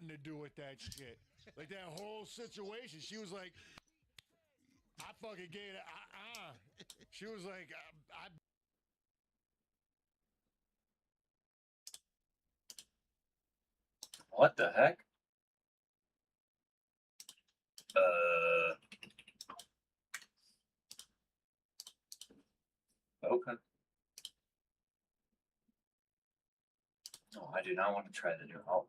nothing to do with that shit. Like that whole situation. She was like, I fucking gave it. She was like, I. What the heck? Okay. No, I do not want to try the new Outlook.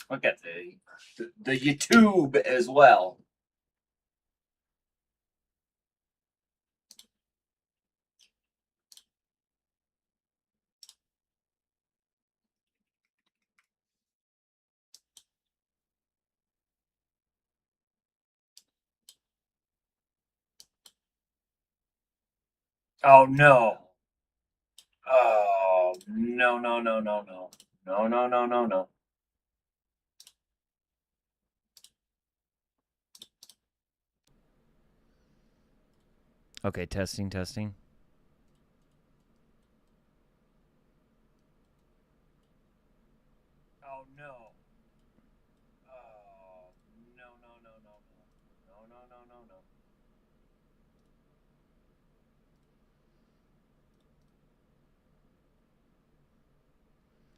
Look at the YouTube as well. Oh no. Oh no no no no no. No no no no no. Okay, testing, testing. Oh no. Oh no no no no no. No no no no no.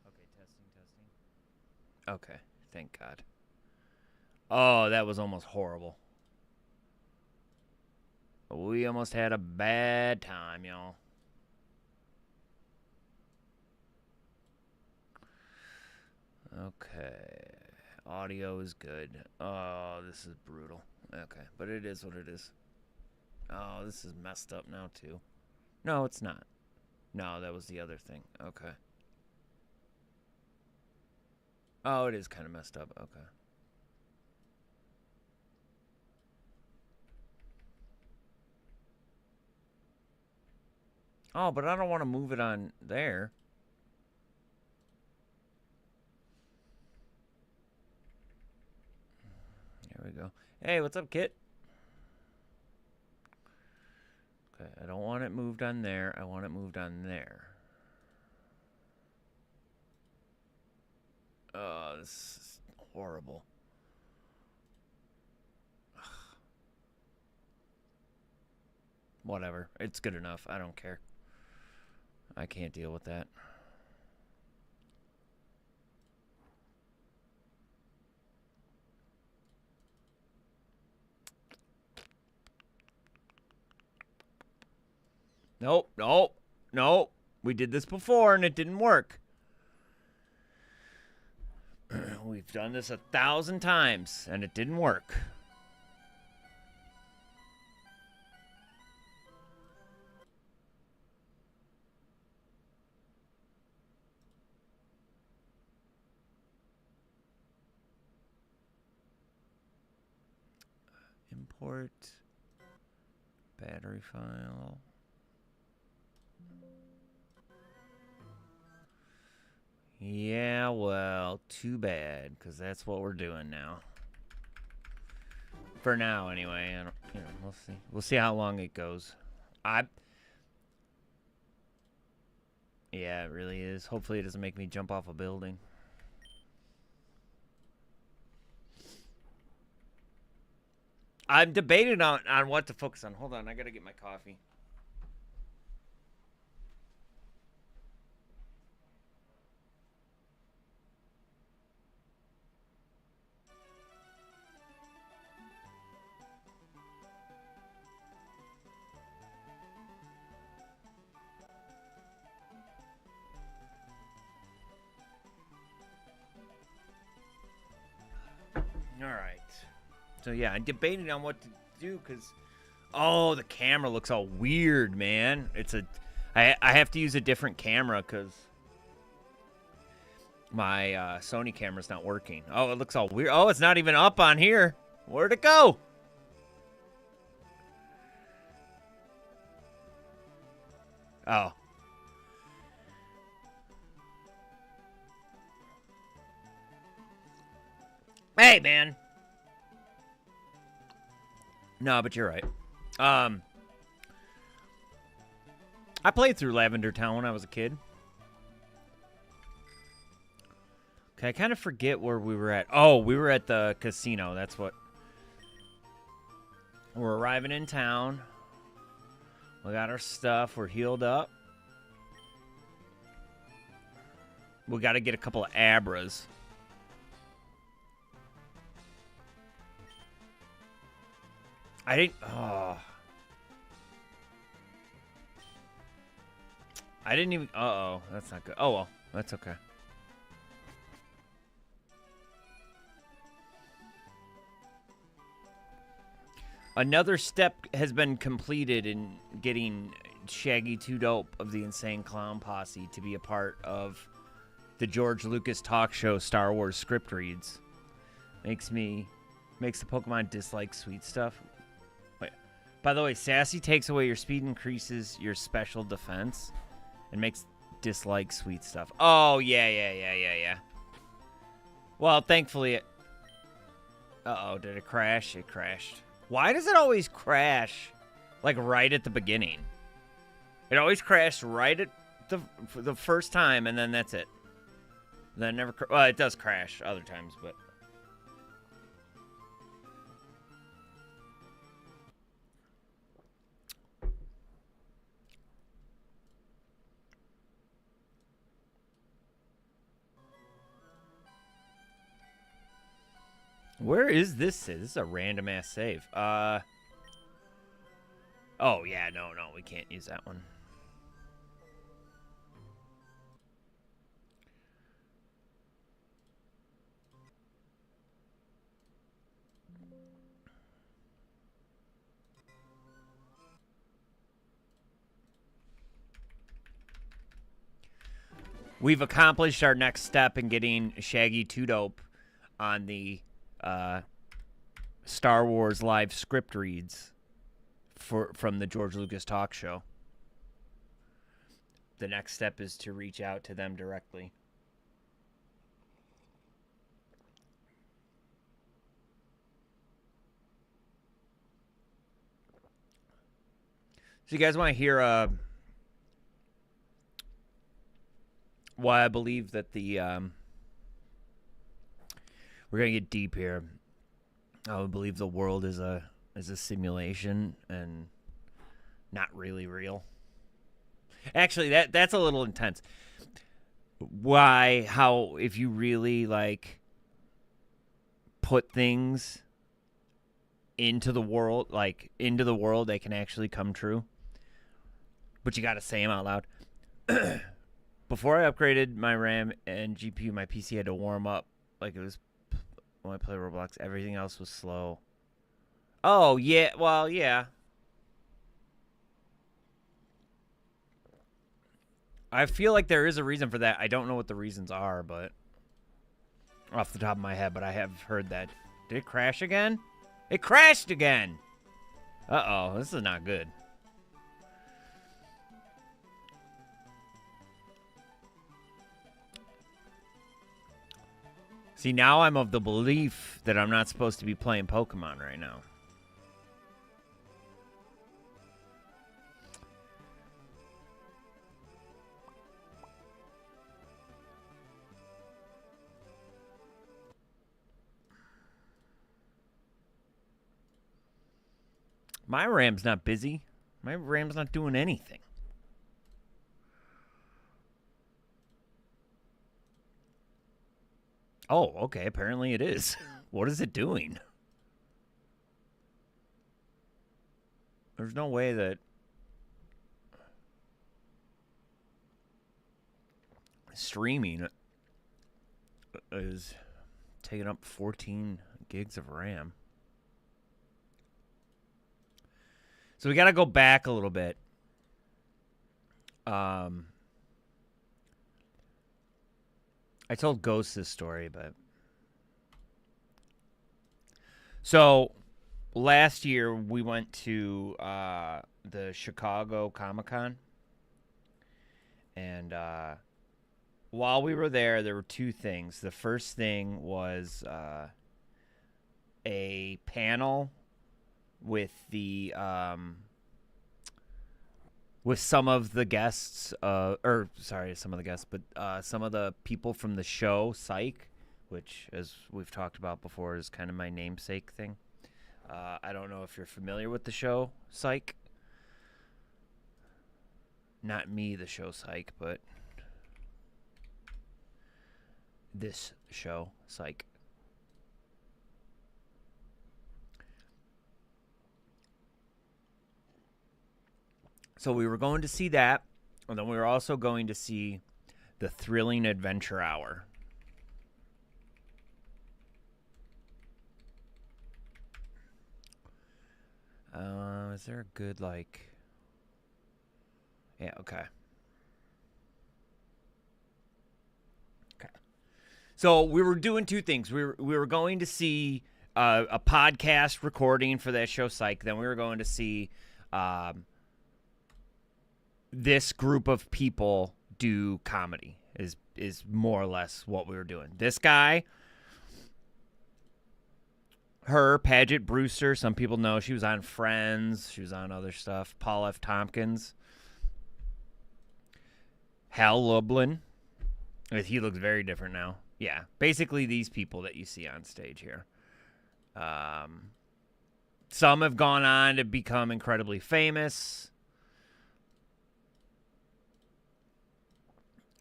Okay, testing, testing. Okay, thank God. Oh, that was almost horrible. We almost had a bad time, y'all. Okay. Audio is good. Oh, this is brutal. Okay, but it is what it is. Oh, this is messed up now, too. No, it's not. No, that was the other thing. Okay. Oh, it is kind of messed up. Okay. Oh, but I don't want to move it on there. There we go. Hey, what's up, Kit? Okay, I don't want it moved on there. I want it moved on there. Oh, this is horrible. Whatever. It's good enough. I don't care. I can't deal with that. Nope, nope, nope. We did this before and it didn't work. We've done this 1,000 times and it didn't work. Import battery file. Yeah, well, too bad, because that's what we're doing now. For now, anyway. I don't, we'll see. We'll see how long it goes. Yeah, it really is. Hopefully, it doesn't make me jump off a building. I'm debating on what to focus on. Hold on, I gotta get my coffee. All right. So yeah, I'm debating on what to do because, oh, the camera looks all weird, man. I have to use a different camera because my Sony camera's not working. Oh, it looks all weird. Oh, it's not even up on here. Where'd it go? Oh. Hey, man. No, but you're right. I played through Lavender Town when I was a kid. Okay, I kind of forget where we were at. Oh, we were at the casino. That's what. We're arriving in town. We got our stuff. We're healed up. We got to get a couple of Abras. I didn't. Oh. I didn't even. Uh-oh. That's not good. Oh, well. That's okay. Another step has been completed in getting Shaggy 2 Dope of the Insane Clown Posse to be a part of the George Lucas talk show Star Wars script reads. Makes the Pokemon dislike sweet stuff. Wait. By the way, Sassy takes away your speed, increases your special defense, and makes dislike sweet stuff. Oh, yeah. Well, thankfully it... Uh-oh, did it crash? It crashed. Why does it always crash, like, right at the beginning? It always crashed right at the first time, and then that's it. Then it never... Well, it does crash other times, but... Where is this save? This is a random-ass save. Oh, yeah, no, we can't use that one. We've accomplished our next step in getting Shaggy 2 Dope on the Star Wars live script reads from the George Lucas talk show. The next step is to reach out to them directly. So you guys want to hear why I believe that the we're gonna get deep here. I would believe the world is a simulation and not really real. Actually, that's a little intense. How if you really like put things into the world, they can actually come true. But you got to say them out loud. Before I upgraded my RAM and GPU, my PC had to warm up like it was when I play Roblox. Everything else was slow. Oh, yeah. Well, yeah. I feel like there is a reason for that. I don't know what the reasons are, but off the top of my head, but I have heard that. Did it crash again? It crashed again. Uh-oh. This is not good. See, now I'm of the belief that I'm not supposed to be playing Pokemon right now. My RAM's not busy. My RAM's not doing anything. Oh, okay. Apparently it is. What is it doing? There's no way that streaming is taking up 14 gigs of RAM. So we got to go back a little bit. I told Ghost this story, but... So, last year we went to the Chicago Comic-Con. And while we were there were two things. The first thing was a panel with the with some of the guests, some of the people from the show Psych, which, as we've talked about before, is kind of my namesake thing. I don't know if you're familiar with the show Psych. Not me, the show Psych, but this show Psych. So we were going to see that, and then we were also going to see the Thrilling Adventure Hour. Is there a good, like... Yeah, okay. Okay. So we were doing two things. We were going to see a podcast recording for that show Psych. Then we were going to see this group of people do comedy is more or less what we were doing. This guy, her, Paget Brewster, some people know. She was on Friends. She was on other stuff. Paul F. Tompkins. Hal Lublin. He looks very different now. Yeah, basically these people that you see on stage here. Some have gone on to become incredibly famous.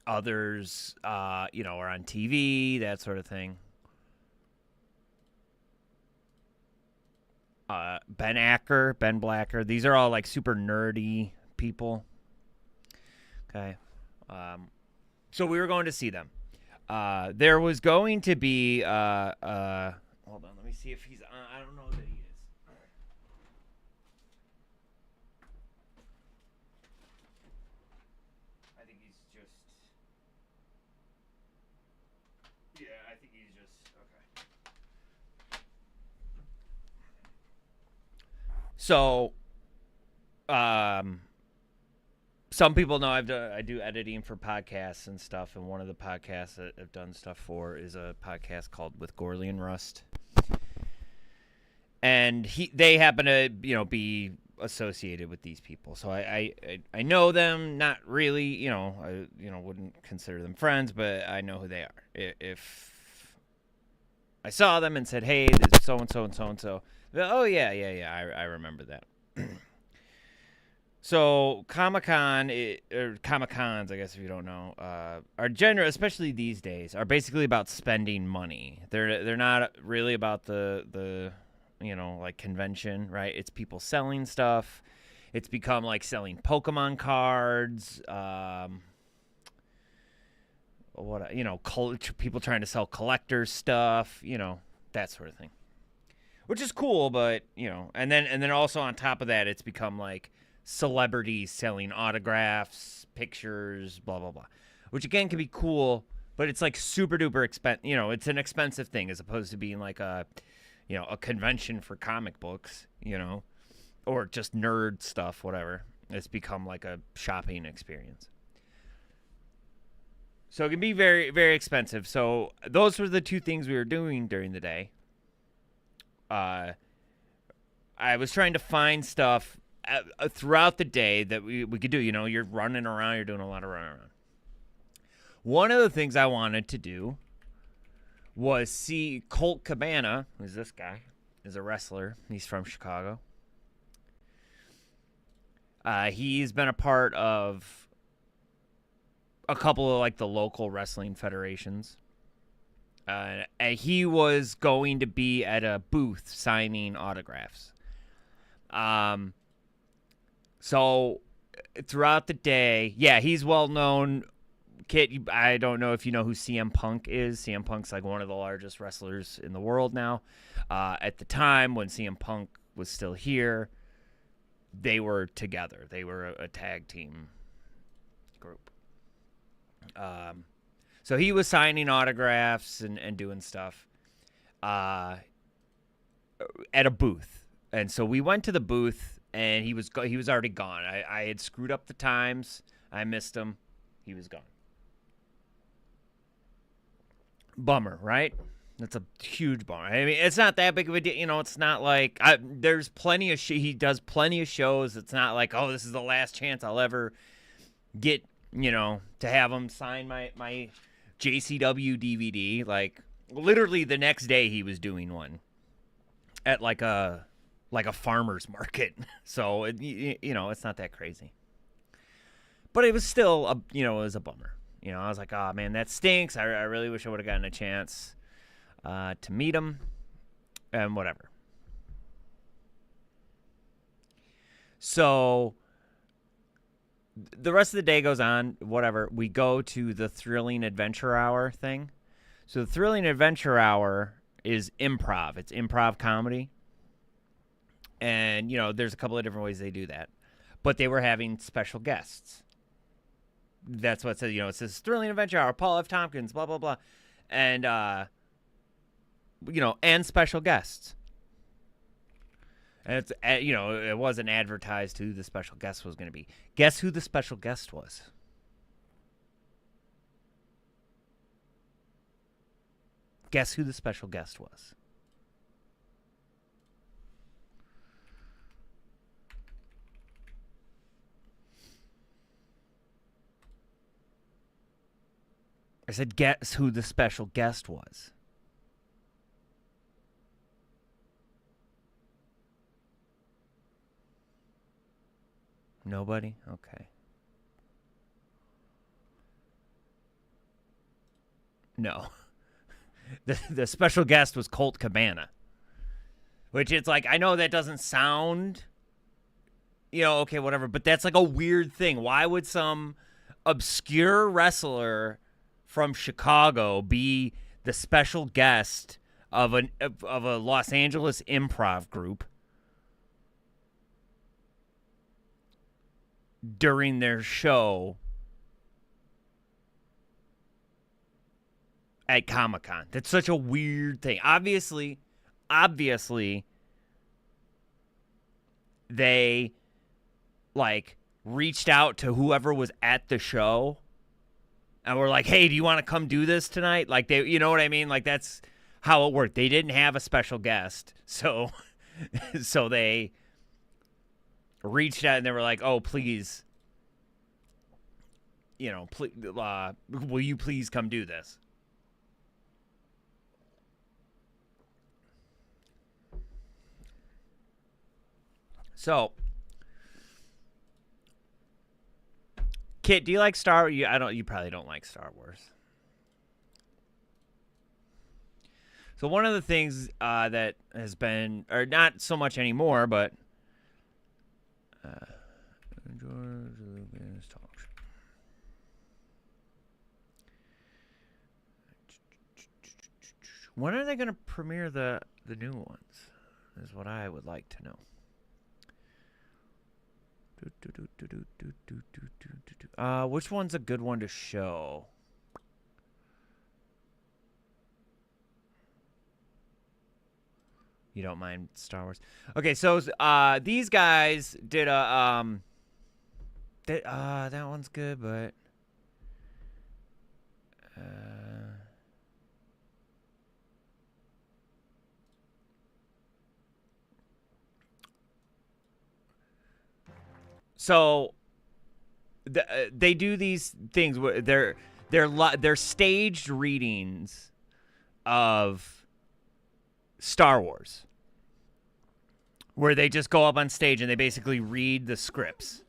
Others, are on TV, that sort of thing. Ben Blacker. These are all like super nerdy people. Okay. So we were going to see them. There was going to be, hold on, let me see if he's on. I don't know that he is. I think he's just, okay. So, some people know I do editing for podcasts and stuff, and one of the podcasts that I've done stuff for is a podcast called With Gorley and Rust. And they happen to, be associated with these people. So I know them, not really, I wouldn't consider them friends, but I know who they are. If I saw them and said, "Hey, this is so-and-so and so-and-so," oh, yeah, I remember that. So Comic-Con, or Comic-Cons, I guess if you don't know, are especially these days, are basically about spending money. They're not really about the like convention, right? It's people selling stuff. It's become like selling Pokemon cards. People trying to sell collectors stuff. That sort of thing, which is cool. But and then also on top of that, it's become like celebrities selling autographs, pictures, blah blah blah, which again can be cool, but it's like super duper expensive. It's an expensive thing as opposed to being like a convention for comic books, or just nerd stuff, whatever. It's become like a shopping experience. So it can be very, very expensive. So those were the two things we were doing during the day. I was trying to find stuff throughout the day that we could do. You're running around. You're doing a lot of running around. One of the things I wanted to do was see Colt Cabana, who's this guy, is a wrestler. He's from Chicago. He's been a part of a couple of like the local wrestling federations. And he was going to be at a booth signing autographs. So throughout the day, yeah, he's well known Kit, I don't know if you know who CM Punk is. CM Punk's like one of the largest wrestlers in the world now. At the time when CM Punk was still here, they were together. They were a tag team group. So he was signing autographs and doing stuff at a booth. And so we went to the booth, and he was already gone. I had screwed up the times. I missed him. He was gone. Bummer, right? That's a huge bummer. I mean, it's not that big of a deal. You know, it's not like there's plenty of he does plenty of shows. It's not like, oh, this is the last chance I'll ever get, you know, to have him sign my JCW DVD. Like, literally the next day he was doing one at like a farmer's market. So, you know, it's not that crazy. But it was still, it was a bummer. You know, I was like, oh, man, that stinks. I really wish I would have gotten a chance to meet him and whatever. So the rest of the day goes on, whatever. We go to the Thrilling Adventure Hour thing. So the Thrilling Adventure Hour is improv. It's improv comedy. And, you know, there's a couple of different ways they do that. But they were having special guests. That's what it says, you know, it says Thrilling Adventure Hour, Paul F. Tompkins, blah, blah, blah. And, you know, and special guests. And it's, you know, it wasn't advertised who the special guest was going to be. Guess who the special guest was? Guess who the special guest was? I said, guess who the special guest was? Nobody? Okay. No. The special guest was Colt Cabana. Which it's like, I know that doesn't sound, you know, okay, whatever, but that's like a weird thing. Why would some obscure wrestler from Chicago be the special guest of a Los Angeles improv group during their show at Comic-Con? That's such a weird thing. Obviously, they like reached out to whoever was at the show and we're like, hey, do you want to come do this tonight? Like, they, you know what I mean? Like, that's how it worked. They didn't have a special guest. So they reached out and they were like, oh, please, you know, please, will you please come do this? So, Kit, do you like Star? You probably don't like Star Wars. So one of the things that has been, or not so much anymore, but George Lucas talk show. When are they going to premiere the new ones? Is what I would like to know. Which one's a good one to show? You don't mind Star Wars? Okay, so these guys did a that one's good, but so they do these things where they're staged readings of Star Wars, where they just go up on stage and they basically read the scripts.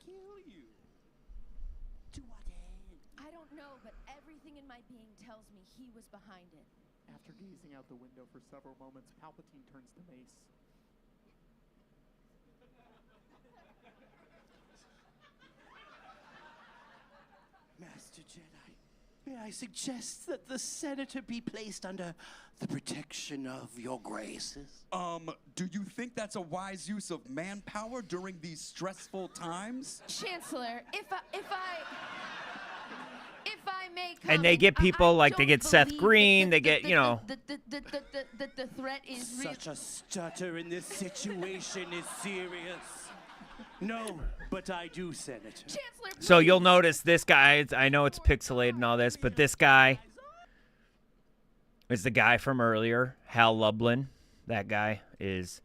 I don't know, but everything in my being tells me he was behind it. After gazing out the window for several moments, Palpatine turns to Mace. Master Jedi, May I suggest that the senator be placed under the protection of your graces? Do you think that's a wise use of manpower during these stressful times? Chancellor, if I may And comment, they get people I like they don't get Seth believe Green. that They get, you know. the threat is real. Such a stutter in this situation is serious. No, but I do, Senator. Chancellor, So please. you'll notice this guy, I know it's pixelated and all this, but this guy is the guy from earlier, Hal Lublin. That guy is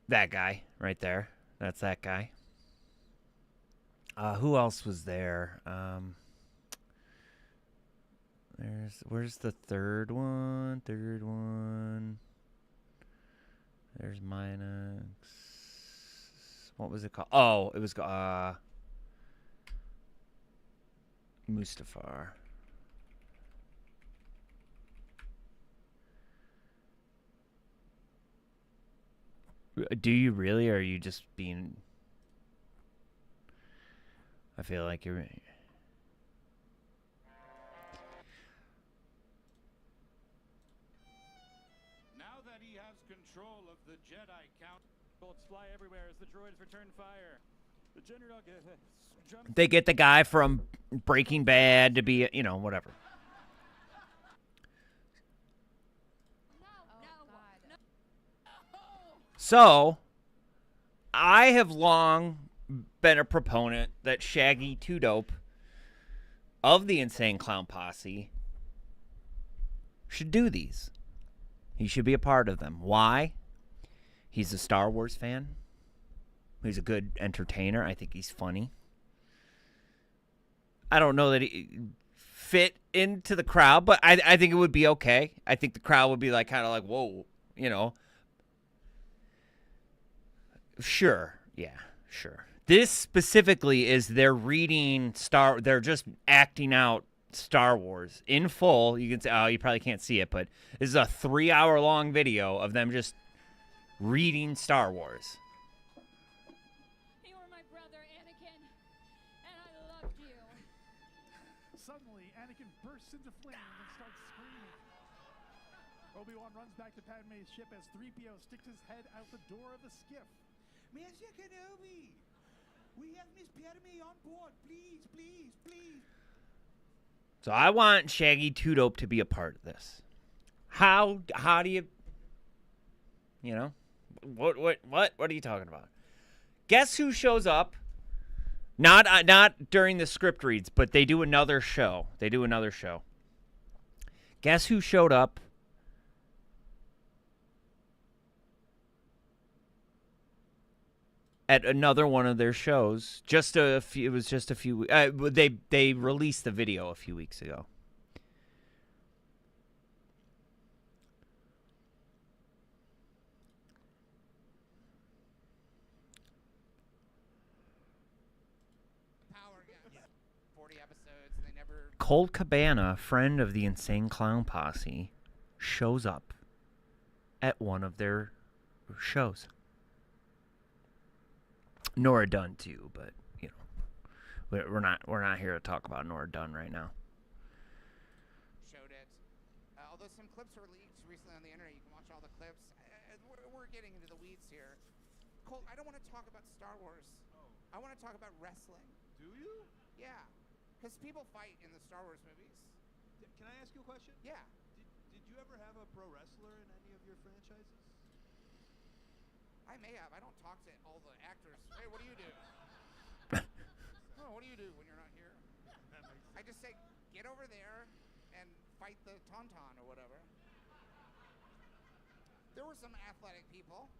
that guy right there. That's that guy. Who else was there? Where's the third one? There's Minox. What was it called? Oh, it was Mustafar. Do you really, or are you just being... I feel like you're... Now that he has control of the Jedi Council, bullets fly everywhere as the droids return fire. The general jumps. They get the guy from Breaking Bad to be, you know, whatever. So, I have long been a proponent that Shaggy 2 Dope of the Insane Clown Posse should do these. He should be a part of them. Why? He's a Star Wars fan. He's a good entertainer. I think he's funny. I don't know that he fit into the crowd, but I think it would be okay. I think the crowd would be like kind of like, whoa, you know. Sure. Yeah, sure. This specifically is they're just acting out Star Wars in full. You can say, oh, you probably can't see it, but this is a 3-hour-long video of them just reading Star Wars. You were my brother, Anakin, and I loved you. Suddenly, Anakin bursts into flames and starts screaming. Obi-Wan runs back to Padme's ship as 3PO sticks his head out the door of the skiff. Master Kenobi, we have Miss Padme on board. Please, please, please. So I want Shaggy 2 Dope to be a part of this. How do you know? What are you talking about? Guess who shows up? Not during the script reads, but they do another show. Guess who showed up? At another one of their shows, it was just a few. They released the video a few weeks ago. Power, yeah. 40 episodes, and they never. Colt Cabana, friend of the Insane Clown Posse, shows up at one of their shows. Nora Dunn too, but you know, we're not here to talk about Nora Dunn right now. Showed it. Although some clips were leaked recently on the internet, you can watch all the clips. We're getting into the weeds here. Colt, I don't want to talk about Star Wars. Oh. I want to talk about wrestling. Do you? Yeah, because people fight in the Star Wars movies. Can I ask you a question? Yeah. Did you ever have a pro wrestler in any of your franchises? I may have. I don't talk to all the actors. Hey, what do you do? Oh, what do you do when you're not here? I just say, get over there and fight the Tauntaun or whatever. There were some athletic people.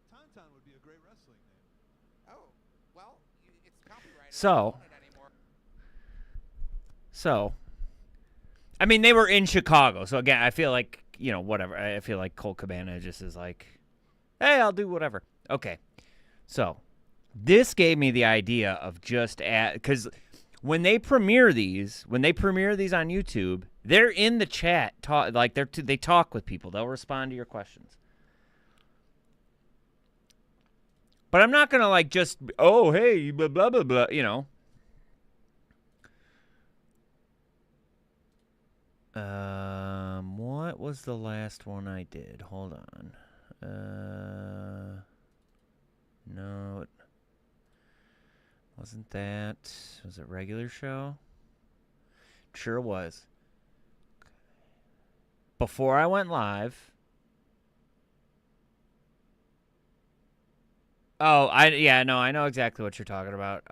Tauntaun would be a great wrestling name. Oh, well, it's copyrighted. So, I don't own it anymore. I mean, they were in Chicago, so again, I feel like, you know, whatever. I feel like Colt Cabana just is like, hey, I'll do whatever. Okay. So, this gave me the idea of just because when they premiere these on YouTube, they're in the chat, they talk with people. They'll respond to your questions. But I'm not going to just, oh, hey, blah, blah, blah, blah, you know. What was the last one I did? Hold on. No, it wasn't that. Was it regular show? Sure was. Before I went live. Oh, I know exactly what you're talking about.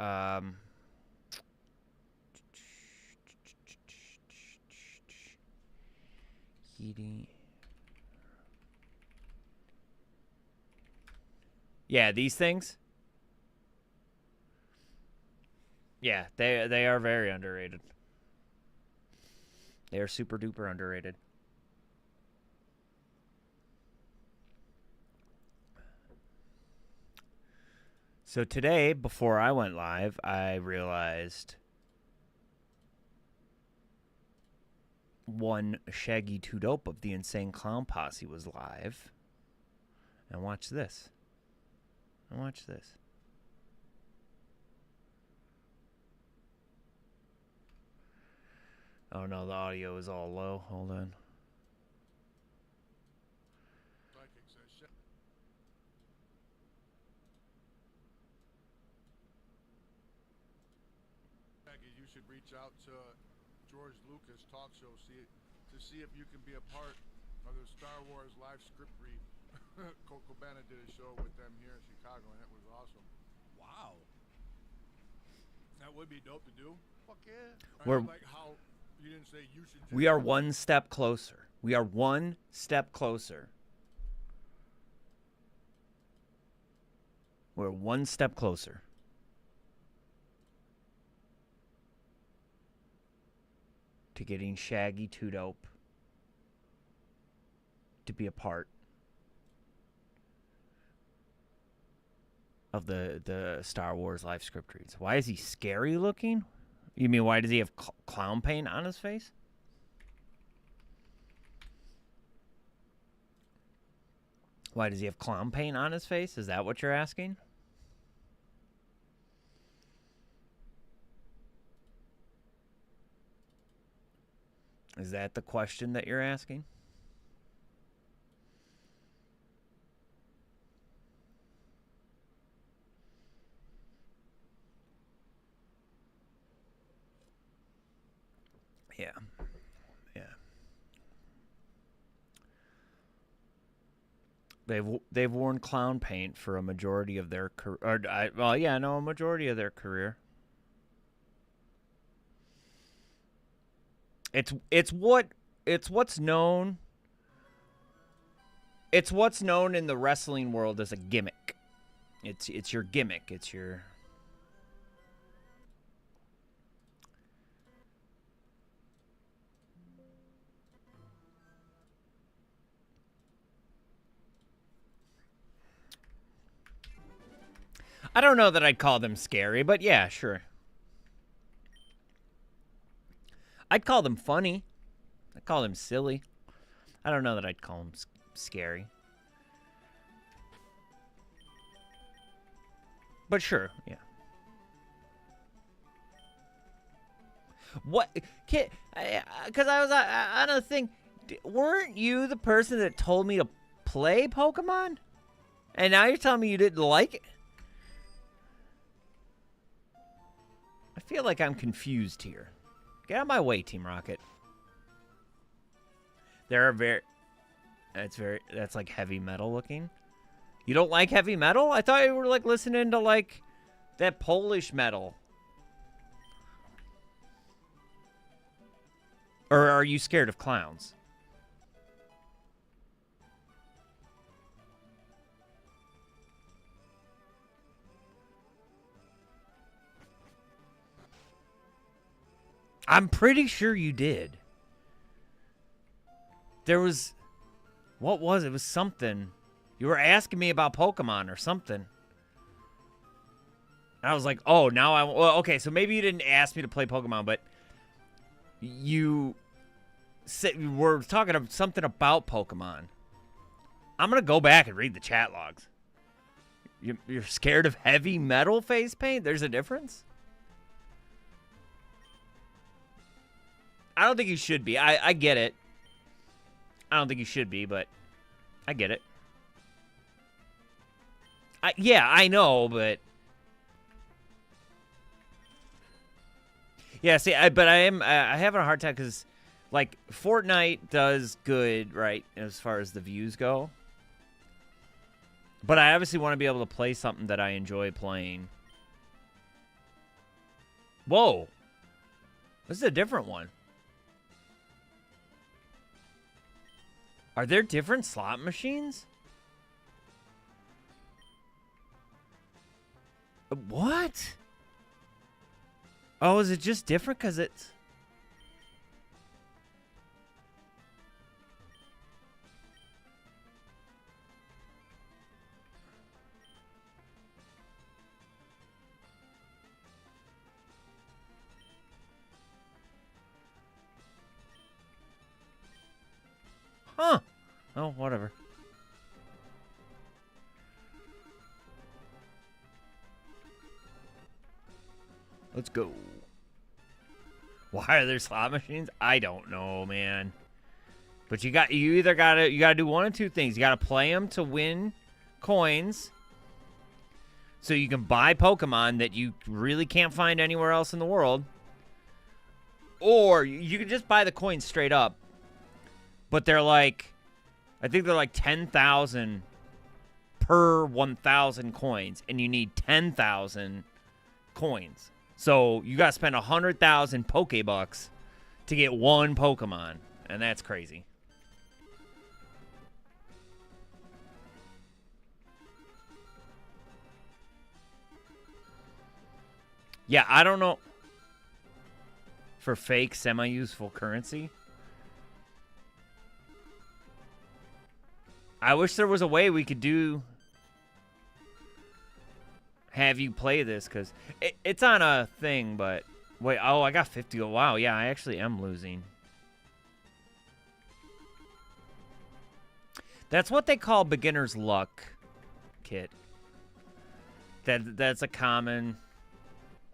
Heating. Yeah, these things. Yeah, they are very underrated. They are super duper underrated. So today, before I went live, I realized one Shaggy 2 Dope of the Insane Clown Posse was live. And watch this. And watch this. Oh no, the audio is all low. Hold on. You should reach out to George Lucas talk show to see if you can be a part of the Star Wars live script read. Coco Bennett did a show with them here in Chicago, and it was awesome. Wow. That would be dope to do. Fuck yeah. We're, like how you didn't say you should. We are one step closer. We are one step closer. We're one step closer. To getting Shaggy 2 Dope to be a part of the Star Wars live script reads. Why is he scary looking? You mean why does he have clown paint on his face? Why does he have clown paint on his face? Is that what you're asking? Is that the question that you're asking? Yeah. Yeah. They've worn clown paint for a majority of their career. A majority of their career. It's what's known in the wrestling world as a gimmick. It's your gimmick. It's your I don't know that I'd call them scary, but yeah, sure. I'd call them funny. I'd call them silly. I don't know that I'd call them scary. But sure, yeah. What? Because I was on a thing. Weren't you the person that told me to play Pokemon? And now you're telling me you didn't like it? I feel like I'm confused here. Get out of my way, Team Rocket. That's like heavy metal looking. You don't like heavy metal? I thought you were like listening to like that Polish metal. Or are you scared of clowns? I'm pretty sure you did. There was... What was it? It was something. You were asking me about Pokemon or something. And I was like, oh, now I... Well, okay, so maybe you didn't ask me to play Pokemon, but... You were talking about something about Pokemon. I'm going to go back and read the chat logs. You're scared of heavy metal face paint? There's a difference? I don't think you should be. I get it. I don't think you should be, but I get it. Yeah, I know, but yeah. See, but I having a hard time because, like, Fortnite does good, right, as far as the views go. But I obviously want to be able to play something that I enjoy playing. Whoa, this is a different one. Are there different slot machines? What? Oh, is it just different because it's... Huh. Oh, whatever. Let's go. Why are there slot machines? I don't know, man. But you gotta do one of two things. You gotta play them to win coins, so you can buy Pokemon that you really can't find anywhere else in the world, or you can just buy the coins straight up. But they're like, I think they're like 10,000 per 1,000 coins, and you need 10,000 coins. So you gotta spend 100,000 Pokebucks to get one Pokemon, and that's crazy. Yeah, I don't know. For fake semi-useful currency? I wish there was a way we could have you play this, because it's on a thing, but... Wait, oh, I got 50. Oh, wow, yeah, I actually am losing. That's what they call beginner's luck, Kit. That's a common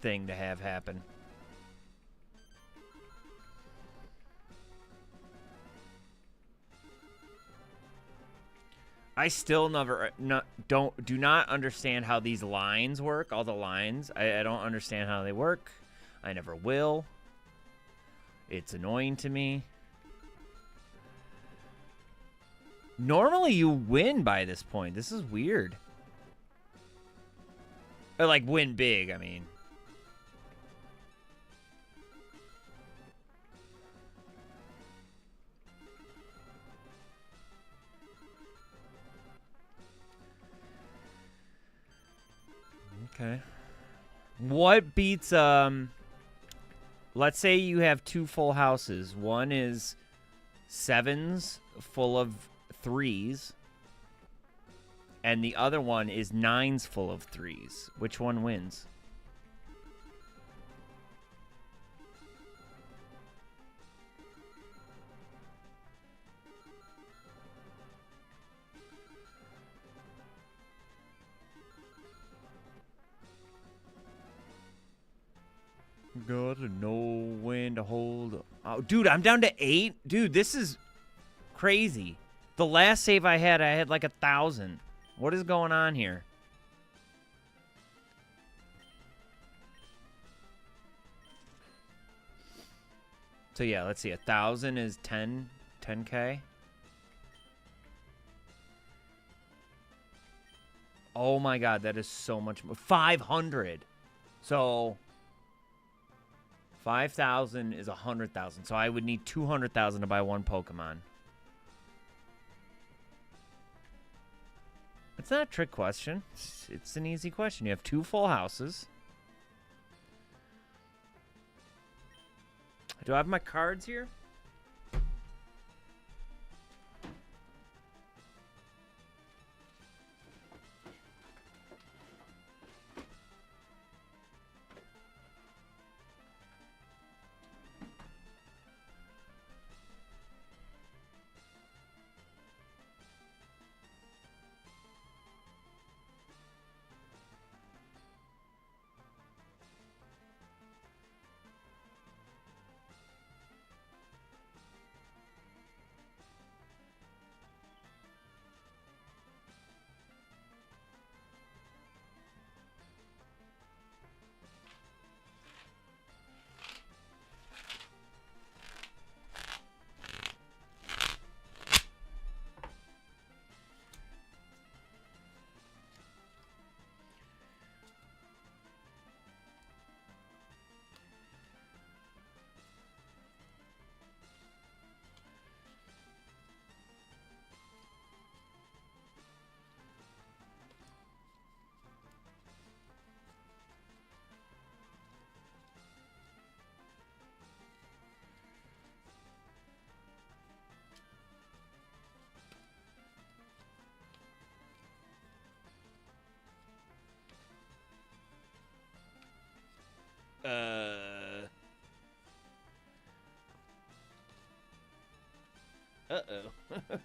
thing to have happen. I still do not understand how these lines work. All the lines, I don't understand how they work. I never will. It's annoying to me. Normally you win by this point. This is weird. Or like win big, I mean. Okay. What beats, let's say you have two full houses. One is 7s full of 3s, and the other one is 9s full of 3s. Which one wins? Gotta know when to hold. Oh, dude, I'm down to 8. Dude, this is crazy. The last save I had like 1,000. What is going on here? So yeah, let's see. 1,000 is 10K. Oh my God, that is so much more. 500. So 5,000 is 100,000. So I would need 200,000 to buy one Pokemon. It's not a trick question. It's an easy question. You have 2 full houses. Do I have my cards here? Uh-oh.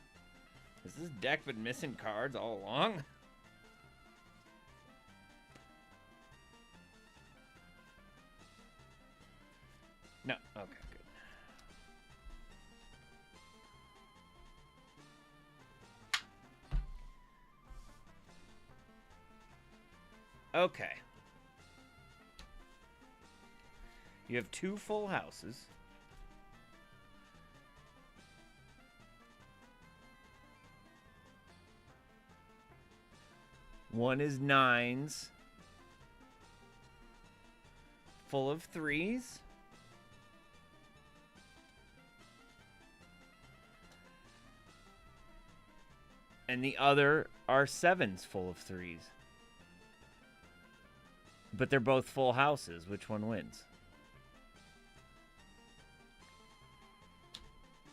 Has this deck been missing cards all along? No. Okay, good. Okay. You have 2 full houses. One is 9s. Full of 3s. And the other are 7s full of 3s. But they're both full houses. Which one wins?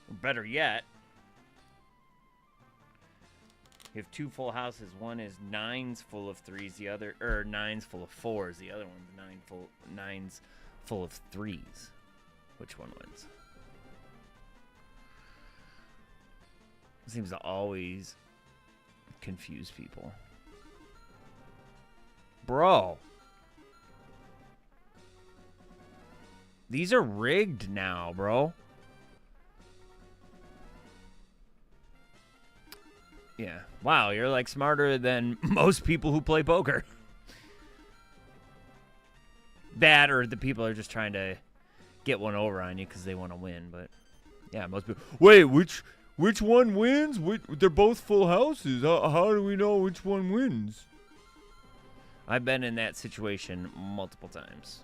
Or better yet, you have 2 full houses. One is 9s full of 3s. The other, or 9s full of 4s. The other one's 9s full of 3s. Which one wins? Seems to always confuse people. Bro. These are rigged now, bro. Yeah. Wow, you're like smarter than most people who play poker. That or the people are just trying to get one over on you because they want to win. But yeah, most people. Wait, which one wins? They're both full houses. How do we know which one wins? I've been in that situation multiple times.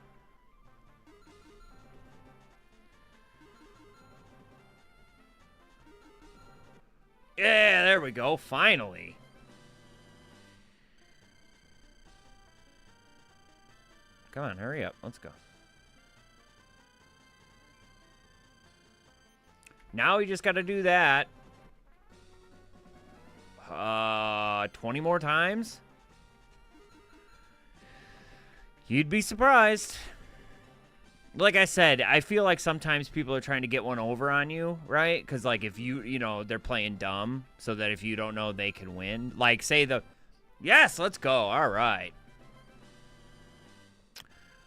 Yeah, there we go. Finally. Come on, hurry up. Let's go. Now we just got to do that. 20 more times? You'd be surprised. Like I said, I feel like sometimes people are trying to get one over on you, right? Because, like, if you know, they're playing dumb so that if you don't know, they can win. Like, say yes, let's go. All right.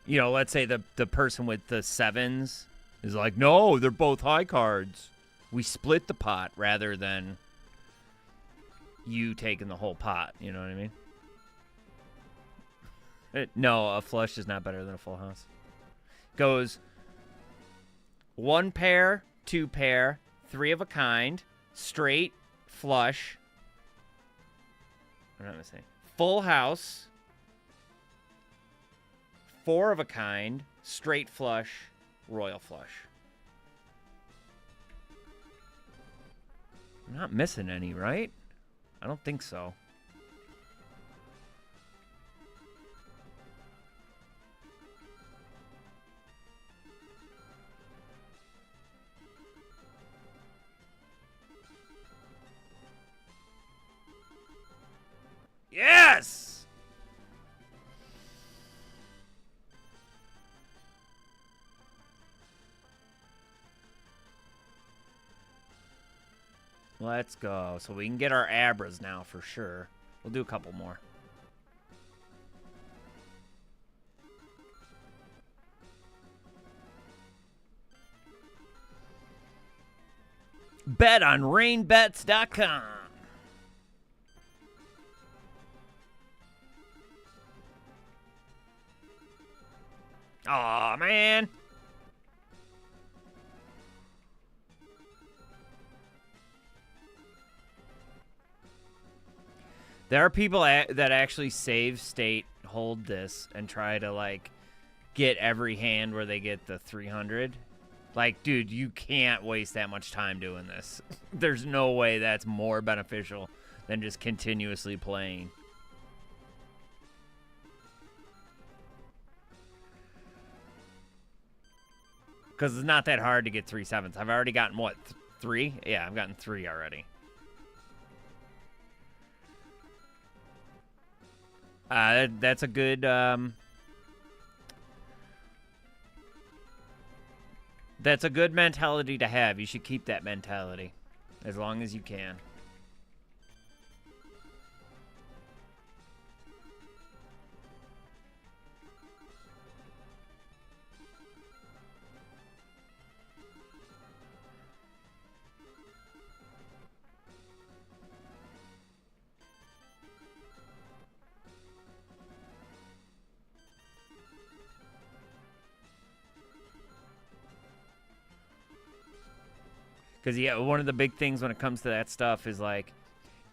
You know, let's say the person with the 7s is like, no, they're both high cards. We split the pot rather than you taking the whole pot. You know what I mean? No, a flush is not better than a full house. Goes 1 pair, 2 pair, 3 of a kind, straight, flush. I'm not gonna say full house, 4 of a kind, straight flush, royal flush. I'm not missing any, right? I don't think so. Yes! Let's go. So we can get our Abras now for sure. We'll do a couple more. Bet on rainbets.com. Aw, man. There are people that actually save state, hold this, and try to, like, get every hand where they get the 300. Like, dude, you can't waste that much time doing this. There's no way that's more beneficial than just continuously playing. Because it's not that hard to get 3 7s. I've already gotten, what, 3? Yeah, I've gotten 3 already. That's a good, that's a good mentality to have. You should keep that mentality. as long as you can. Because, yeah, one of the big things when it comes to that stuff is, like,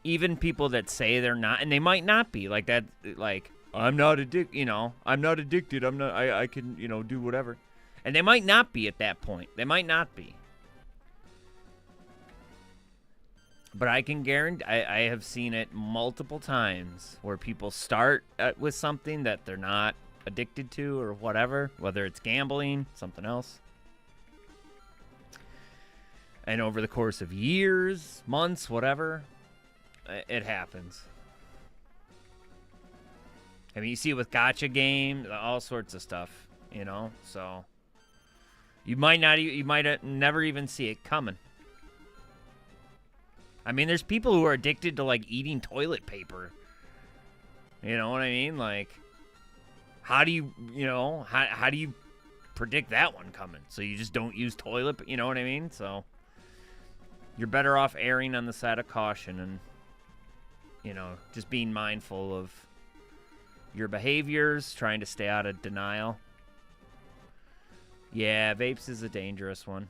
even people that say they're not, and they might not be, like, that, like, I'm not addicted, you know, I'm not addicted, I can, you know, do whatever. And they might not be at that point. They might not be. But I can guarantee, I have seen it multiple times where people start with something that they're not addicted to or whatever, whether it's gambling, something else. And over the course of years, months, whatever, it happens. I mean, you see it with gacha games, all sorts of stuff, you know? So, you might never even see it coming. I mean, there's people who are addicted to, like, eating toilet paper. You know what I mean? Like, how do you predict that one coming? So you just don't use toilet, you know what I mean? So you're better off erring on the side of caution and, you know, just being mindful of your behaviors, trying to stay out of denial. Yeah, vapes is a dangerous one.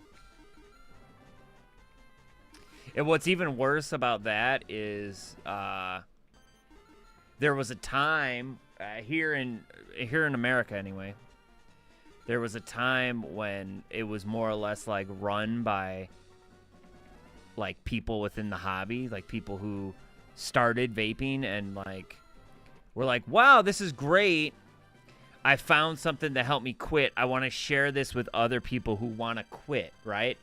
And what's even worse about that is there was a time here in America anyway. There was a time when it was more or less like run by like people within the hobby, like people who started vaping and like were like, "Wow, this is great. I found something to help me quit. I want to share this with other people who want to quit," right?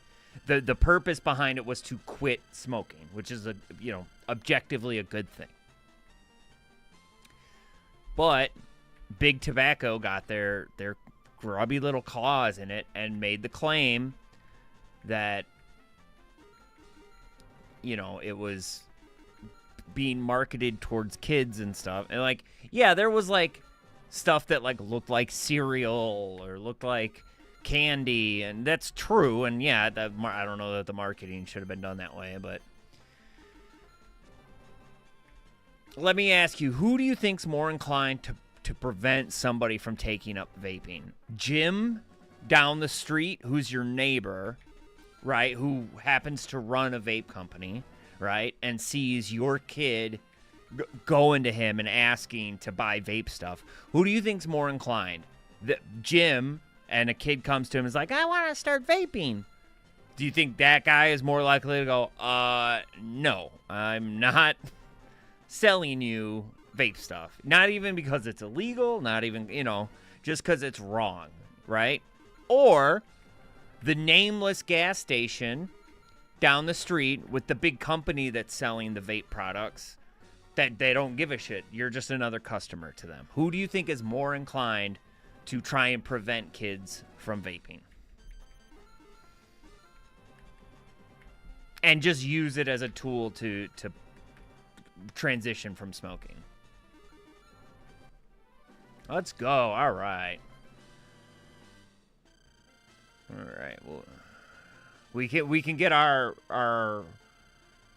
The purpose behind it was to quit smoking, which is objectively a good thing. But Big Tobacco got their grubby little claws in it and made the claim that, you know, it was being marketed towards kids and stuff. And like, yeah, there was like stuff that like looked like cereal or looked like candy, and that's true. And yeah, I don't know that the marketing should have been done that way, but let me ask you, who do you think's more inclined to prevent somebody from taking up vaping? Jim down the street, who's your neighbor, right, who happens to run a vape company, right, and sees your kid going to him and asking to buy vape stuff? Who do you think's more inclined? Jim, and a kid comes to him and is like, "I want to start vaping." Do you think that guy is more likely to go, no, I'm not selling you vape stuff? Not even because it's illegal, not even, just because it's wrong, right? Or the nameless gas station down the street with the big company that's selling the vape products that they don't give a shit. You're just another customer to them. Who do you think is more inclined to try and prevent kids from vaping? And just use it as a tool to transition from smoking. Let's go. All right. Well, we can get the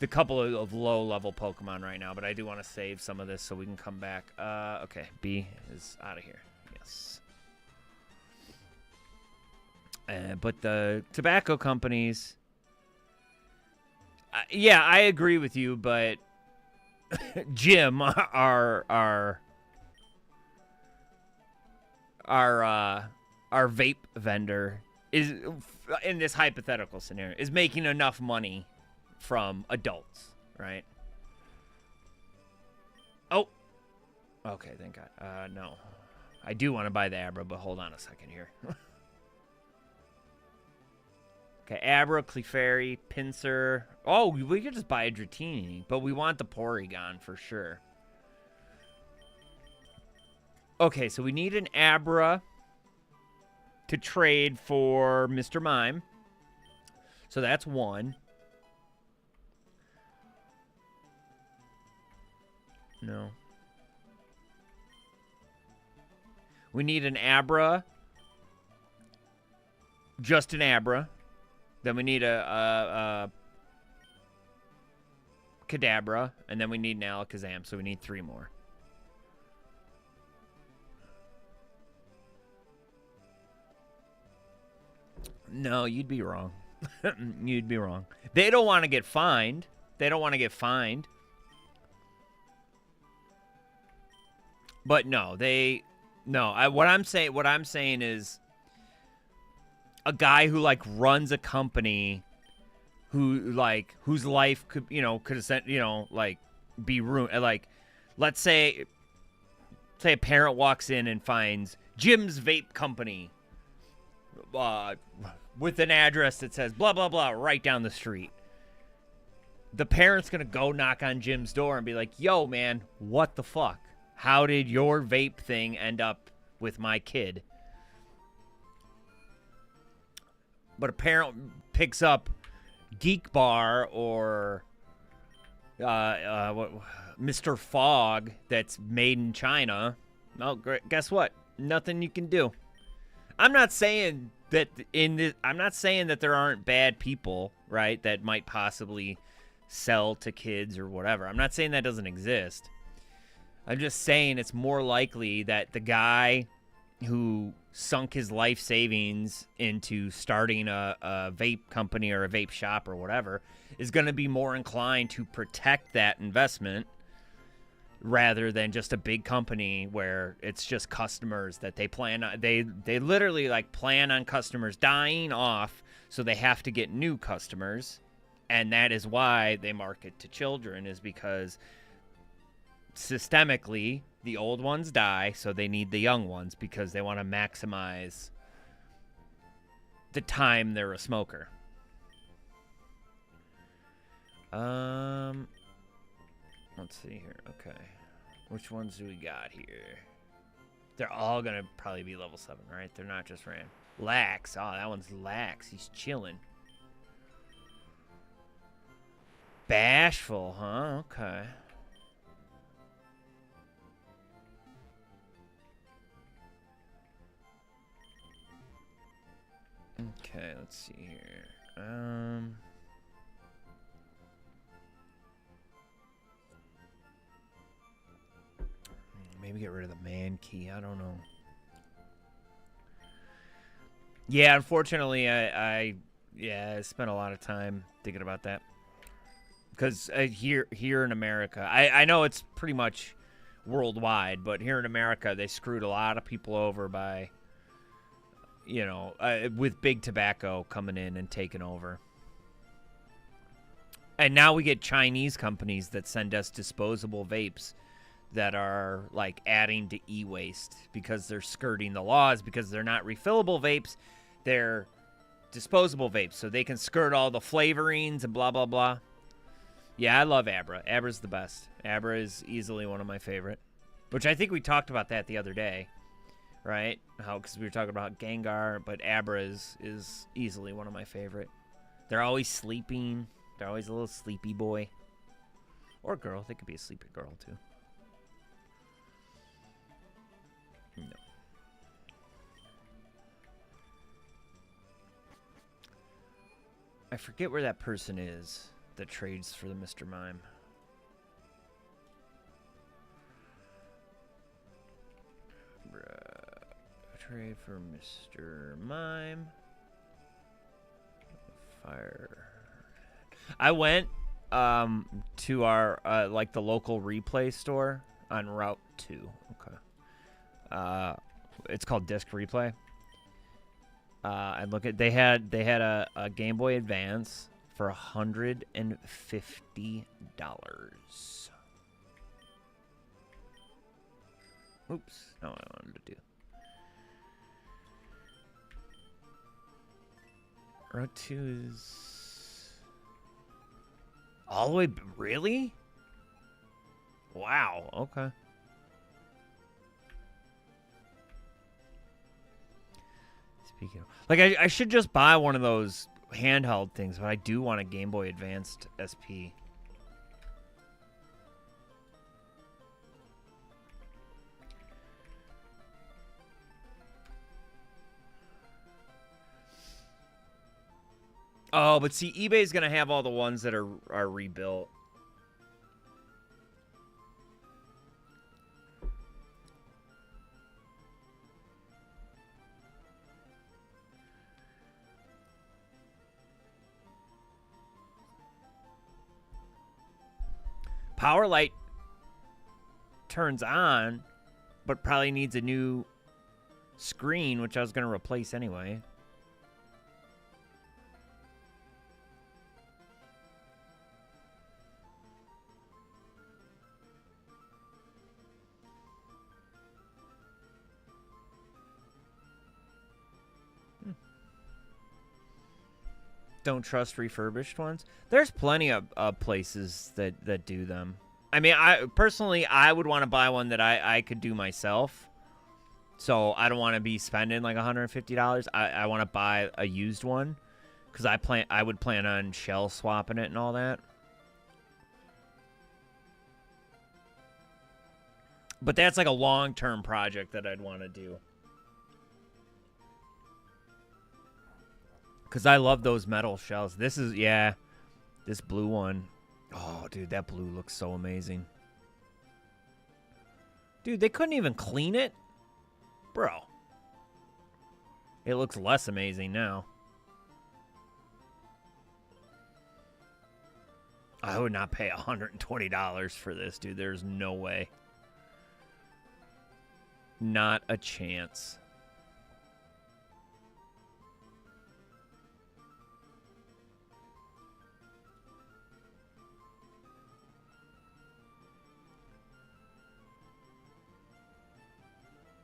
couple of low level Pokemon right now, but I do want to save some of this so we can come back. Okay, B is out of here. Yes. But the tobacco companies, yeah, I agree with you, but Jim, our vape vendor, is, in this hypothetical scenario, is making enough money from adults, right? Oh, okay, thank God. No, I do want to buy the Abra, but hold on a second here. Okay, Abra, Clefairy, Pinsir. Oh, we could just buy a Dratini, but we want the Porygon for sure. Okay, so we need an Abra to trade for Mr. Mime. So that's one. No. We need an Abra. Just an Abra. Then we need a Kadabra. And then we need an Alakazam. So we need 3 more. No, you'd be wrong. You'd be wrong. They don't want to get fined. They don't want to get fined. But no, what I'm saying is a guy who like runs a company whose life could be ruined. Like, let's say a parent walks in and finds Jim's Vape Company with an address that says blah blah blah right down the street. The parent's gonna go knock on Jim's door and be like, "Yo, man, what the fuck? How did your vape thing end up with my kid?" But a parent picks up Geek Bar or Mr. Fogg that's made in China. Well, guess what? Nothing you can do. I'm not saying that there aren't bad people, right, that might possibly sell to kids or whatever. I'm not saying that doesn't exist. I'm just saying it's more likely that the guy who sunk his life savings into starting a vape company or a vape shop or whatever is going to be more inclined to protect that investment rather than just a big company where it's just customers that they plan on. They literally like plan on customers dying off, so they have to get new customers. And that is why they market to children, is because systemically the old ones die, so they need the young ones because they want to maximize the time they're a smoker. Let's see here. Okay. Which ones do we got here? They're all going to probably be level 7, right? They're not just ran. Lax. Oh, that one's Lax. He's chilling. Bashful, huh? Okay. Okay, let's see here. Maybe get rid of the man key. I don't know. Yeah, unfortunately, I spent a lot of time thinking about that. Because here in America, I know it's pretty much worldwide, but here in America, they screwed a lot of people over by, with big tobacco coming in and taking over. And now we get Chinese companies that send us disposable vapes that are like adding to e-waste because they're skirting the laws, because they're not refillable vapes, they're disposable vapes, so they can skirt all the flavorings and blah blah blah. Yeah, I love Abra. Abra's the best. Abra is easily one of my favorite, which I think we talked about that the other day, right? Because we were talking about Gengar, but Abra is easily one of my favorite. They're always sleeping. They're always a little sleepy boy or girl. They could be a sleepy girl too. No. I forget where that person is that trades for the Mr. Mime. Trade for Mr. Mime. Fire. I went to our like the local replay store on Route 2. Okay. It's called Disc Replay. And look at they had a Game Boy Advance for $150. Oops, not what I wanted to do. Route 2 is all the way. Really? Wow. Okay. Speaking of, like, I should just buy one of those handheld things, but I do want a Game Boy Advanced SP. Oh, but see, eBay's gonna have all the ones that are rebuilt. Power light turns on, but probably needs a new screen, which I was gonna replace anyway. Don't trust refurbished ones. There's plenty of places that do them. I mean, I personally would want to buy one that I could do myself. So I don't want to be spending like $150. I want to buy a used one because I would plan on shell swapping it and all that. But that's like a long-term project that I'd want to do. Because I love those metal shells. This is, yeah, this blue one. Oh, dude, that blue looks so amazing. Dude, they couldn't even clean it? Bro. It looks less amazing now. I would not pay $120 for this, dude. There's no way. Not a chance.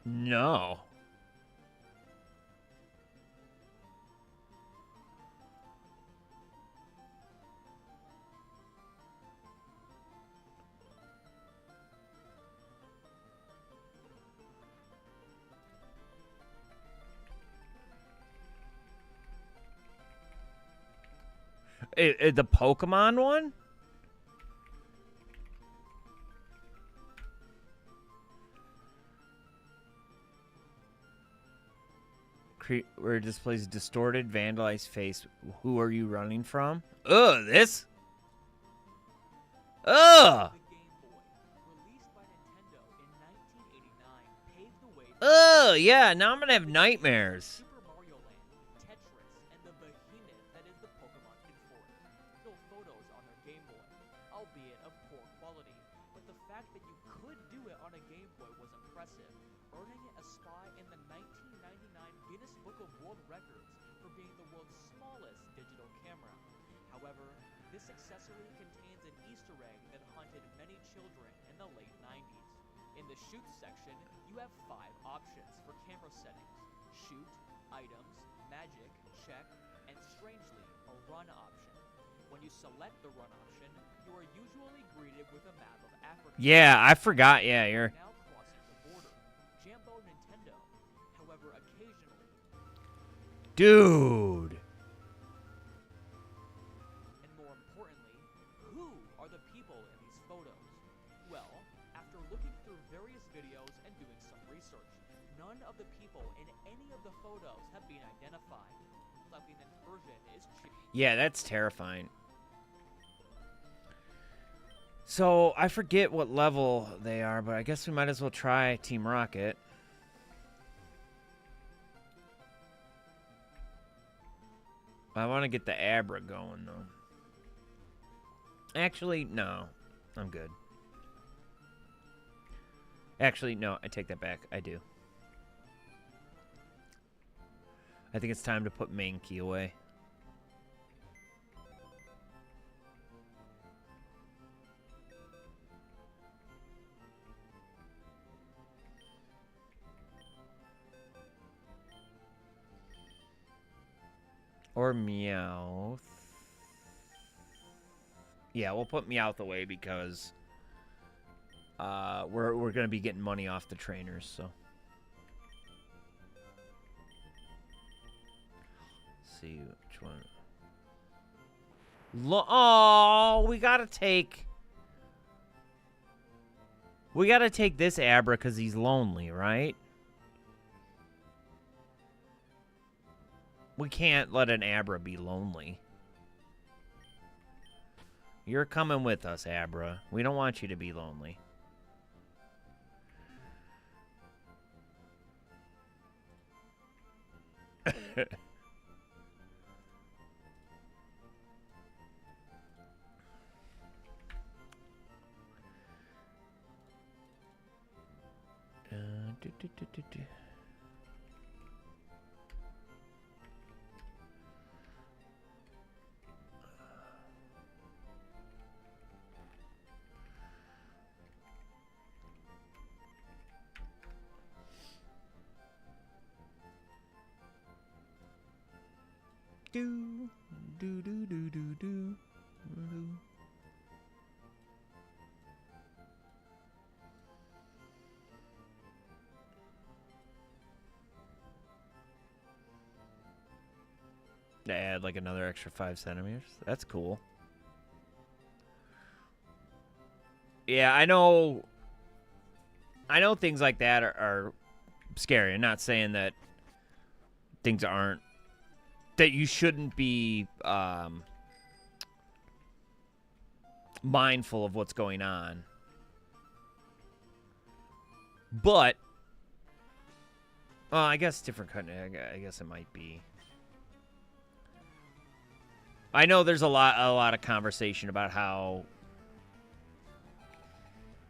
No. The Pokemon one? Where it displays distorted, vandalized face. Who are you running from? Ugh, this? Ugh! Ugh, yeah, now I'm gonna have nightmares. Shoot section, you have 5 options for camera settings: shoot, items, magic, check, and strangely, a run option. When you select the run option, you are usually greeted with a map of Africa. Yeah, I forgot. Yeah, you're now crossing the border. Jambo Nintendo. However, occasionally, dude. And more importantly, who are the people in these photos? Well, after looking through various videos and doing some research, none of the people in any of the photos have been identified. Lebanon version is cheap. Yeah, that's terrifying. So, I forget what level they are, but I guess we might as well try Team Rocket. I want to get the Abra going, though. Actually, no. I'm good. Actually, no, I take that back. I do. I think it's time to put main key away. Or Meowth. Yeah, we'll put Meowth away because we're gonna be getting money off the trainers, so. Let's see which one. Oh, we gotta take this Abra because he's lonely, right? We can't let an Abra be lonely. You're coming with us, Abra. We don't want you to be lonely. Do. Do do do do do do. To add like another extra 5 centimeters. That's cool. Yeah, I know things like that are scary. I'm not saying that things aren't, that you shouldn't be mindful of what's going on. But I guess different country. I guess it might be. I know there's a lot of conversation about how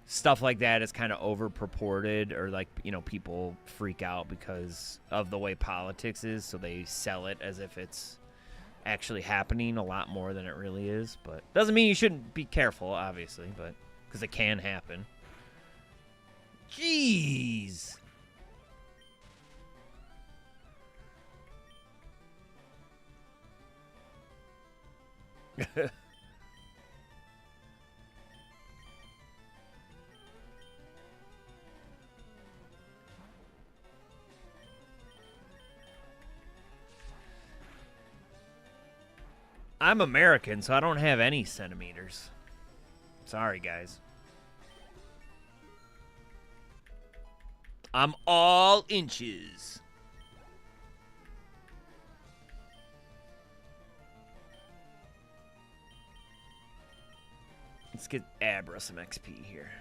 stuff like that is kind of over purported, or like, you know, people freak out because of the way politics is, so they sell it as if it's actually happening a lot more than it really is. But doesn't mean you shouldn't be careful, obviously, but because it can happen. Jeez. I'm American, so I don't have any centimeters. Sorry, guys. I'm all inches. Let's get Abra some XP here.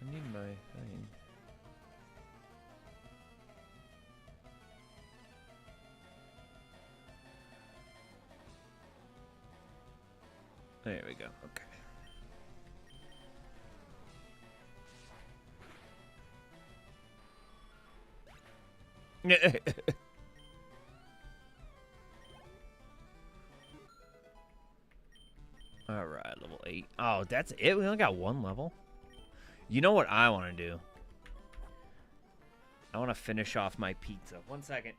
I need my thing. There we go. Okay. All right, level 8. Oh, that's it. We only got 1 level. You know what I want to do? I want to finish off my pizza. 1 second.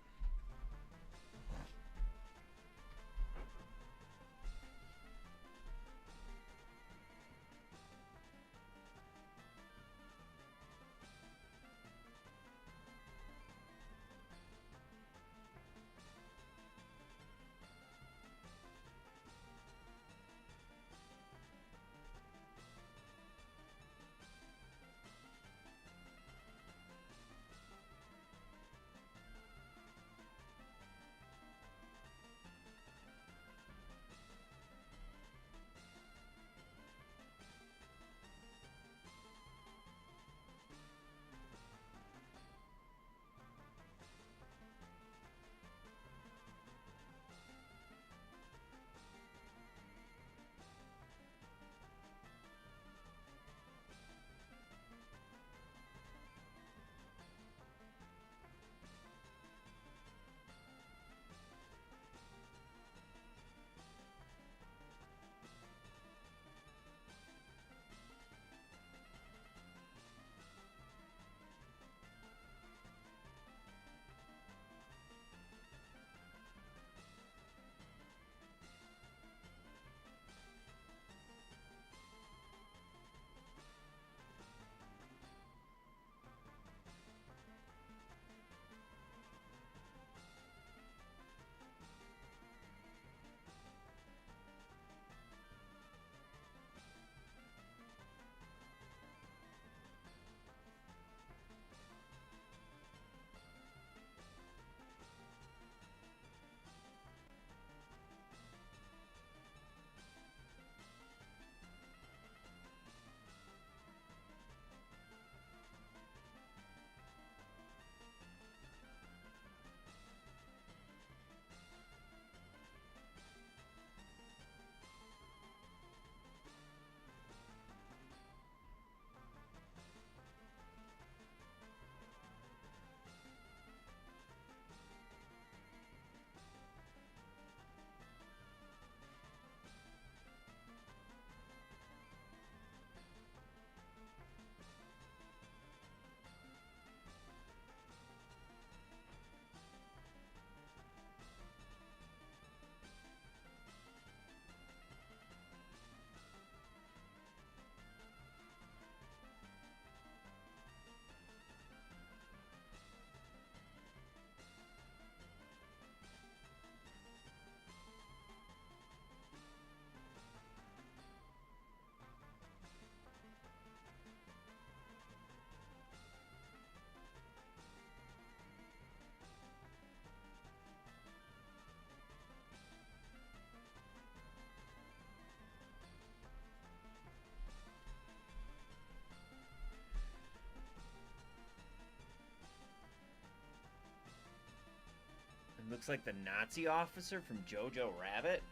It looks like the Nazi officer from Jojo Rabbit.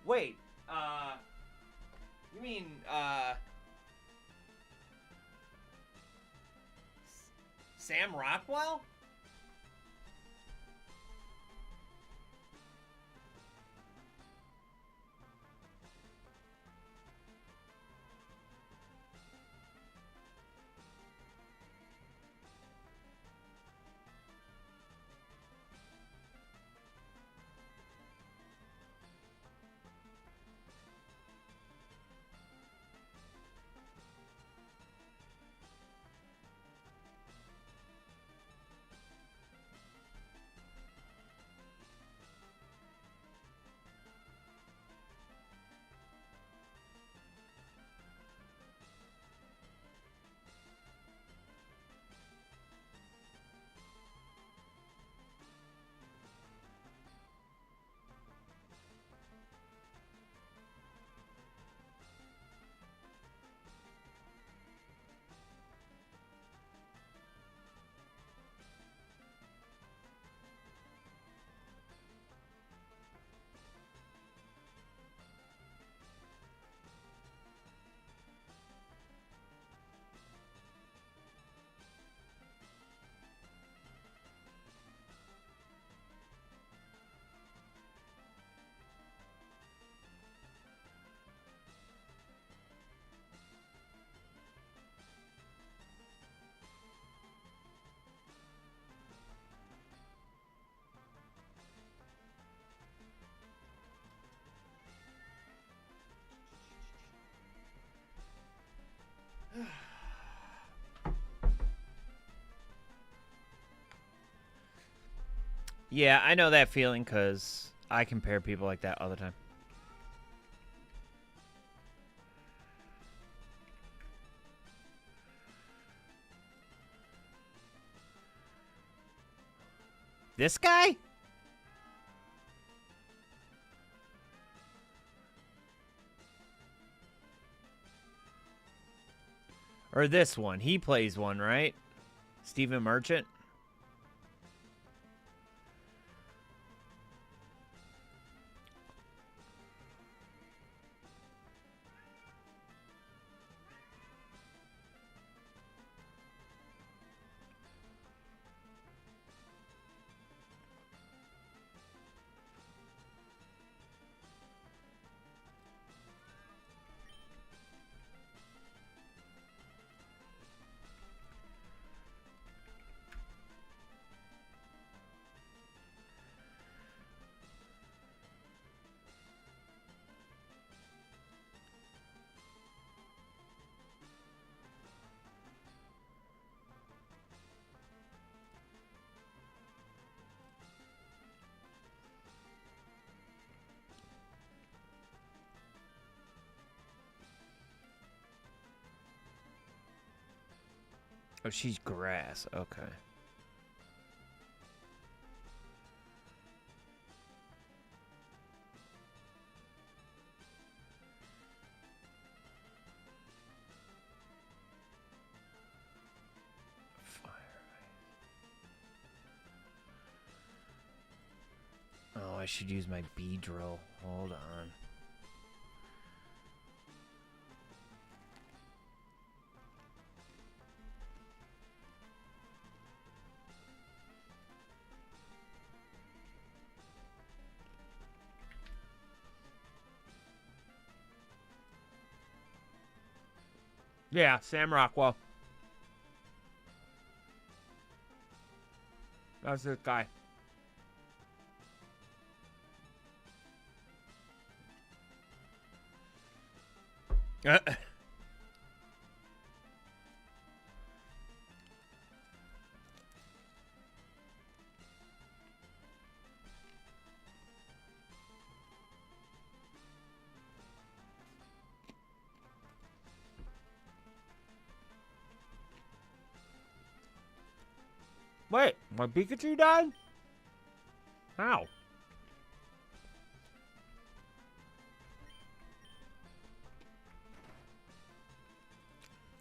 Wait, you mean, Sam Rockwell? Yeah, I know that feeling because I compare people like that all the time. This guy? Or this one. He plays one, right? Stephen Merchant? Oh, she's grass. Okay. Fire. Oh, I should use my bee drill. Hold on. Yeah, Sam Rockwell. That's this guy. Wait, my Pikachu died? How?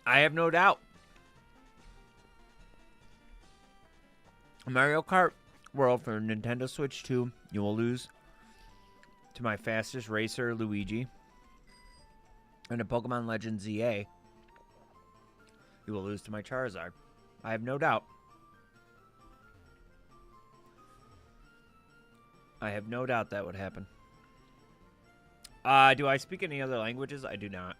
I have no doubt. Mario Kart World for Nintendo Switch 2, you will lose to my fastest racer, Luigi. And in Pokemon Legends ZA, you will lose to my Charizard. I have no doubt. I have no doubt that would happen. Do I speak any other languages? I do not.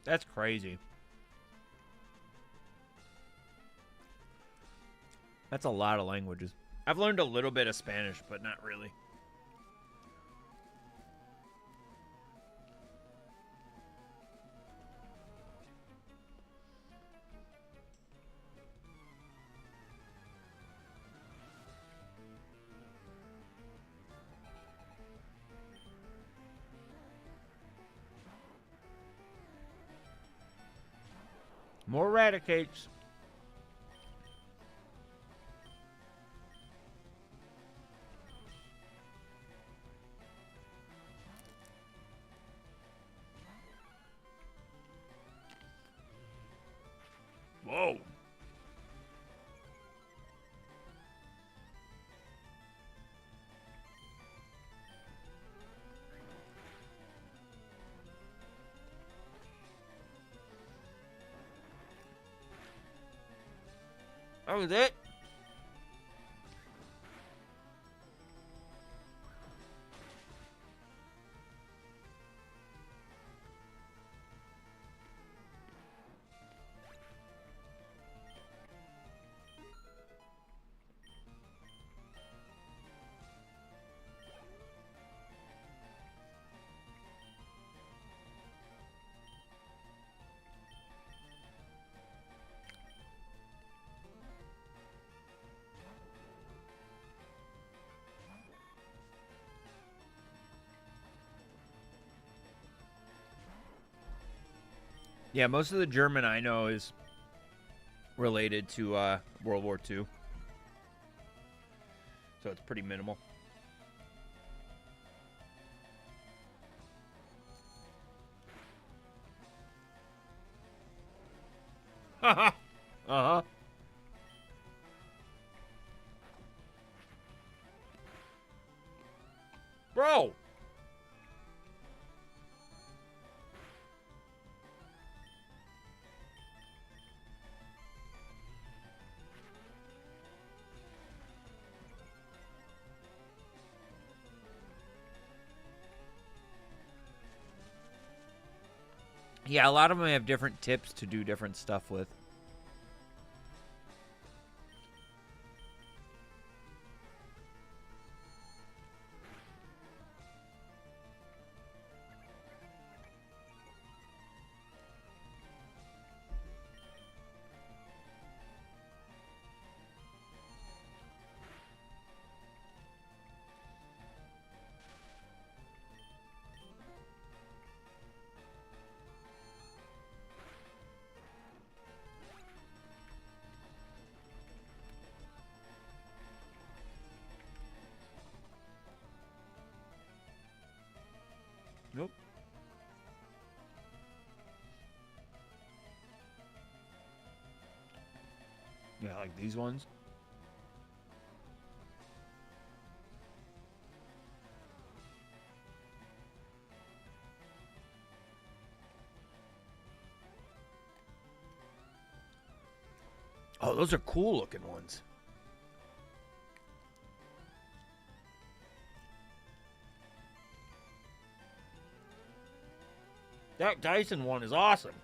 That's crazy. That's a lot of languages. I've learned a little bit of Spanish, but not really. More Raticates. Whoa. That was it. Yeah, most of the German I know is related to World War II. So it's pretty minimal. Haha. Uh-huh. Bro! Yeah, a lot of them have different tips to do different stuff with. Nope. Yeah, like these ones. Oh, those are cool looking ones. That Dyson one is awesome.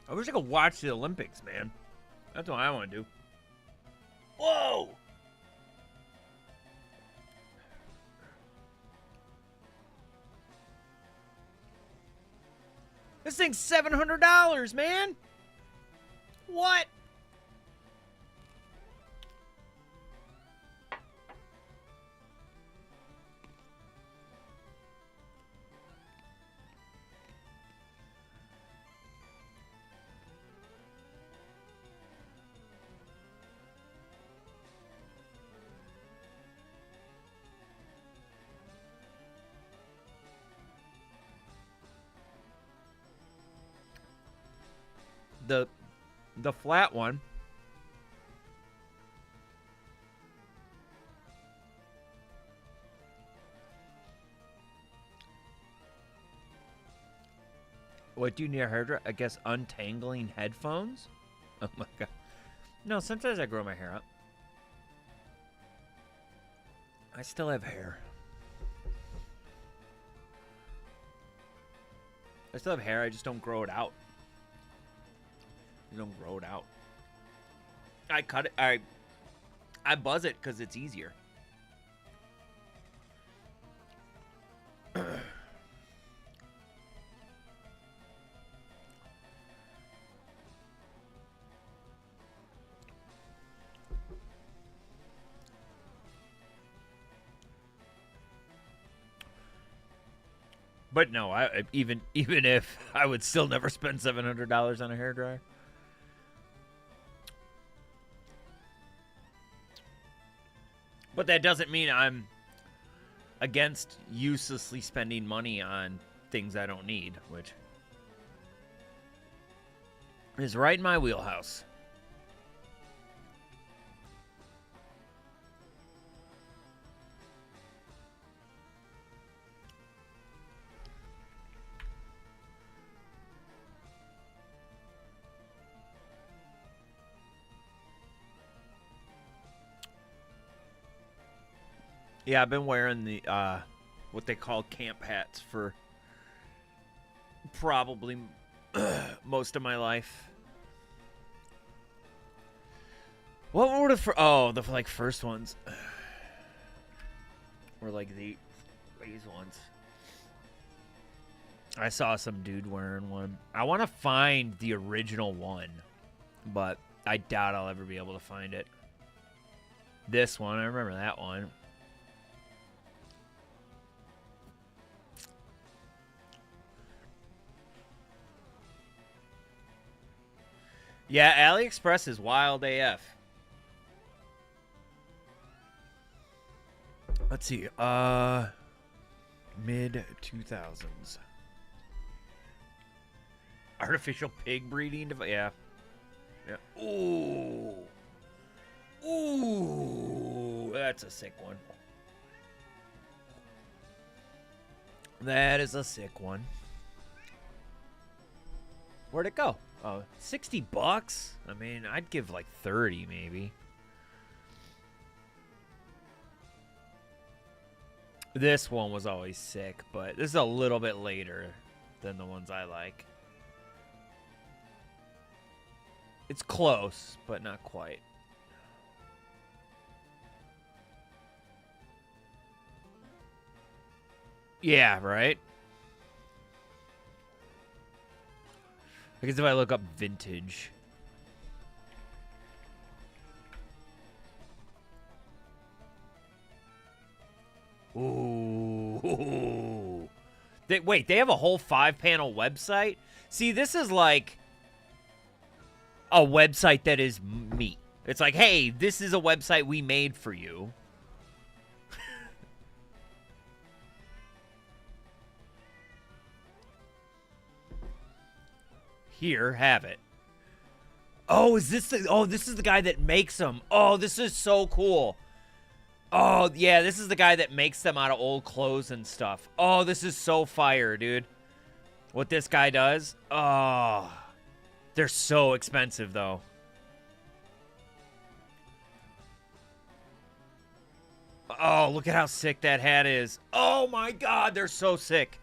I wish I could watch the Olympics, man. That's what I want to do. Whoa! This thing's $700, man! What? The flat one. What do you need a hairdresser? I guess untangling headphones? Oh my god. No, sometimes I grow my hair up. I still have hair. I still have hair, I just don't grow it out. You don't grow it out. I cut it. I buzz it because it's easier. But no, even if I would still never spend $700 on a hairdryer. But that doesn't mean I'm against uselessly spending money on things I don't need, which is right in my wheelhouse. Yeah, I've been wearing the what they call camp hats for probably most of my life. What were the like first ones? Were like these ones. I saw some dude wearing one. I want to find the original one, but I doubt I'll ever be able to find it. This one, I remember that one. Yeah, AliExpress is wild AF. Let's see. Mid 2000s. Artificial pig breeding device. Yeah. Yeah. Ooh. Ooh. That's a sick one. That is a sick one. Where'd it go? Oh, $60? I mean, I'd give like 30 maybe. This one was always sick, but this is a little bit later than the ones I like. It's close, but not quite. Yeah, right? I guess if I look up vintage. Ooh. Wait, they have a whole 5-panel website? See, this is like a website that is me. It's like, hey, this is a website we made for you. Here, have it. Oh, is this the... Oh, this is the guy that makes them. Oh, this is so cool. Oh, yeah, this is the guy that makes them out of old clothes and stuff. Oh, this is so fire, dude. What this guy does. Oh, they're so expensive, though. Oh, look at how sick that hat is. Oh, my God, they're so sick.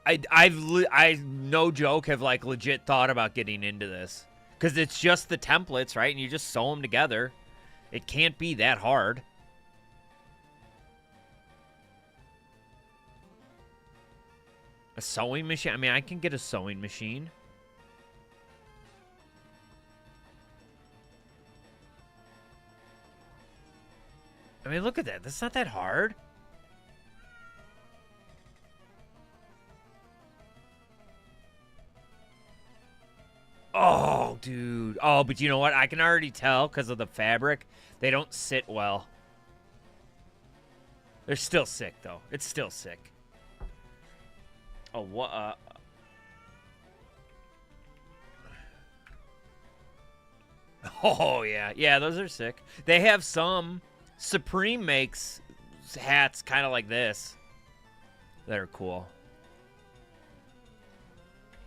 I no joke have like legit thought about getting into this because it's just the templates, right? And you just sew them together. It can't be that hard. A sewing machine? I mean, I can get a sewing machine. I mean, look at that. That's not that hard. Oh, dude. Oh, but you know what? I can already tell because of the fabric. They don't sit well. They're still sick, though. It's still sick. Oh, what? Oh, yeah. Yeah, those are sick. They have some. Supreme makes hats kind of like this that are cool.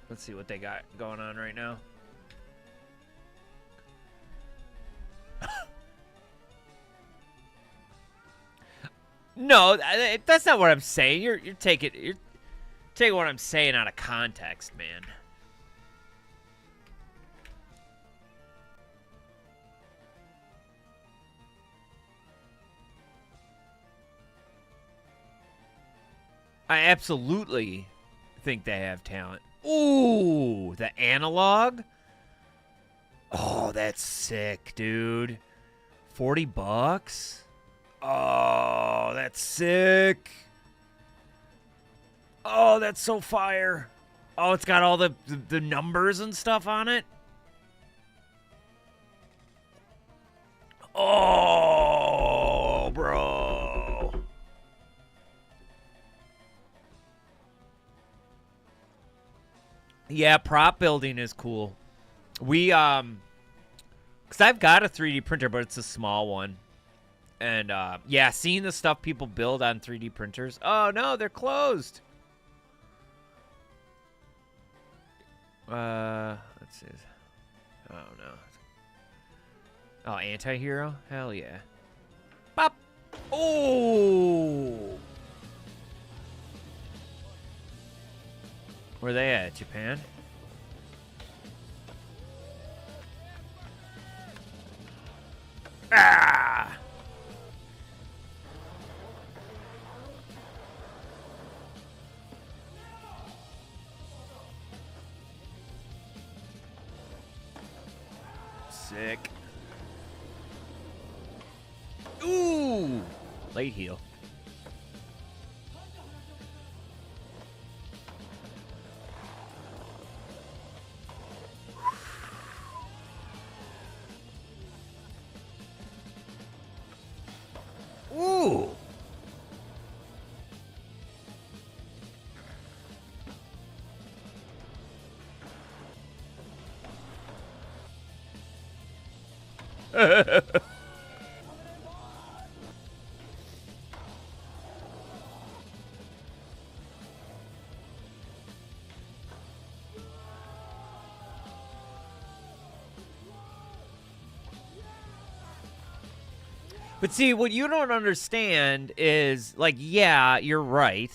Let's see what they got going on right now. No, that's not what I'm saying. You're taking what I'm saying out of context, man. I absolutely think they have talent. Ooh, the analog? Oh, that's sick, dude. $40? Oh, that's sick. Oh, that's so fire. Oh, it's got all the numbers and stuff on it. Oh, bro. Yeah, prop building is cool. We, because I've got a 3D printer, but it's a small one. And, yeah, seeing the stuff people build on 3D printers. Oh, no, they're closed. Let's see. Oh, no. Oh, anti-hero? Hell yeah. Bop! Oh! Where they at? Japan? Ah! Sick. Ooh! Late heal. Ooh! But see, what you don't understand is, like, yeah, you're right.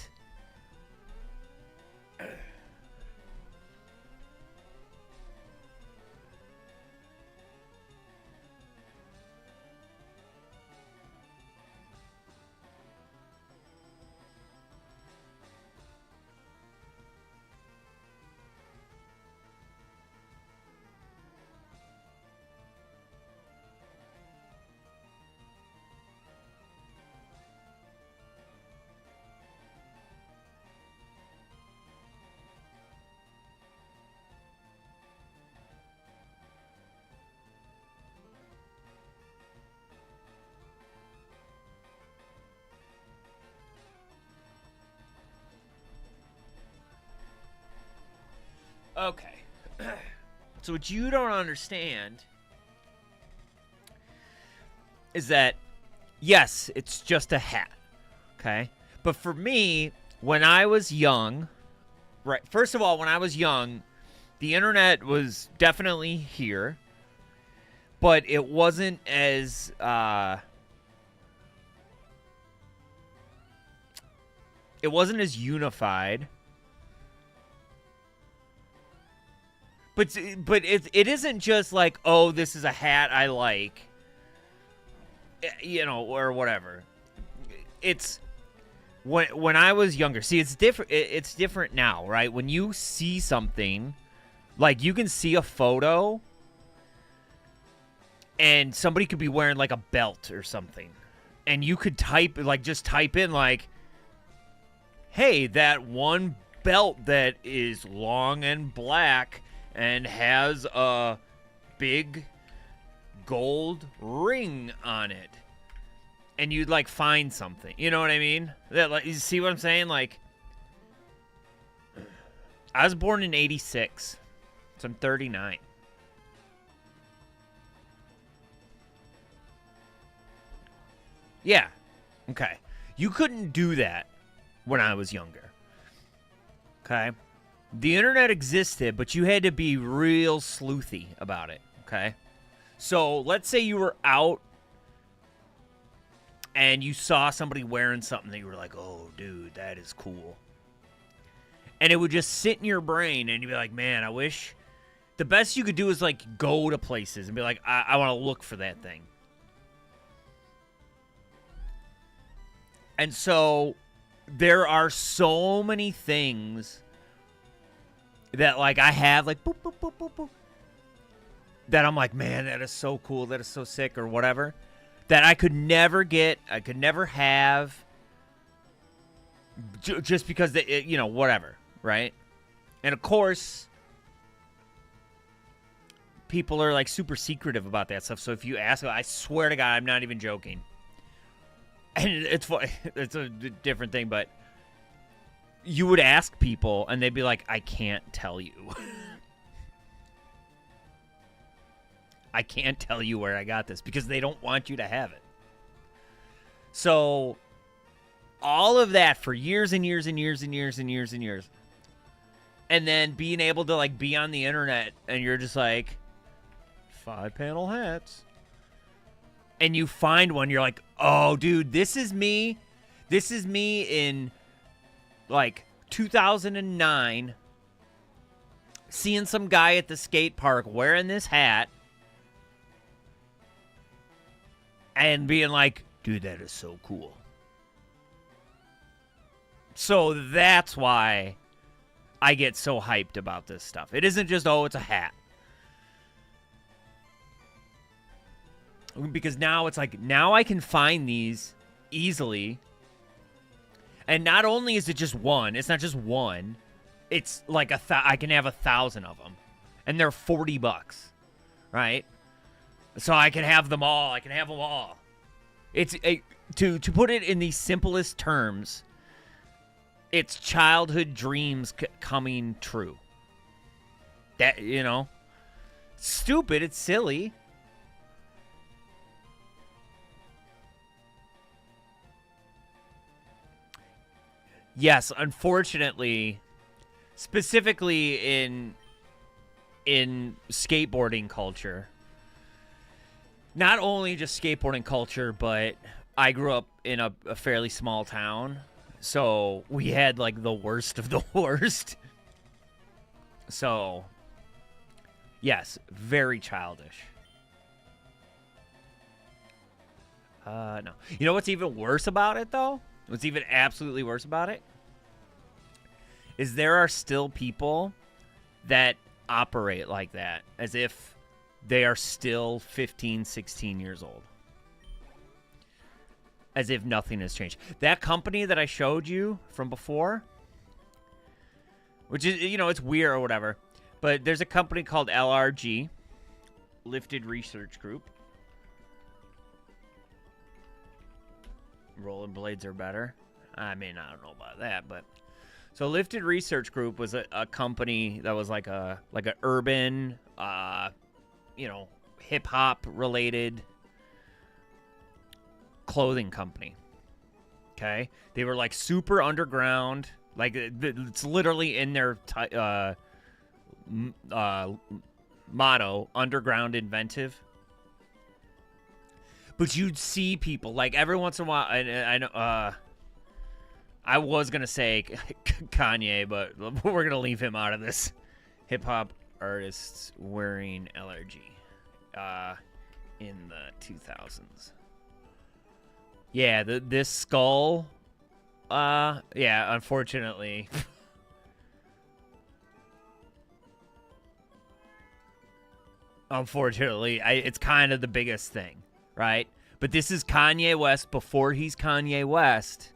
Okay. So what you don't understand is that, yes, it's just a hat, okay? But for me, when I was young, right, first of all, when I was young, the internet was definitely here, but it wasn't as, it wasn't as unified. But it isn't just like, oh, this is a hat I like, you know, or whatever. It's when I was younger. See, it's different. It's different now, right? When you see something, like you can see a photo, and somebody could be wearing like a belt or something, and you could just type in like, hey, that one belt that is long and black and has a big gold ring on it. And you'd, like, find something. You know what I mean? That, like, you see what I'm saying? Like, I was born in 86. So I'm 39. Yeah. Okay. You couldn't do that when I was younger. Okay? The internet existed, but you had to be real sleuthy about it, okay? So let's say you were out and you saw somebody wearing something that you were like, oh, dude, that is cool. And it would just sit in your brain and you'd be like, man, I wish. The best you could do is like go to places and be like, I want to look for that thing. And so there are so many things that, like, I have, like, boop, boop, boop, boop, boop, that I'm like, man, that is so cool, that is so sick, or whatever, that I could never get, I could never have, just because, you know, whatever, right? And, of course, people are, like, super secretive about that stuff, so if you ask, I swear to God, I'm not even joking. And it's a different thing, but you would ask people, and they'd be like, I can't tell you. I can't tell you where I got this, because they don't want you to have it. So, all of that for years and years and years and years and years and years. And then being able to, like, be on the internet, and you're just like, 5-panel hats. And you find one, you're like, oh, dude, this is me. This is me in, like, 2009, seeing some guy at the skate park wearing this hat and being like, dude, that is so cool. So that's why I get so hyped about this stuff. It isn't just, oh, it's a hat. Because now it's like, now I can find these easily. And not only is it just one, it's not just one. It's like I can have 1,000 of them. And they're $40, right? So I can have them all. I can have them all. It's to put it in the simplest terms, it's childhood dreams coming true. That, you know, stupid, it's silly. Yes, unfortunately, specifically in skateboarding culture, not only just skateboarding culture, but I grew up in a fairly small town, so we had like the worst of the worst. So, yes, very childish. No. You know what's even worse about it, though? What's even absolutely worse about it? Is there are still people that operate like that, as if they are still 15, 16 years old. As if nothing has changed. That company that I showed you from before, which is, you know, it's weird or whatever, but there's a company called LRG, Lifted Research Group. Rolling blades are better. I mean, I don't know about that, but so Lifted Research Group was a company that was like a urban, you know, hip hop related clothing company. Okay, they were like super underground. Like it's literally in their motto, underground inventive. But you'd see people like every once in a while. I know. I was gonna say Kanye, but we're gonna leave him out of this. Hip hop artists wearing LRG in the 2000s. Yeah, this skull. Yeah, unfortunately. Unfortunately, it's kind of the biggest thing, right? But this is Kanye West before he's Kanye West.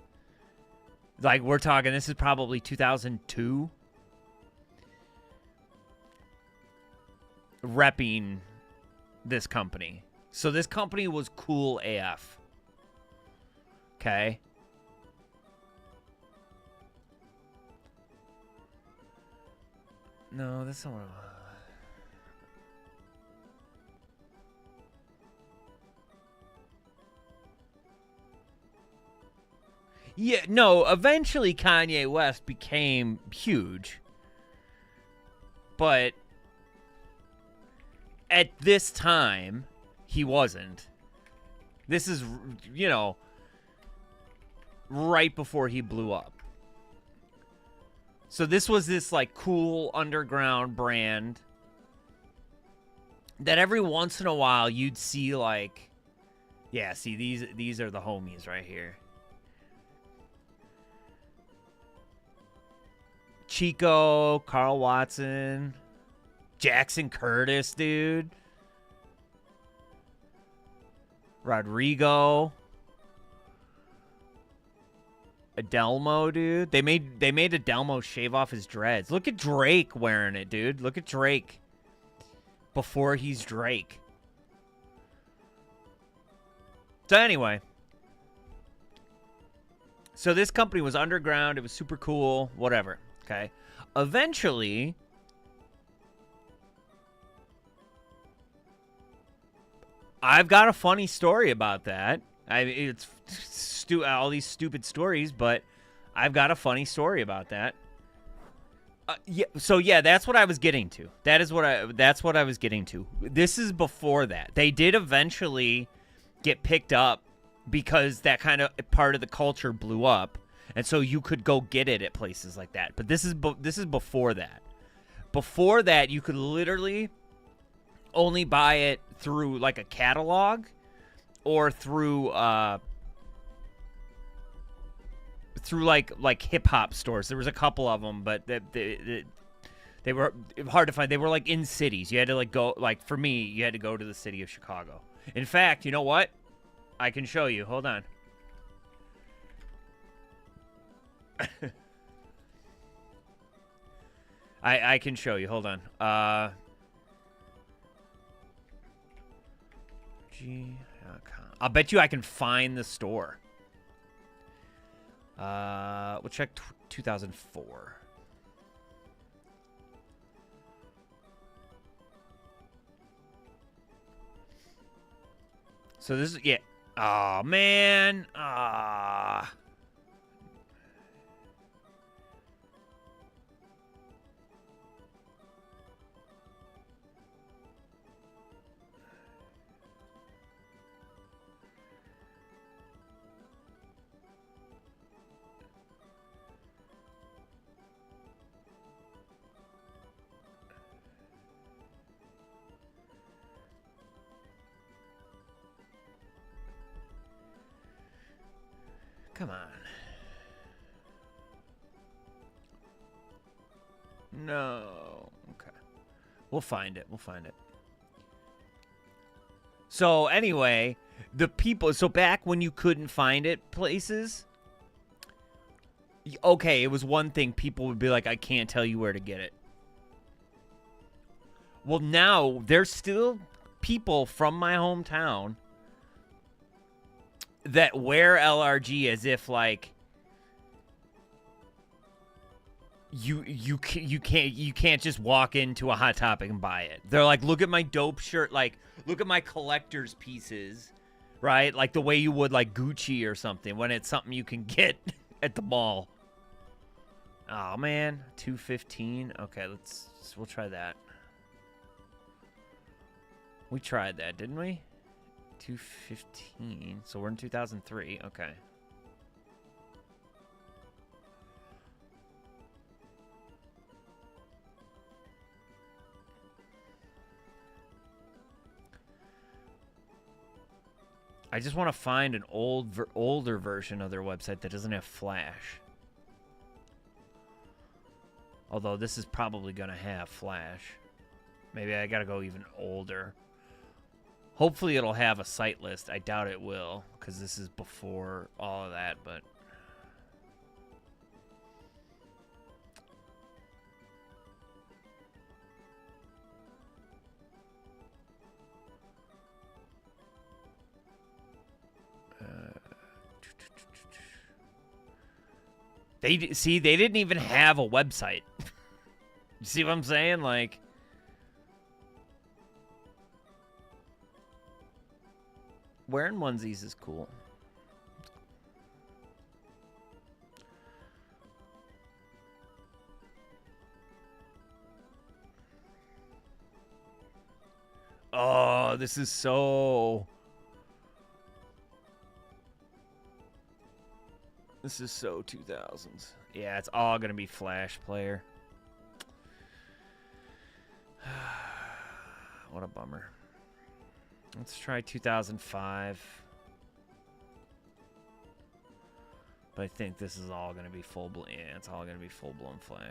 Like, we're talking, this is probably 2002. Repping this company. So this company was cool AF. Okay? No, that's not what I... Yeah, no, eventually Kanye West became huge. But at this time, he wasn't. This is, you know, right before he blew up. So this was this, like, cool underground brand that every once in a while you'd see, like, yeah, see, these are the homies right here. Chico, Carl Watson, Jackson Curtis, dude. Rodrigo. Adelmo, dude. They made Adelmo shave off his dreads. Look at Drake wearing it, dude. Look at Drake. Before he's Drake. So anyway. So this company was underground. It was super cool. Whatever. Okay. Eventually, I've got a funny story about that. I mean, it's all these stupid stories, but I've got a funny story about that. Yeah. So yeah, that's what I was getting to. That's what I was getting to. This is before that. They did eventually get picked up because that kind of part of the culture blew up. And so you could go get it at places like that. But this is before that. Before that, you could literally only buy it through like a catalog or through like hip hop stores. There was a couple of them, but they were hard to find. They were like in cities. You had to like go, like for me, you had to go to the city of Chicago. In fact, you know what? I can show you. Hold on. I can show you. Hold on. I'll bet you I can find the store. We'll check 2004. So this is, yeah. Oh, man. Come on. No. Okay. We'll find it. We'll find it. So anyway, the people, so back when you couldn't find it places, okay, it was one thing. People would be like, I can't tell you where to get it. Well, now there's still people from my hometown that wear LRG as if like you can't just walk into a Hot Topic and buy it. They're like, look at my dope shirt, like look at my collector's pieces, right? Like the way you would like Gucci or something when it's something you can get at the mall. Oh man, 215. Okay, we'll try that. We tried that, didn't we? 215. So we're in 2003. Okay. I just want to find an older version of their website that doesn't have Flash. Although this is probably going to have Flash. Maybe I got to go even older. Hopefully it'll have a site list. I doubt it will, because this is before all of that, but... they didn't even have a website. You see what I'm saying? Like... wearing onesies is cool. Oh, this is so... this is so 2000s. Yeah, it's all going to be Flash player. What a bummer. Let's try 2005. But I think this is all going to be full-blown. Yeah, it's all going to be full-blown Flash.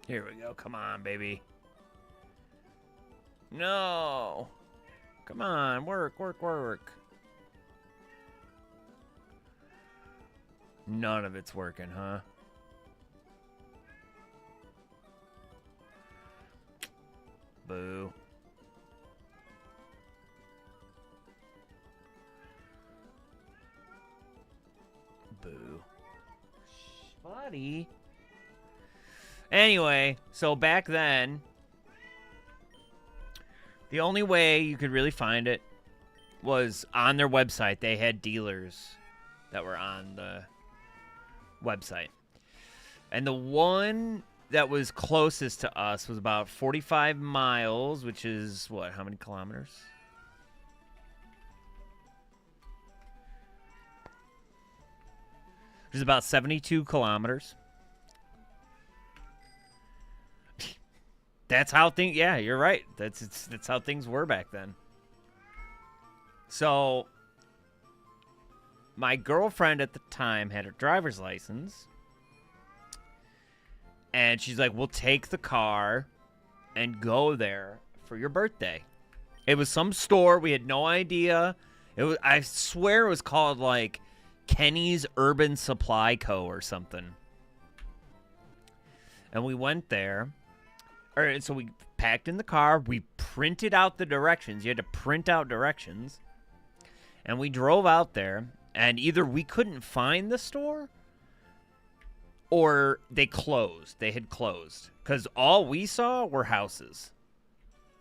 Here we go. Come on, baby. No. Come on. Work, work, work. None of it's working, huh? Boo. Boo. Buddy. Anyway, so back then, the only way you could really find it was on their website. They had dealers that were on the website. And the one that was closest to us was about 45 miles, which is, what, how many kilometers? Which is about 72 kilometers. That's how things... yeah, you're right. That's how things were back then. So, my girlfriend at the time had her driver's license. And she's like, we'll take the car and go there for your birthday. It was some store. We had no idea. It was, I swear it was called, like, Kenny's Urban Supply Co. or something. And we went there. All right, so we packed in the car. We printed out the directions. You had to print out directions. And we drove out there. And either we couldn't find the store or they closed. They had closed. Because all we saw were houses.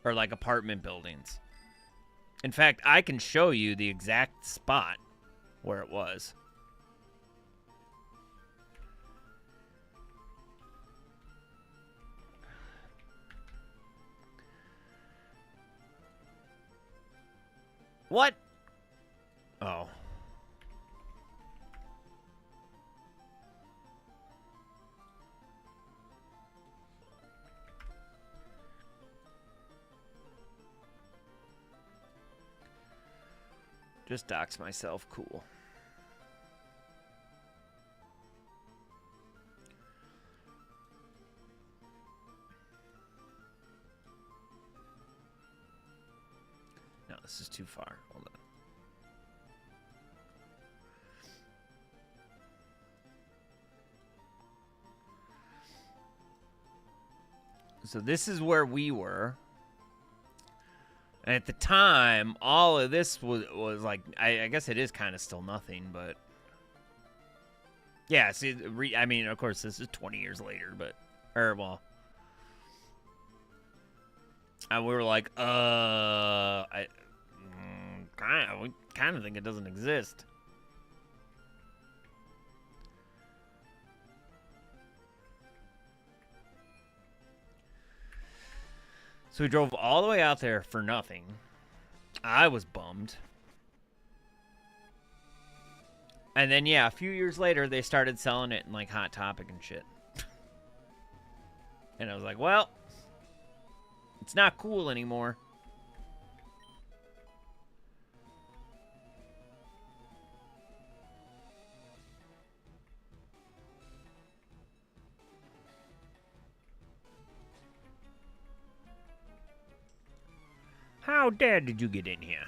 Or like apartment buildings. In fact, I can show you the exact spot where it was. What? Oh. Just dox myself. Cool. No, this is too far. Hold on. So this is where we were. And at the time, all of this was like, I guess it is kind of still nothing, but... Yeah, see, I mean, of course, this is 20 years later, but... well... And we were like, we kind of think it doesn't exist. So we drove all the way out there for nothing. I was bummed. And then, yeah, a few years later, they started selling it in, like, Hot Topic and shit. And I was like, well, it's not cool anymore. How dare did you get in here?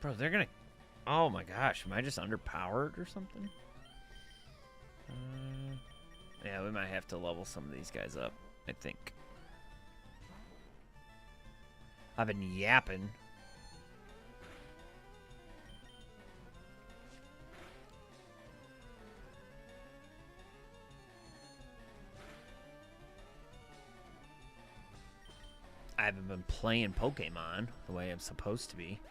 Bro, they're gonna... Oh my gosh, am I just underpowered or something? Yeah, we might have to level some of these guys up, I think. I've been yapping. I haven't been playing Pokemon the way I'm supposed to be.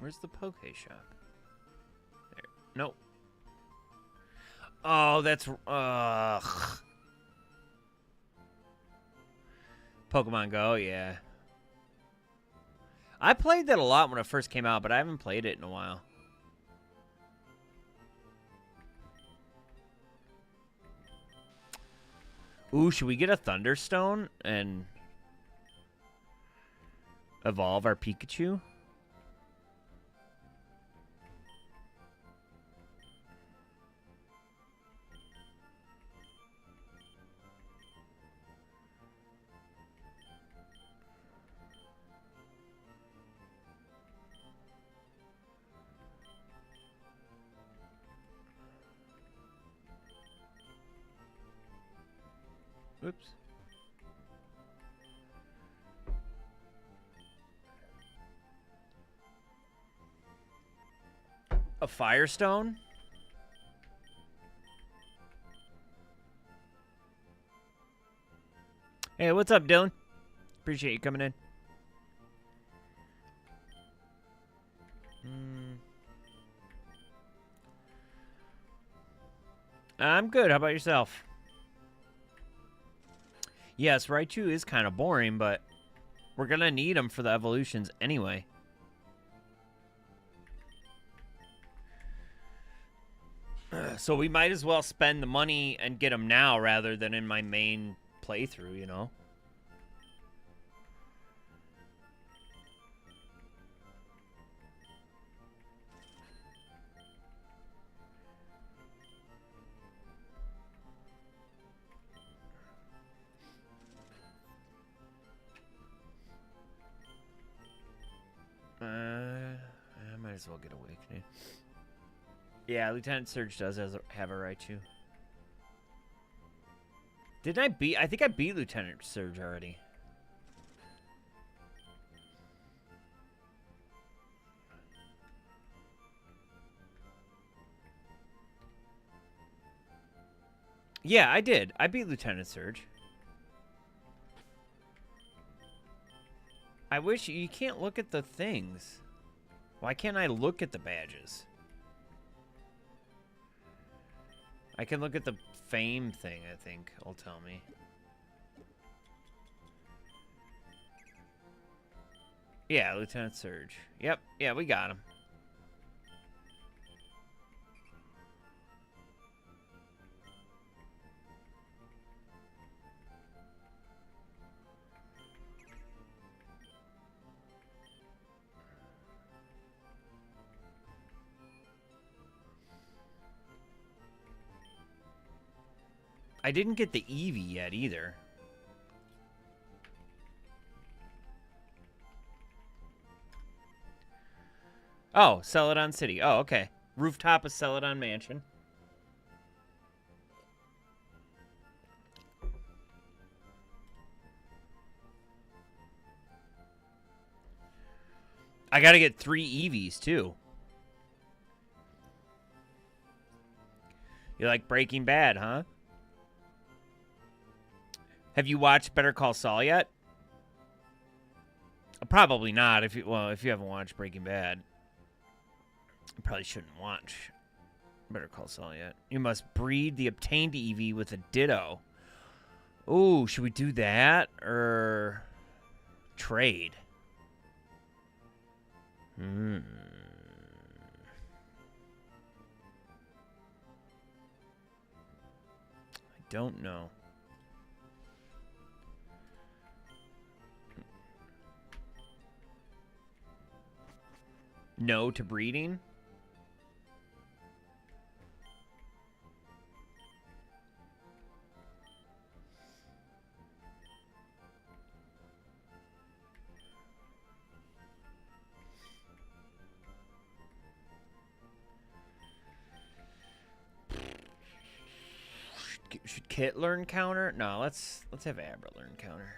Where's the Poke Shop? There. Nope. Oh, that's... Pokemon Go, yeah. I played that a lot when it first came out, but I haven't played it in a while. Ooh, should we get a Thunderstone and evolve our Pikachu? Oops. A Firestone? Hey, what's up, Dylan? Appreciate you coming in. I'm good. How about yourself? Yes, Raichu is kind of boring, but We're gonna need them for the evolutions anyway. So we might as well spend the money and get them now rather than in my main playthrough, you know? I might as well get Awakening. Yeah, Lieutenant Surge does have a Raichu. Didn't I beat... I think I beat Lieutenant Surge already. Yeah, I did. I beat Lieutenant Surge. I wish... You can't look at the things. Why can't I look at the badges? I can look at the fame thing, I think. It'll tell me. Yeah, Lieutenant Surge. Yep. Yeah, we got him. I didn't get the Eevee yet either. Oh, Celadon City. Oh, okay. Rooftop of Celadon Mansion. I gotta get 3 Eevees, too. You like Breaking Bad, huh? Have you watched Better Call Saul yet? Probably not. If you haven't watched Breaking Bad, you probably shouldn't watch Better Call Saul yet. You must breed the obtained Eevee with a Ditto. Ooh, should we do that or trade? I don't know. No to breeding? Should Kit learn counter? No, let's have Abra learn counter.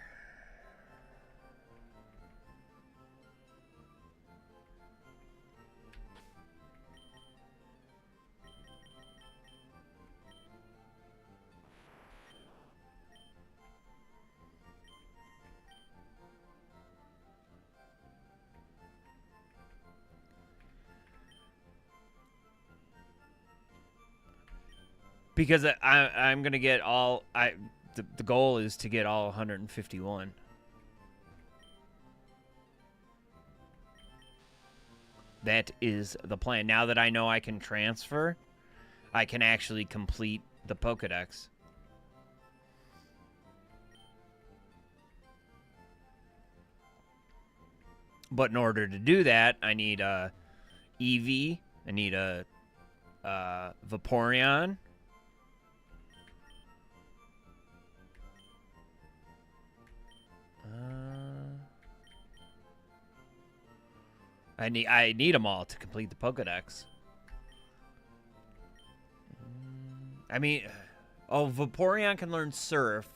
Because I'm gonna get all the goal is to get all 151. That is the plan. Now that I know I can transfer, I can actually complete the Pokedex. But in order to do that, I need a Eevee. I need a Vaporeon. I need them all to complete the Pokedex. I mean, oh, Vaporeon can learn Surf,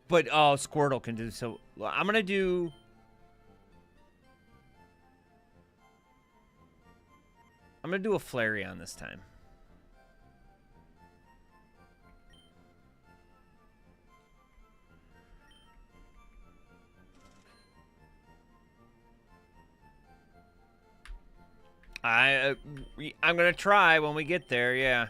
but oh, Squirtle can do so. I'm gonna do. I'm gonna do a Flareon this time. I'm gonna try when we get there, yeah.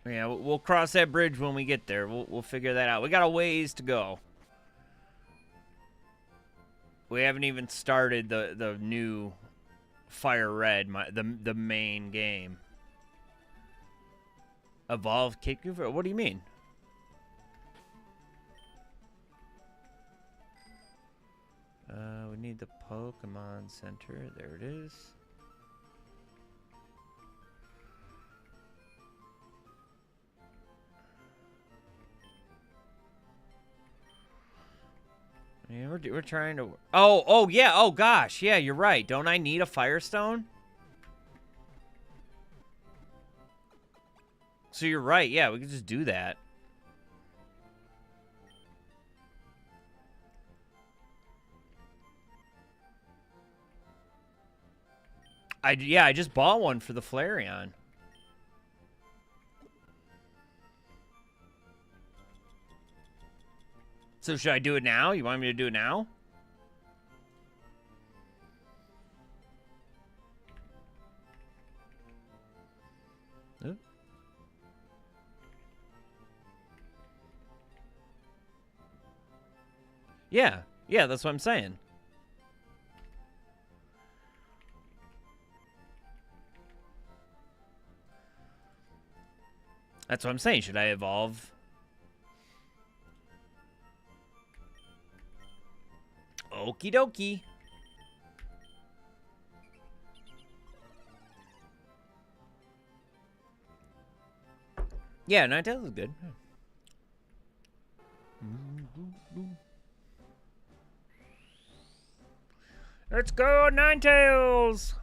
Yeah, we'll cross that bridge when we get there. We'll figure that out. We got a ways to go. We haven't even started the new Fire Red, the main game. Evolve Kiku? What do you mean? We need the Pokemon Center. There it is. Yeah, we're trying to... Oh, yeah. Oh, gosh. Yeah, you're right. Don't I need a Firestone? So you're right. Yeah, we could just do that. I just bought one for the Flareon. So should I do it now? You want me to do it now? Huh? Yeah, that's what I'm saying. That's what I'm saying. Should I evolve? Okie dokie. Yeah, Ninetales is good. Let's go, Ninetales!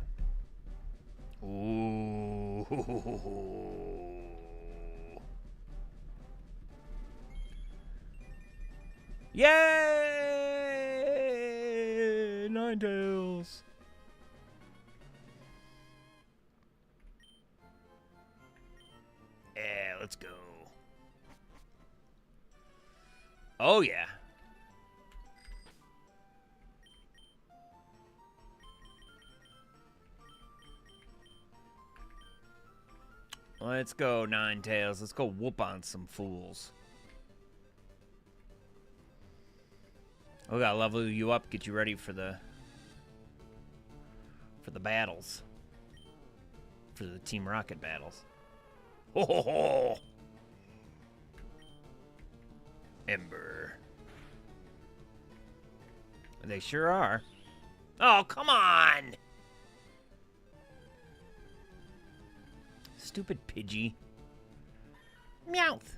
Ooh. Yay! Ninetales. Yeah, let's go. Oh, yeah. Let's go, Ninetales. Let's go whoop on some fools. We gotta level you up, get you ready for the battles. For the Team Rocket battles. Ho ho ho! Ember. They sure are. Oh, come on! Stupid Pidgey. Meowth.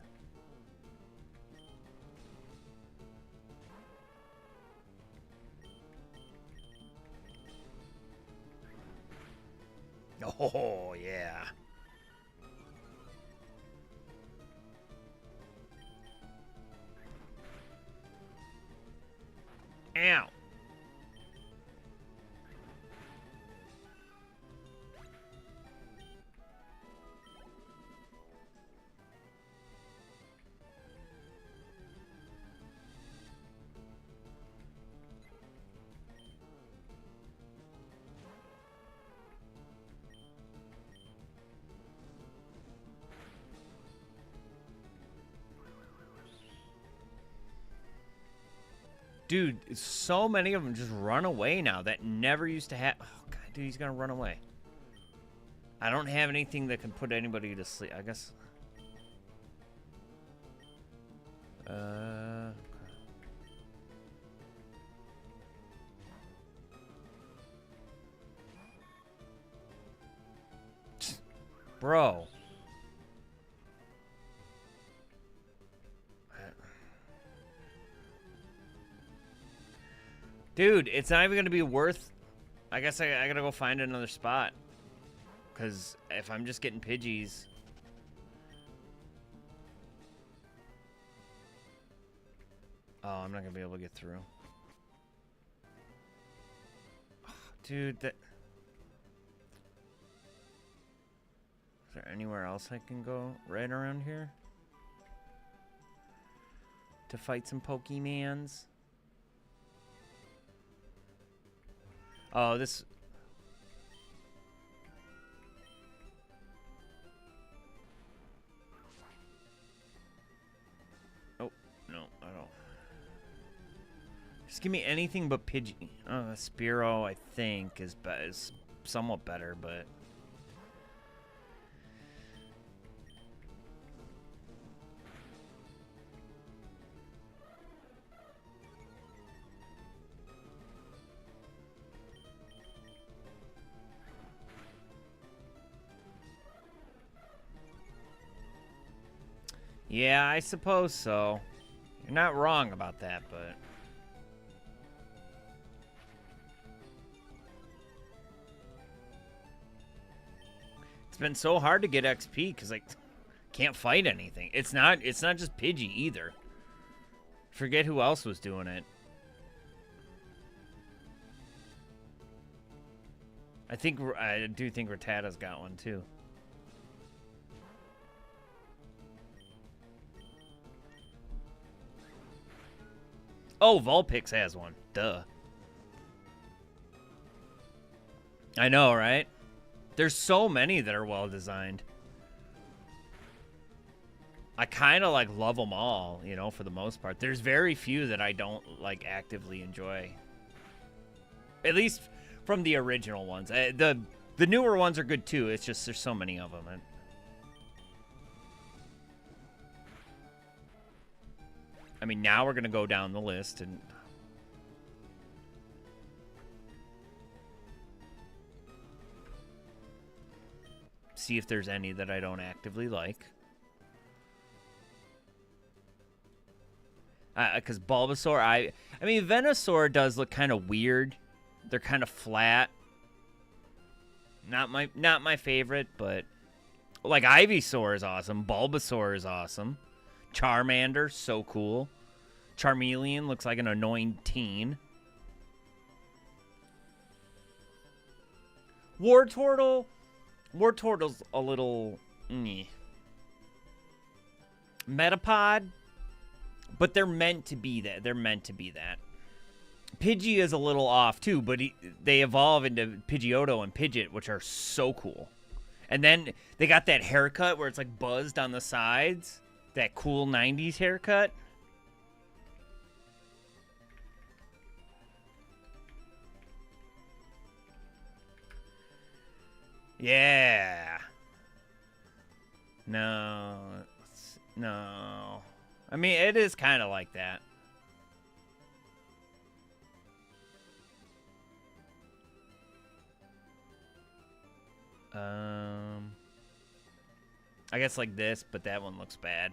Oh, yeah. Ow. Dude, so many of them just run away now. That never used to happen. Oh, God, dude, he's gonna run away. I don't have anything that can put anybody to sleep. I guess. Bro. Dude, it's not even going to be worth... I guess I got to go find another spot. Because if I'm just getting Pidgeys... Oh, I'm not going to be able to get through. Oh, dude, that... Is there anywhere else I can go right around here? To fight some Pokemons? Oh, this... Just give me anything but Pidgey. Spearow, I think, is somewhat better, but... Yeah, I suppose so. You're not wrong about that, but... It's been so hard to get XP because I can't fight anything. It's not just Pidgey either. Forget who else was doing it. I do think Rattata's got one too. Oh, Vulpix has one. Duh. I know, right? There's so many that are well designed. I kind of like love them all, you know, for the most part. There's very few that I don't like actively enjoy. At least from the original ones. The newer ones are good too. It's just there's so many of them. I mean, now we're going to go down the list and... see if there's any that I don't actively like. Because Bulbasaur, I mean, Venusaur does look kind of weird. They're kind of flat. Not my favorite, but... like, Ivysaur is awesome. Bulbasaur is awesome. Charmander, so cool. Charmeleon looks like an annoying teen. Wartortle's a little... Metapod, but they're meant to be that. They're meant to be that. Pidgey is a little off too, but they evolve into Pidgeotto and Pidgeot, which are so cool. And then they got that haircut where it's like buzzed on the sides. That cool 90s haircut. Yeah. No. No. I mean, it is kind of like that. I guess like this, but that one looks bad.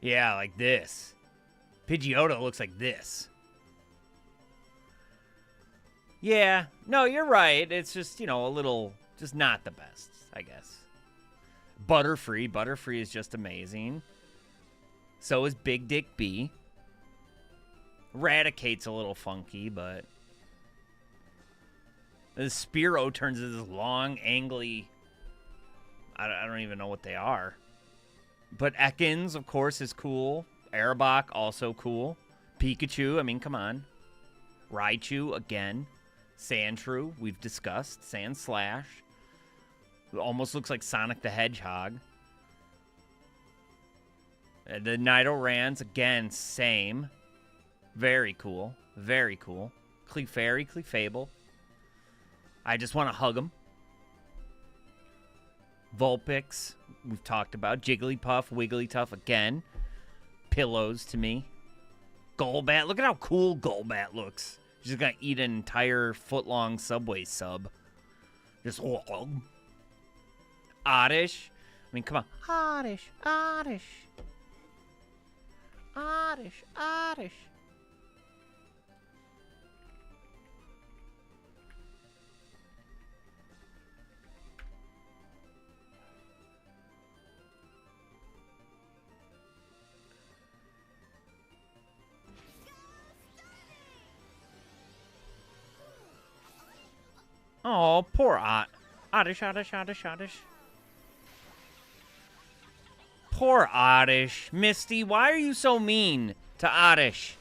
Yeah, like this. Pidgeotto looks like this. Yeah, no, you're right. It's just, you know, a little, just not the best, I guess. Butterfree. Butterfree is just amazing. So is Big Dick B. Raticate's a little funky, but... the Spearow turns into this long, angly... I don't even know what they are. But Ekans, of course, is cool. Arbok, also cool. Pikachu, I mean, come on. Raichu, again. Sandshrew, we've discussed. Sandslash. It almost looks like Sonic the Hedgehog. The Nidorans, again, same. Very cool. Very cool. Clefairy, Clefable. I just want to hug them. Vulpix, we've talked about. Jigglypuff, Wigglytuff, again. Pillows to me. Golbat, look at how cool Golbat looks. She's gonna eat an entire foot-long Subway sub. Just... Oddish. I mean, come on. Oddish, Oddish. Oddish, Oddish. Oh, poor Oddish, Oddish, Oddish, Oddish. Poor Oddish. Misty, why are you so mean to Oddish?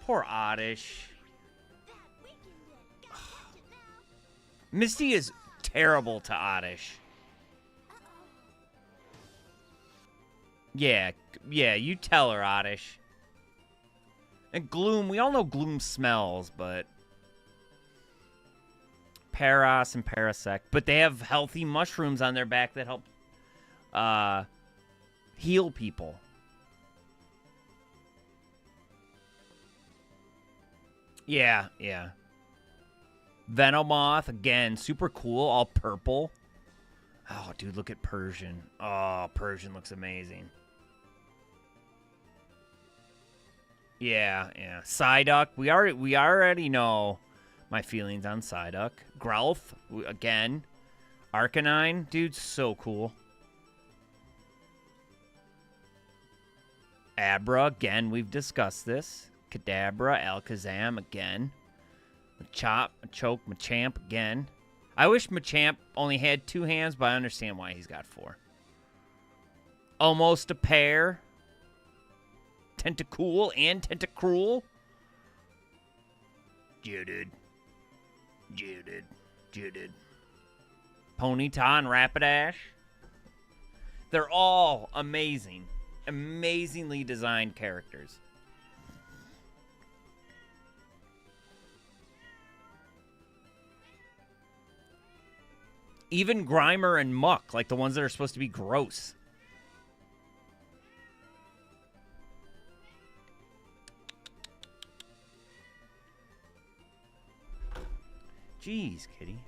Poor Oddish. Misty is terrible to Oddish. Yeah, you tell her, Oddish. And Gloom, we all know Gloom smells, but... Paras and Parasect. But they have healthy mushrooms on their back that help heal people. Yeah. Venomoth, again, super cool, all purple. Oh, dude, look at Persian. Oh, Persian looks amazing. Yeah. Psyduck, we already know my feelings on Psyduck. Growlth, again. Arcanine, dude, so cool. Abra, again, we've discussed this. Kadabra, Alakazam, again. Machoke, Machamp, again. I wish Machamp only had 2 hands, but I understand why he's got 4. Almost a pair. Tentacool and Tentacruel. Geodude. Ponyta and Rapidash. They're all amazing. Amazingly designed characters. Even Grimer and Muck, like the ones that are supposed to be gross. Jeez, kitty.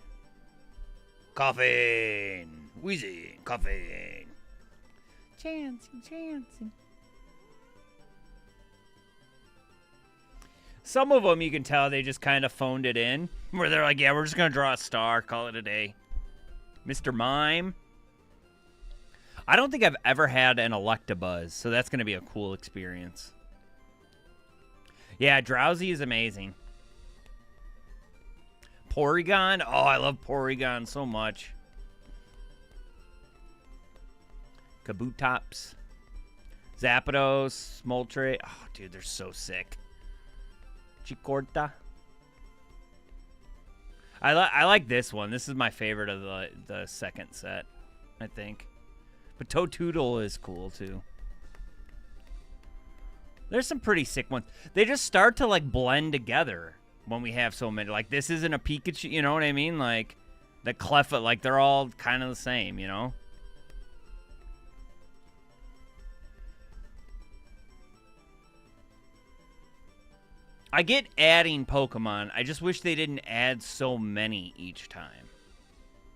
Coffin! Wheezy, coffin! Chancey. Some of them you can tell they just kind of phoned it in. Where they're like, yeah, we're just going to draw a star, call it a day. Mr. Mime. I don't think I've ever had an Electabuzz, so that's going to be a cool experience. Yeah, Drowsy is amazing. Porygon. Oh, I love Porygon so much. Kabutops. Zapdos. Moltres. Oh, dude, they're so sick. Chikorita. I like this one. This is my favorite of the second set, I think. But Toadtoodle is cool, too. There's some pretty sick ones. They just start to, like, blend together when we have so many. Like, this isn't a Pikachu, you know what I mean? Like, the Cleffa, like, they're all kind of the same, you know? I get adding Pokemon. I just wish they didn't add so many each time,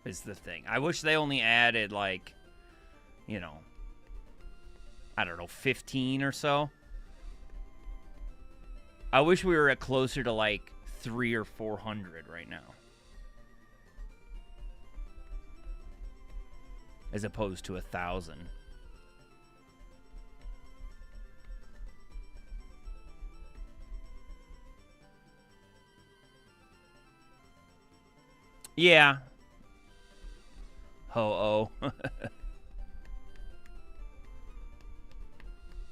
is the thing. I wish they only added, like, you know, I don't know, 15 or so. I wish we were at closer to, like, 300 or 400 right now. As opposed to 1,000. Yeah. Ho-oh.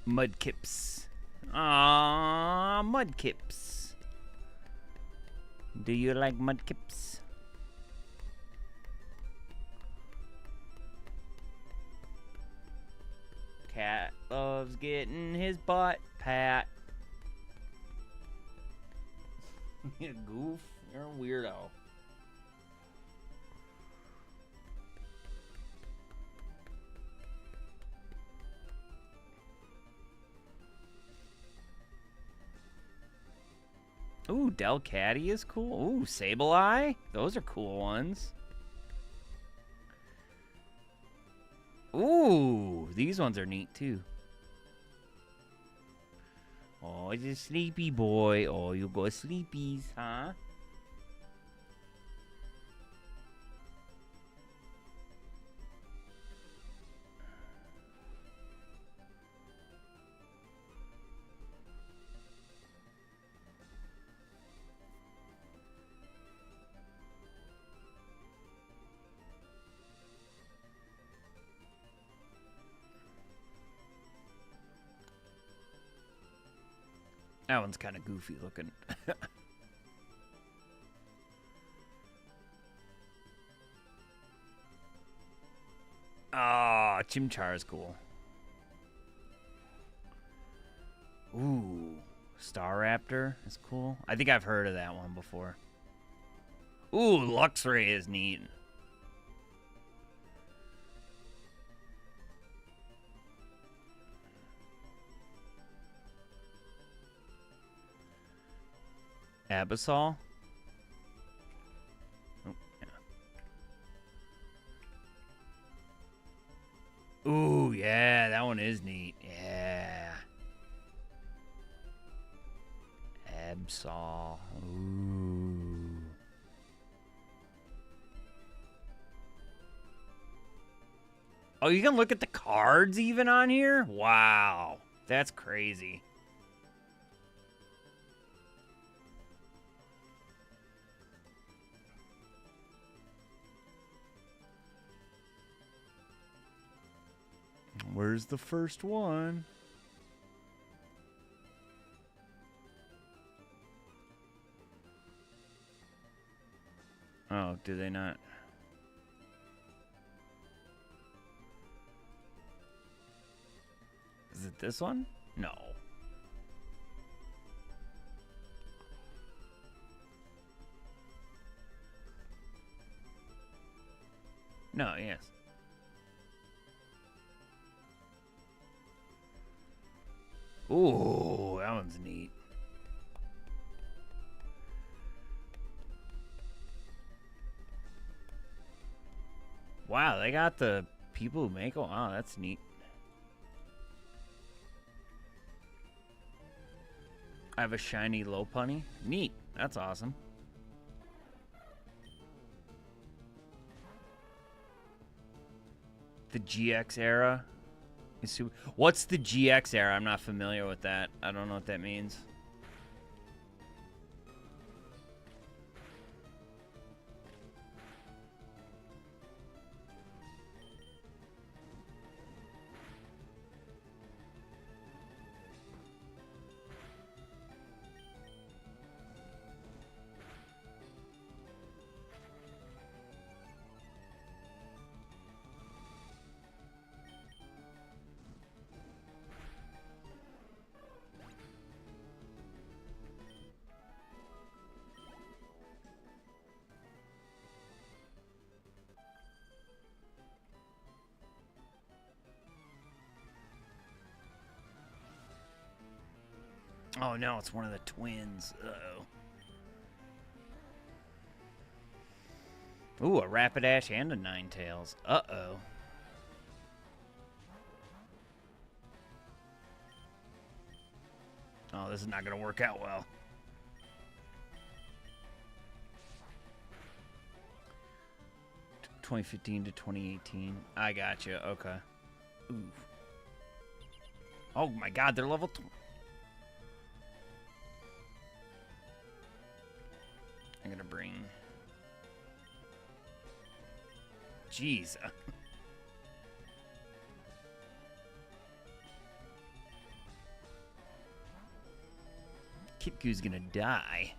Mudkips. Aww, Mudkips. Do you like Mudkips? Cat loves getting his butt pat. You goof. You're a weirdo. Ooh, Delcatty is cool. Ooh, Sableye. Those are cool ones. Ooh, these ones are neat too. Oh, it's a sleepy boy. Oh, you go sleepies, huh? That one's kind of goofy looking. Ah, Chimchar is cool. Ooh, Star Raptor is cool. I think I've heard of that one before. Ooh, Luxray is neat. Absol? Oh, yeah. Ooh, yeah, that one is neat. Yeah. Absol. Ooh. Oh, you can look at the cards even on here? Wow. That's crazy. Where's the first one? Oh, do they not? Is it this one? No. No, yes. Ooh, that one's neat. Wow, they got the people who make them. Oh, that's neat. I have a shiny Lopunny. Neat. That's awesome. The GX era. What's the GX era? I'm not familiar with that. I don't know what that means. Oh no, it's one of the twins. Uh-oh. Ooh, a Rapidash and a Ninetales. Uh-oh. Oh, this is not going to work out well. T 2015 to 2018. I got you. Okay. Ooh. Oh my god, they're level 20. I'm gonna bring... Jeez. Kitku's gonna die.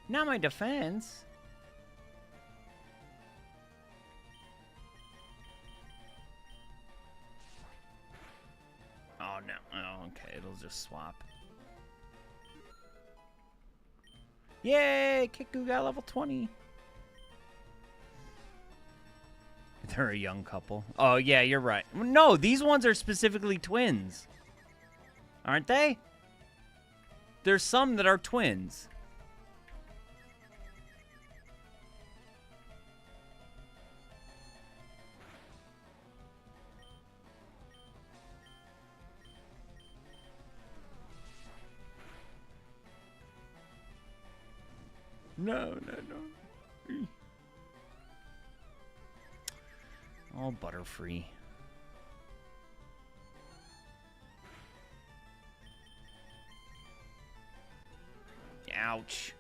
Not my defense. Oh, no. Oh, okay. It'll just swap. Yay! Kiku got level 20. They're a young couple. Oh, yeah, you're right. No, these ones are specifically twins. Aren't they? There's some that are twins. No. All Butterfree. Ouch.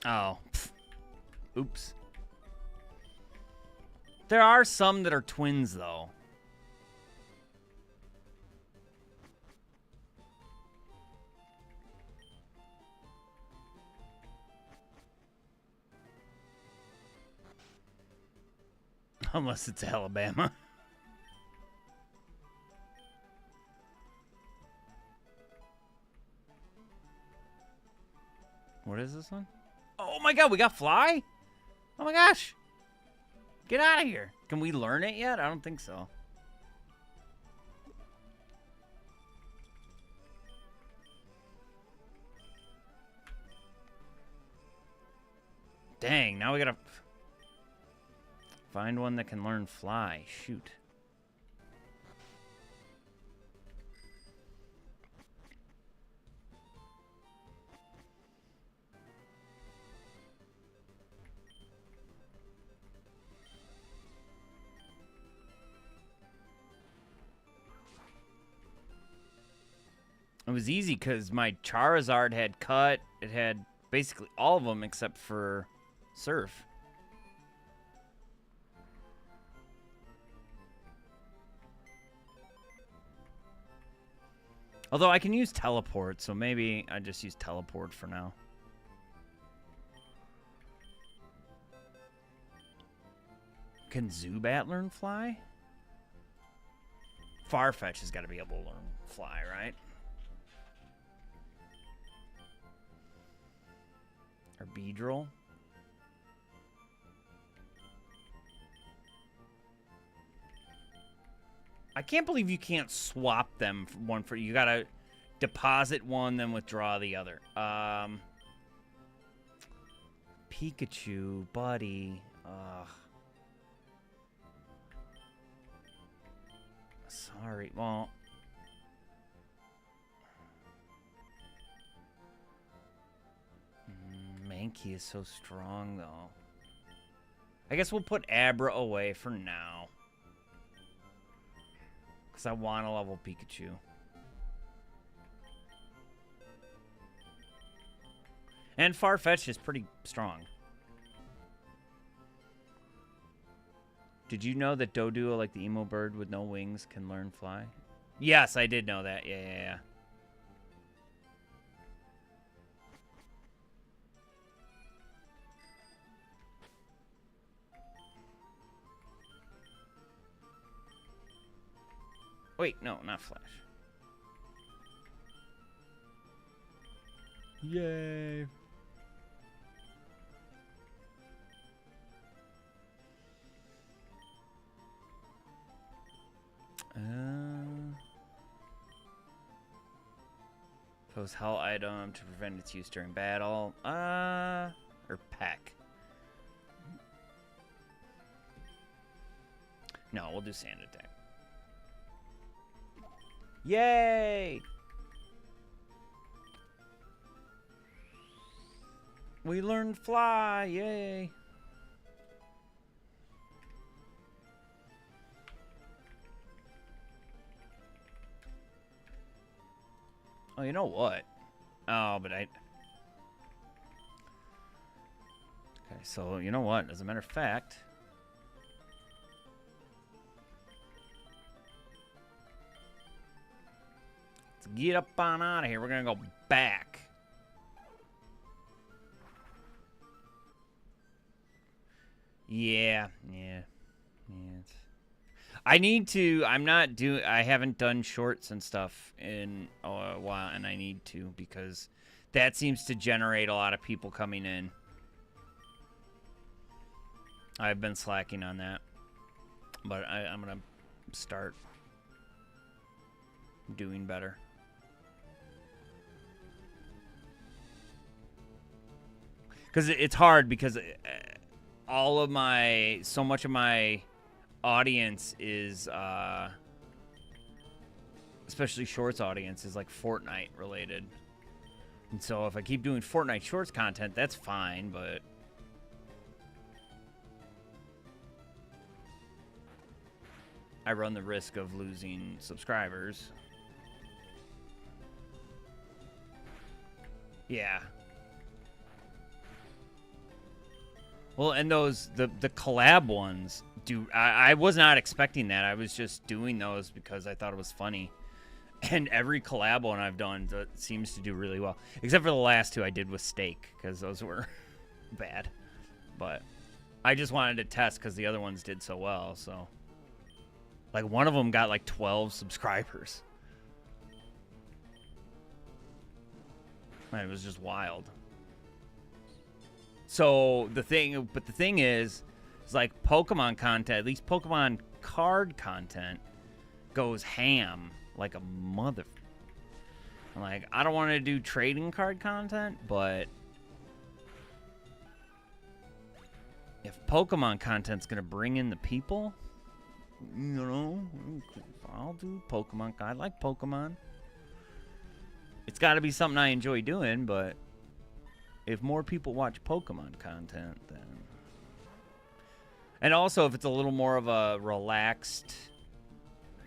Oh. Pfft. Oops. There are some that are twins, though. Unless it's Alabama. What is this one? Oh my god, we got Fly? Oh my gosh. Get out of here. Can we learn it yet? I don't think so. Dang, now we gotta find one that can learn Fly. Shoot. It was easy because my Charizard had cut. It had basically all of them except for Surf. Although I can use Teleport, so maybe I just use Teleport for now. Can Zubat learn Fly? Farfetch has got to be able to learn Fly, right? Or Beedrill. I can't believe you can't swap them one for you. Gotta deposit one, then withdraw the other. Pikachu, buddy. Sorry. Well. Mankey is so strong, though. I guess we'll put Abra away for now. Because I want to level Pikachu. And Farfetch is pretty strong. Did you know that Doduo, like the emo bird with no wings, can learn Fly? Yes, I did know that. Yeah. Wait, no, not Flash. Yay. Pose Hell item to prevent its use during battle. Or Peck. No, we'll do Sand Attack. Yay! We learned Fly, yay! Oh, you know what? Oh, but okay, so you know what? As a matter of fact, let's get up on out of here. We're gonna go back. Yeah. I need to. I haven't done shorts and stuff in a while, and I need to because that seems to generate a lot of people coming in. I've been slacking on that, but I'm gonna start doing better. Because it's hard because so much of my audience is, especially shorts audience, is like Fortnite related. And so if I keep doing Fortnite shorts content, that's fine, but I run the risk of losing subscribers. Yeah. Well, and the collab ones, dude, I was not expecting that. I was just doing those because I thought it was funny. And every collab one I've done seems to do really well. Except for the last two I did with Steak, because those were bad. But I just wanted to test because the other ones did so well, so. Like, one of them got like 12 subscribers. And it was just wild. So the thing is like Pokemon content, at least Pokemon card content, goes ham like a mother. Like, I don't want to do trading card content, but if Pokemon content's gonna bring in the people, you know, I'll do Pokemon. I like Pokemon. It's got to be something I enjoy doing, but if more people watch Pokemon content, then... And also, if it's a little more of a relaxed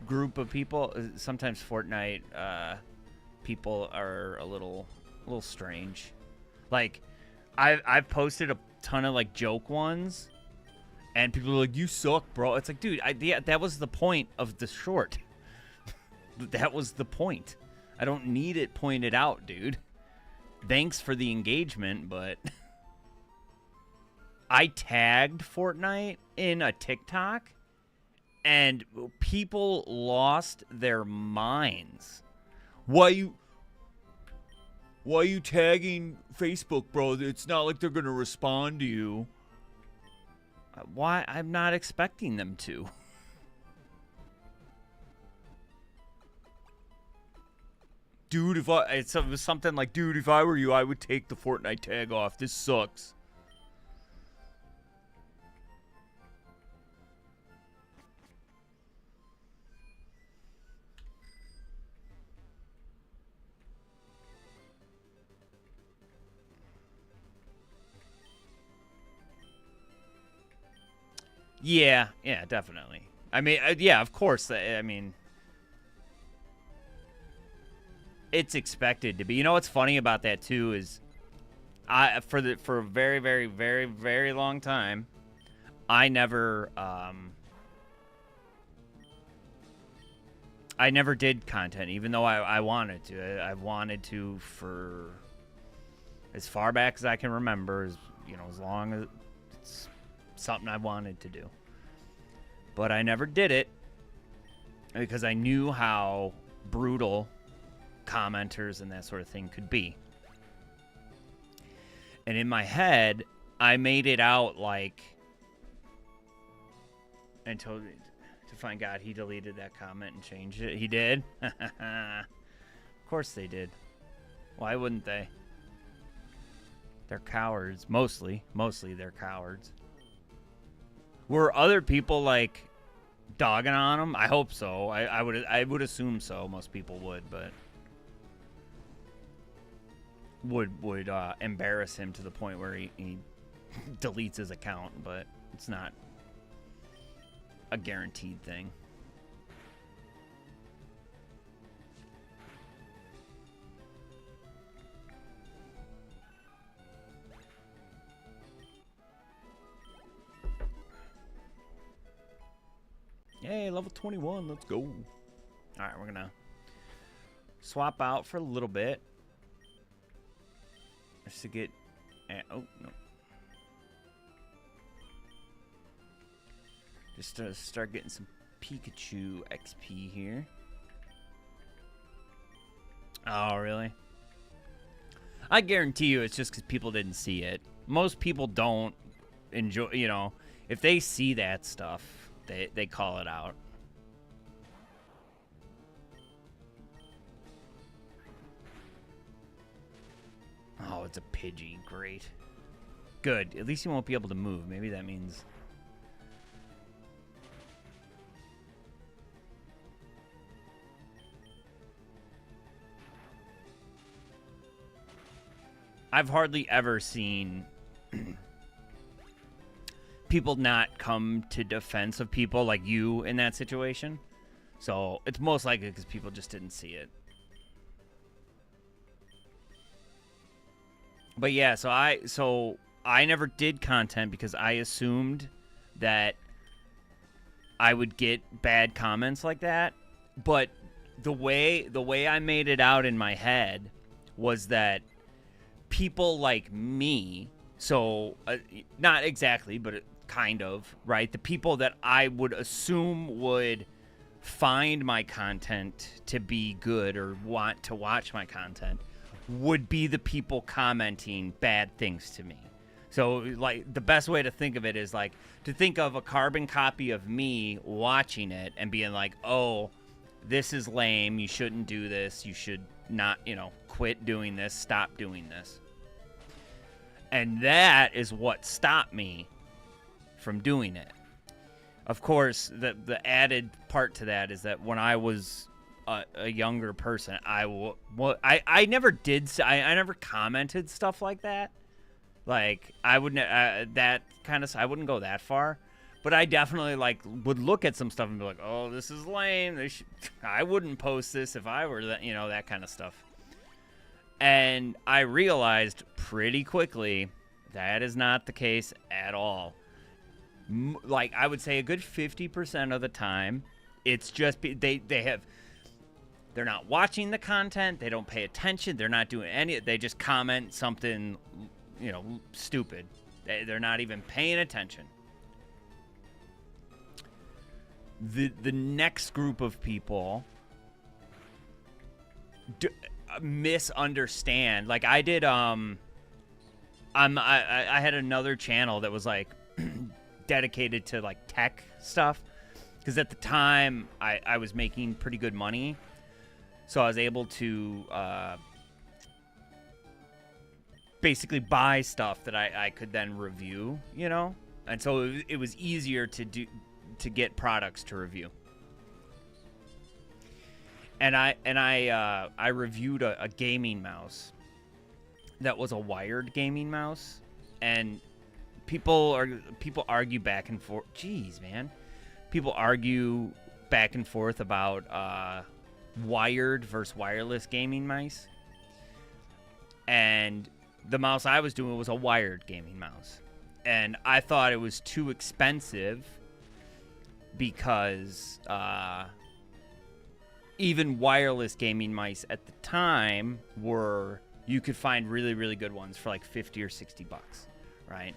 group of people, sometimes Fortnite people are a little strange. Like, I've posted a ton of, like, joke ones, and people are like, you suck, bro. It's like, dude, that was the point of the short. That was the point. I don't need it pointed out, dude. Thanks for the engagement, but I tagged Fortnite in a TikTok, and people lost their minds. Why you tagging Facebook, bro? It's not like they're gonna respond to you. Why? I'm not expecting them to. Dude, it was something like, dude, if I were you, I would take the Fortnite tag off. This sucks. Yeah, definitely. I mean, yeah, of course. I mean... It's expected to be. You know what's funny about that too is, for a very, very, very, very long time, I never did content, even though I wanted to. I wanted to for as far back as I can remember, as long as it's something I wanted to do. But I never did it because I knew how brutal commenters and that sort of thing could be. And in my head, I made it out like, until to find God, he deleted that comment and changed it. He did? Of course they did. Why wouldn't they? They're cowards. Mostly they're cowards. Were other people like dogging on them? I hope so. I would assume so. Most people would, but would embarrass him to the point where he deletes his account, but it's not a guaranteed thing. Yay, level 21, let's go. Alright, we're gonna swap out for a little bit. Just to get... oh, no. Just to start getting some Pikachu XP here. Oh, really? I guarantee you it's just because people didn't see it. Most people don't enjoy, if they see that stuff, they call it out. Oh, it's a Pidgey. Great. Good. At least you won't be able to move. Maybe that means... I've hardly ever seen people not come to defense of people like you in that situation. So it's most likely because people just didn't see it. But yeah, so I never did content because I assumed that I would get bad comments like that. But the way I made it out in my head was that people like me, so not exactly, but kind of, right? The people that I would assume would find my content to be good or want to watch my content would be the people commenting bad things to me. So, like, the best way to think of it is, like, to think of a carbon copy of me watching it and being like, oh, this is lame, you shouldn't do this, you should not, quit doing this, stop doing this. And that is what stopped me from doing it. Of course, the added part to that is that when I was a younger person, I never commented stuff like that. Like, I wouldn't I wouldn't go that far, but I definitely would look at some stuff and be like, oh, this is lame. I wouldn't post this if I were that, that kind of stuff. And I realized pretty quickly that is not the case at all. Like, I would say a good 50% of the time, it's just they're not watching the content, they don't pay attention, they're not doing they just comment something, stupid. They're not even paying attention. The next group of people misunderstand. Like, I did I had another channel that was like dedicated to like tech stuff, because at the time I was making pretty good money, so I was able to basically buy stuff that I could then review, and so it was easier to get products to review. And I reviewed a gaming mouse that was a wired gaming mouse, and people argue back and forth. Jeez, man, people argue back and forth about wired versus wireless gaming mice, and the mouse I was doing was a wired gaming mouse, and I thought it was too expensive because even wireless gaming mice at the time you could find really, really good ones for like 50 or 60 bucks, right?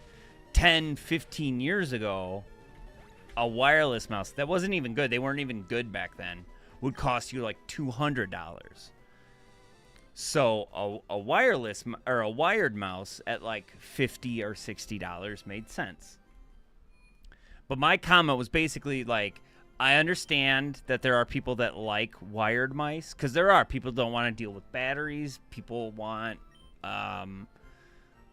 10, 15 years ago, a wireless mouse that wasn't even good, they weren't even good back then, would cost you like $200. So a wireless or a wired mouse at like $50 or $60 made sense. But my comment was basically like, I understand that there are people that like wired mice, because there are people don't want to deal with batteries. People want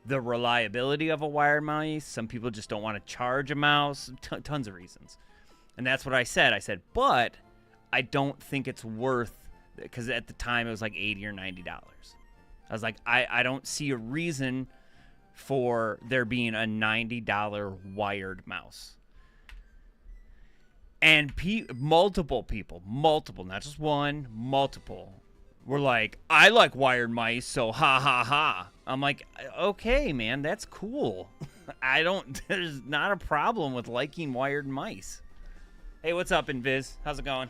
the reliability of a wired mouse. Some people just don't want to charge a mouse. Tons of reasons. And that's what I said. I said, but I don't think it's worth, because at the time it was like $80 or $90. I was like, I don't see a reason for there being a $90 wired mouse. And multiple people, not just one, multiple, were like, I like wired mice, so ha ha ha. I'm like, okay, man, that's cool. There's not a problem with liking wired mice. Hey, what's up, Invis? How's it going?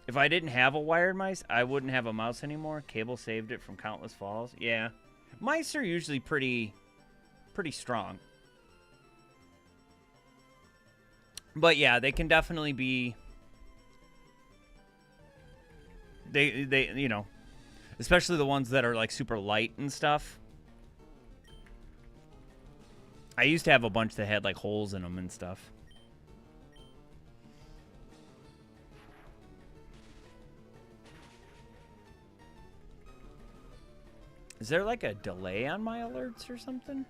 If I didn't have a wired mice, I wouldn't have a mouse anymore. Cable saved it from countless falls. Yeah. Mice are usually pretty strong. But yeah, they can definitely be, they especially the ones that are like super light and stuff. I used to have a bunch that had like holes in them and stuff. Is there like a delay on my alerts or something?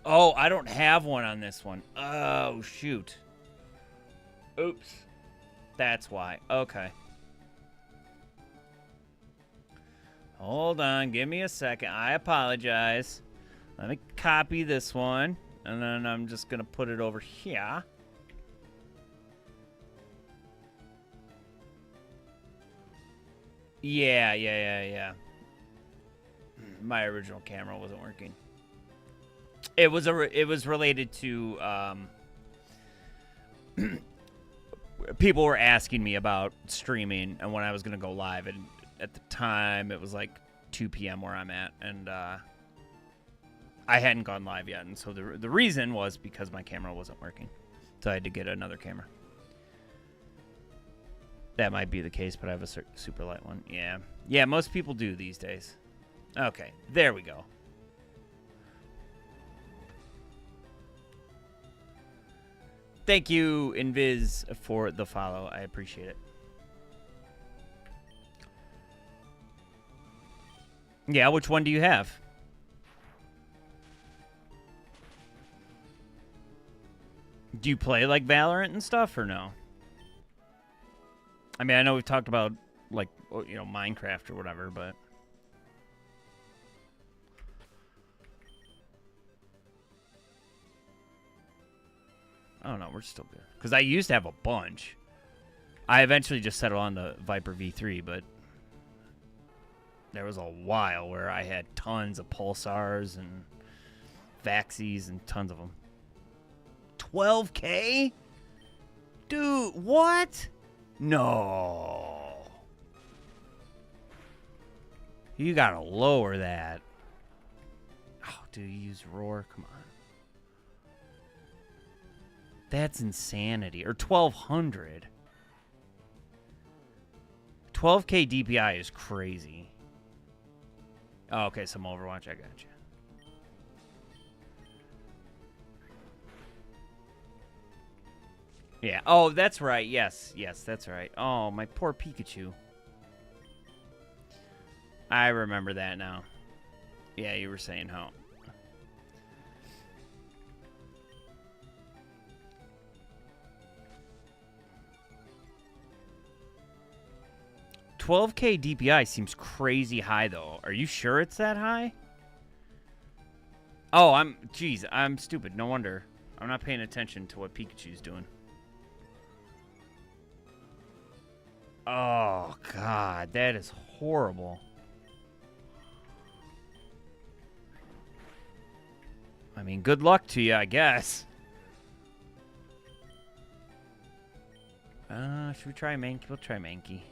Oh, I don't have one on this one. Oh, shoot. Oops. That's why. Okay. Hold on. Give me a second. I apologize. Let me copy this one. And then I'm just going to put it over here. Yeah. My original camera wasn't working. It was related to people were asking me about streaming and when I was gonna go live, and at the time it was like 2 p.m. where I'm at, and I hadn't gone live yet, and so the reason was because my camera wasn't working, so I had to get another camera. That might be the case, but I have a super light one. Yeah, most people do these days. Okay, there we go. Thank you, Invis, for the follow. I appreciate it. Yeah, which one do you have? Do you play like Valorant and stuff or no? I mean, I know we've talked about like, you know, Minecraft or whatever, but I don't know. We're still good. Because I used to have a bunch. I eventually just settled on the Viper V3, but there was a while where I had tons of Pulsars and Vaxies and tons of them. 12K? Dude, what? No. You gotta lower that. Oh, do you use Roar? Come on. That's insanity. Or 1200. 12K DPI is crazy. Oh, okay, some Overwatch. I got you. Yeah. Oh, that's right. Yes, that's right. Oh, my poor Pikachu. I remember that now. Yeah, you were saying how. $12K DPI seems crazy high, though. Are you sure it's that high? Oh, Jeez, I'm stupid. No wonder. I'm not paying attention to what Pikachu's doing. Oh, God. That is horrible. I mean, good luck to you, I guess. Should we try Mankey? We'll try Mankey.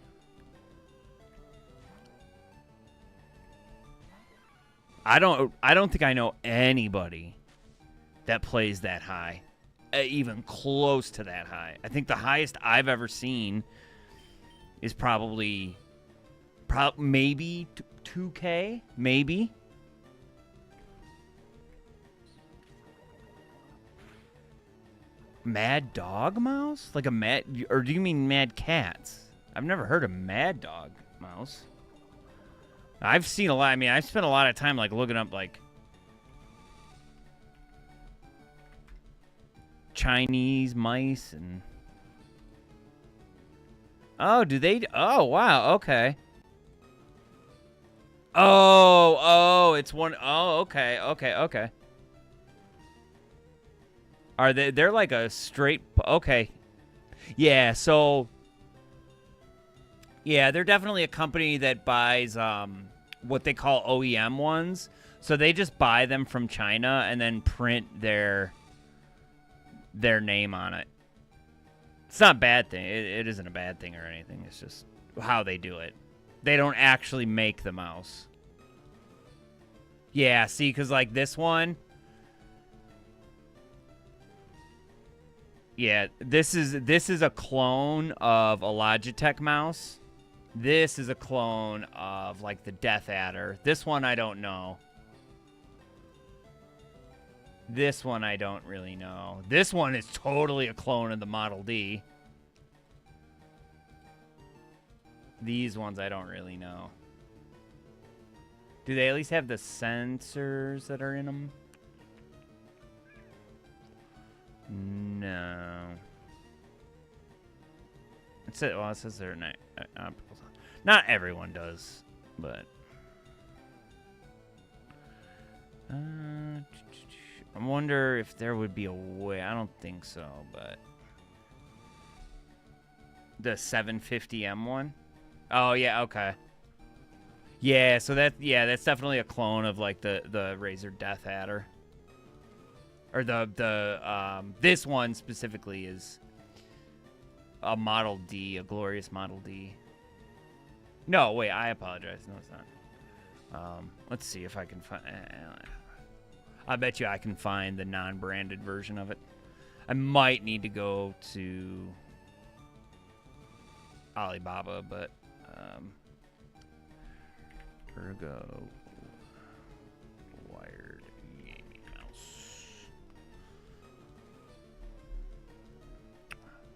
I don't think I know anybody that plays that high, even close to that high. I think the highest I've ever seen is probably maybe 2K, maybe. Mad Dog Mouse? Like a mad, or do you mean Mad Cats? I've never heard of Mad Dog Mouse. I've seen a lot. I mean, I've spent a lot of time like looking up like Chinese mice and. Oh, do they? Oh, wow. Okay. Oh, it's one. Oh, okay. Are they? They're like a straight. Okay. Yeah. So. Yeah, they're definitely a company that buys what they call OEM ones. So they just buy them from China and then print their name on it. It's not a bad thing. It isn't a bad thing or anything. It's just how they do it. They don't actually make the mouse. Yeah, see, because like this one. Yeah, this is a clone of a Logitech mouse. This is a clone of, like, the Death Adder. This one I don't know. This one I don't really know. This one is totally a clone of the Model D. These ones I don't really know. Do they at least have the sensors that are in them? No. It says they're not. Not everyone does, but I wonder if there would be a way. I don't think so, but the 750M one. Oh yeah, okay. Yeah, so that's definitely a clone of like the Razor Death Adder. Or this one specifically is a Model D, a glorious Model D. No, wait, I apologize. No, it's not. Let's see if I can find. I bet you I can find the non-branded version of it. I might need to go to Alibaba, but Ergo wired gaming mouse.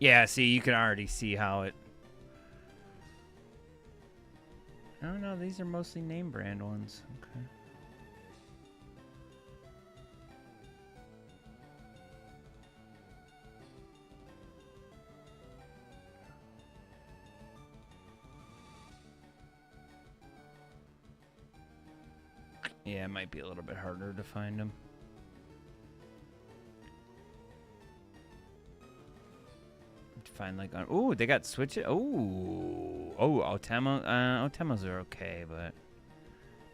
Yeah, see, you can already see how it. Oh no, these are mostly name brand ones. Okay. Yeah, it might be a little bit harder to find them. Find like on. Ooh, they got Switch. Ooh, Otemo. Otemos are okay, but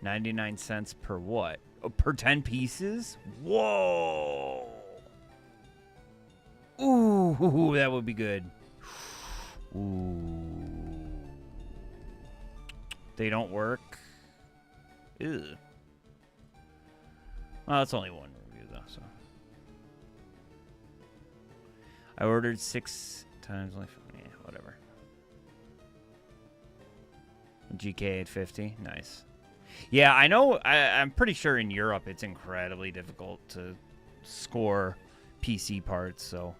99 cents per what? Oh, per 10 pieces? Whoa. Ooh, that would be good. Ooh. They don't work. Ew. Well, it's only one review though, so. I ordered 6 times. Yeah, whatever. GK 850, nice. Yeah, I know. I'm pretty sure in Europe it's incredibly difficult to score PC parts, so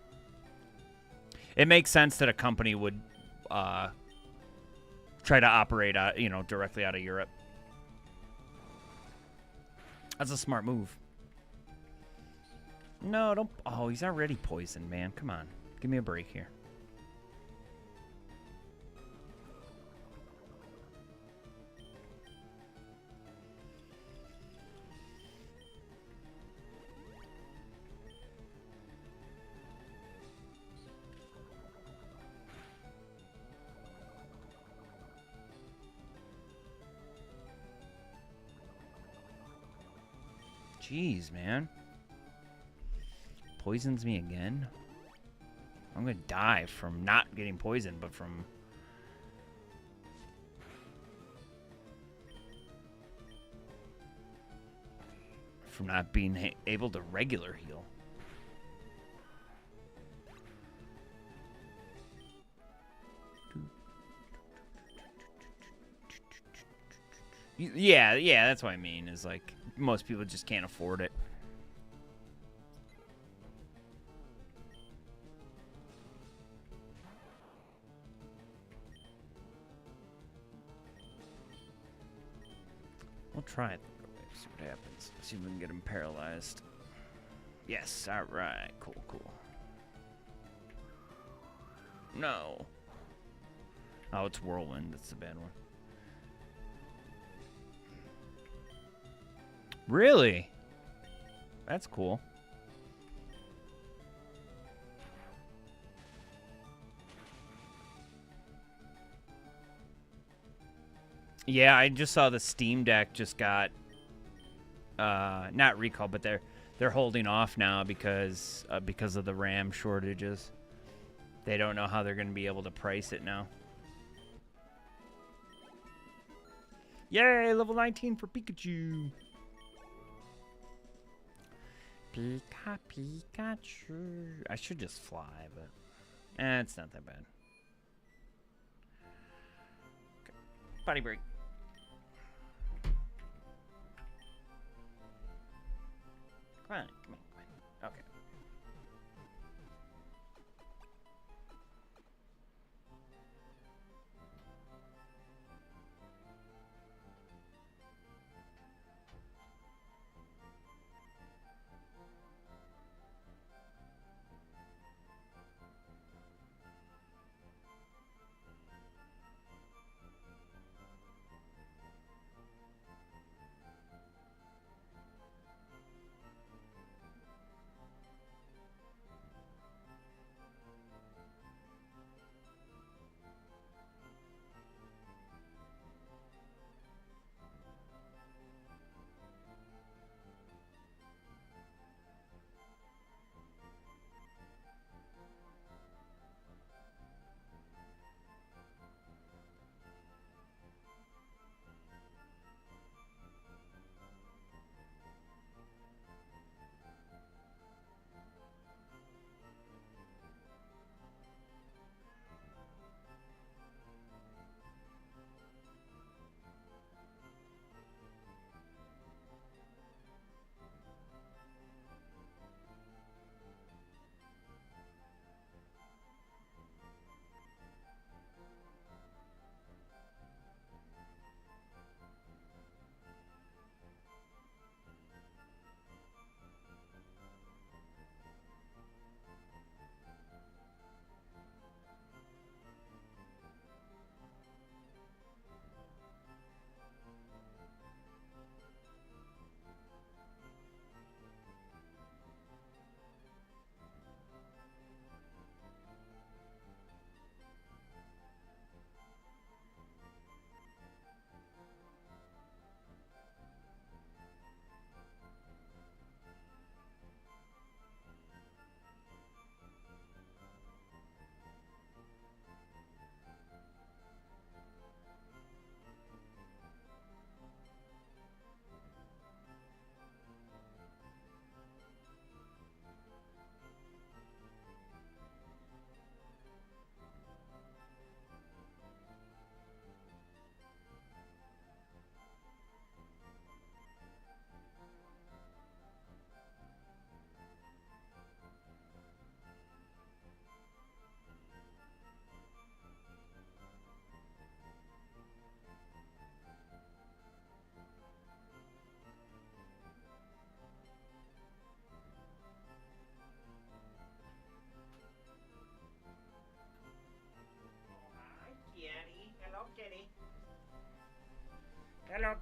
it makes sense that a company would try to operate, directly out of Europe. That's a smart move. No, don't. Oh, he's already poisoned, man. Come on. Give me a break here. Jeez, man. Poisons me again? I'm gonna die from not getting poisoned, but from not being able to regular heal. Yeah, that's what I mean, is like most people just can't afford it. We'll try it. See what happens. See if we can get him paralyzed. Yes, alright. Cool. No. Oh, it's Whirlwind. That's the bad one. Really? That's cool. Yeah, I just saw the Steam Deck just got not recalled, but they're holding off now because of the RAM shortages. They don't know how they're going to be able to price it now. Yay, level 19 for Pikachu. Pikachu. I should just fly, but it's not that bad. Okay. Body break. Come on. Okay.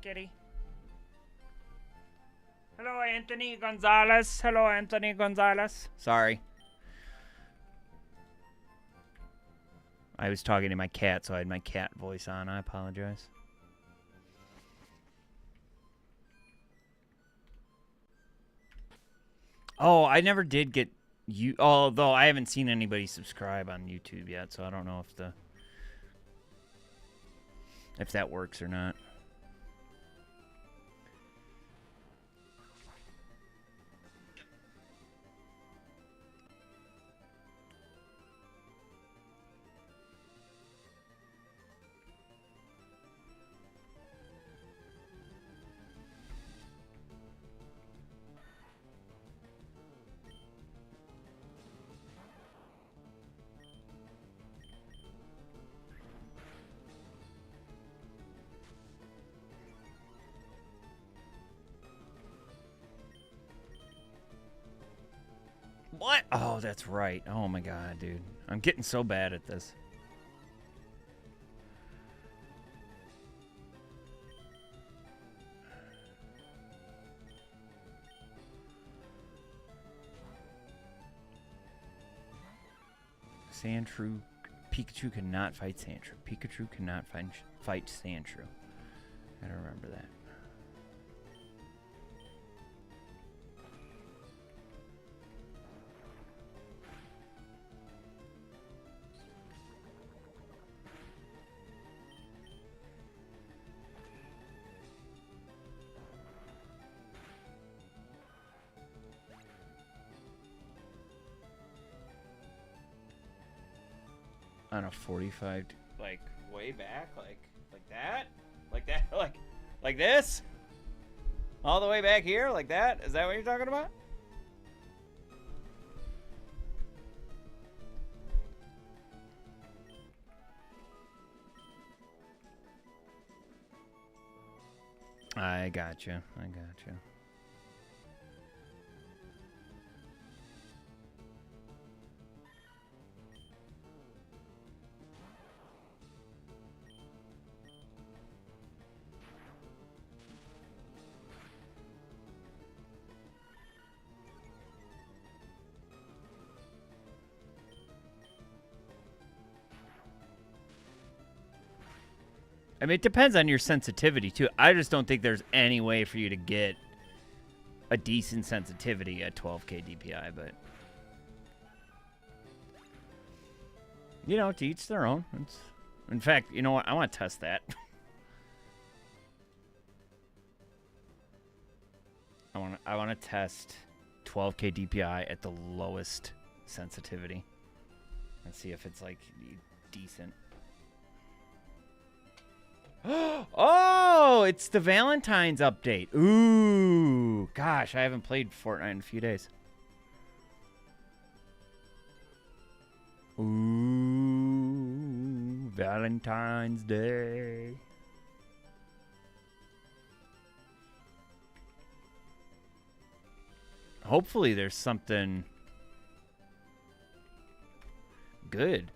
kitty. Hello, Anthony Gonzalez. Hello, Anthony Gonzalez. Sorry. I was talking to my cat, so I had my cat voice on. I apologize. Oh, I never did get you. Although I haven't seen anybody subscribe on YouTube yet, so I don't know if that works or not. What? Oh, that's right. Oh my god, dude. I'm getting so bad at this. Sandshrew. Pikachu cannot fight Sandshrew. Pikachu cannot fight Sandshrew. Gotta remember that. On a 45, like way back, like that, like this, all the way back here, like that. Is that what you're talking about? I gotcha. I gotcha. I mean, it depends on your sensitivity, too. I just don't think there's any way for you to get a decent sensitivity at 12K DPI, but... You know, to each their own. In fact, you know what? I want to test that. I want to test 12K DPI at the lowest sensitivity. And see if it's, like, decent. Oh, it's the Valentine's update. Ooh, gosh, I haven't played Fortnite in a few days. Ooh, Valentine's Day. Hopefully there's something good.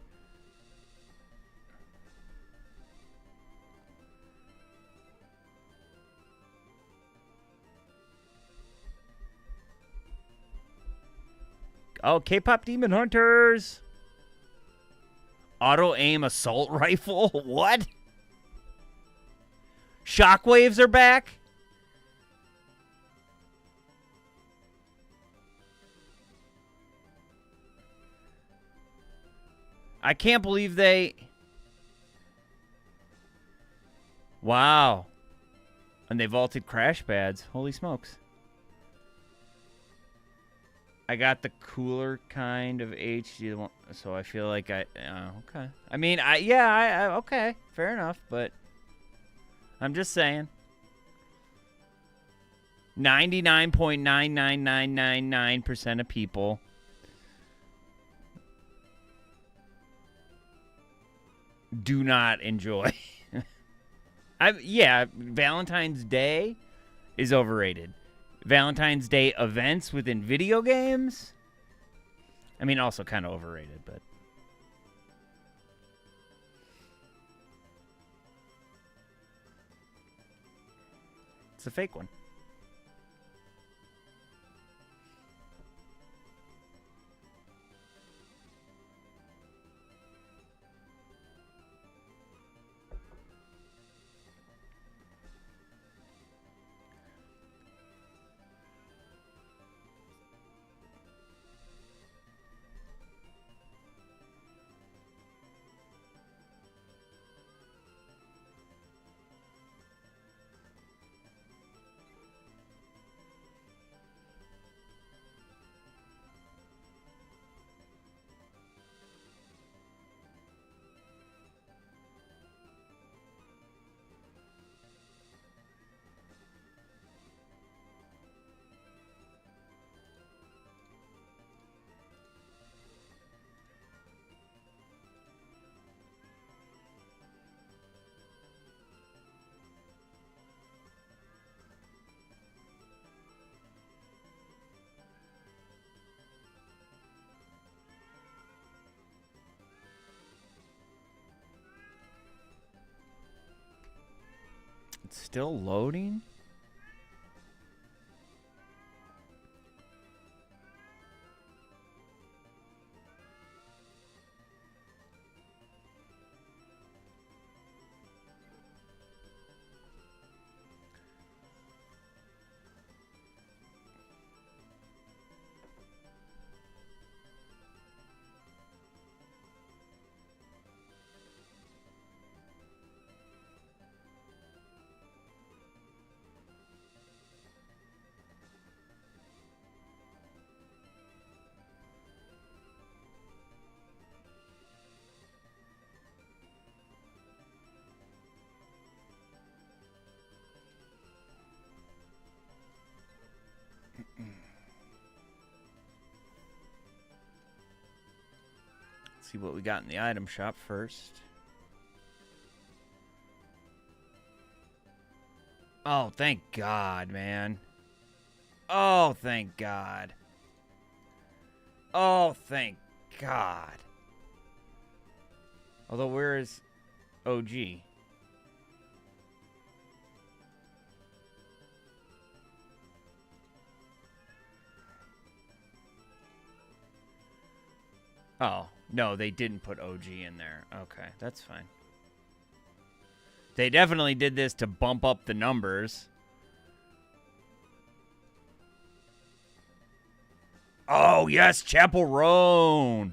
Oh, K-pop Demon Hunters. Auto-aim assault rifle? What? Shockwaves are back? I can't believe they... Wow. And they vaulted crash pads. Holy smokes. I got the cooler kind of HD one, so I feel like okay. I mean, okay, fair enough, but I'm just saying. 99.99999% of people do not enjoy. Valentine's Day is overrated. Valentine's Day events within video games? I mean, also kind of overrated, but... It's a fake one. It's still loading? See what we got in the item shop first. Oh, thank God, man. Oh, thank God. Oh, thank God. Although, where is OG? Oh, no, they didn't put OG in there. Okay, that's fine. They definitely did this to bump up the numbers. Oh, yes, Chapel Roan.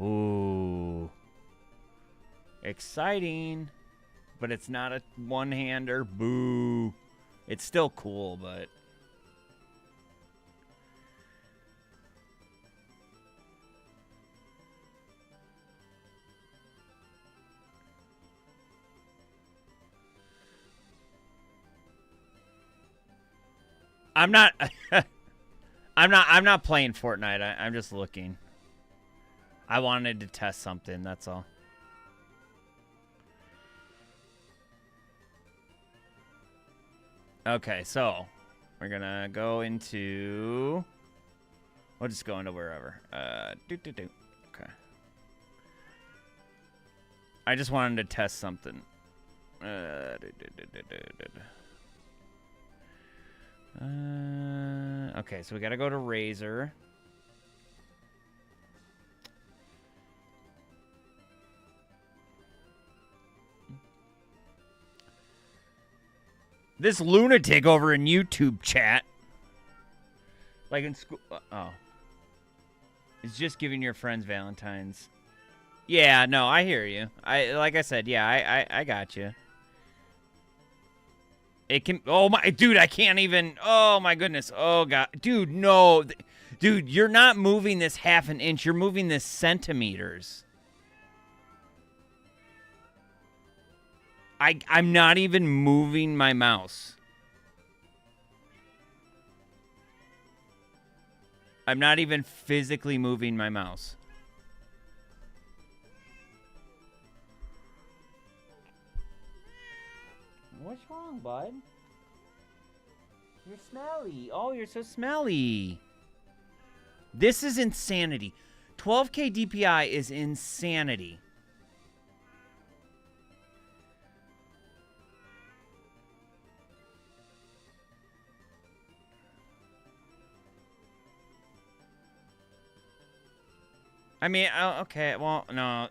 Ooh. Exciting. But it's not a one-hander. Boo. It's still cool, but... I'm not I'm not playing Fortnite. I'm just looking. I wanted to test something, that's all. Okay, so we're gonna go into, we'll just go into wherever. Okay. I just wanted to test something. Okay, so we gotta go to Razor. This lunatic over in YouTube chat, like in school, oh, it's just giving your friends Valentine's. Yeah, no, I hear you. Like I said, yeah, I got you. It can, oh my, dude, I can't even, oh my goodness, oh God. Dude, no, dude, you're not moving this half an inch, you're moving this centimeters. I'm not even moving my mouse. I'm not even physically moving my mouse. What's wrong, bud? You're smelly. Oh, you're so smelly. This is insanity. 12K DPI is insanity. I mean, okay, well, no.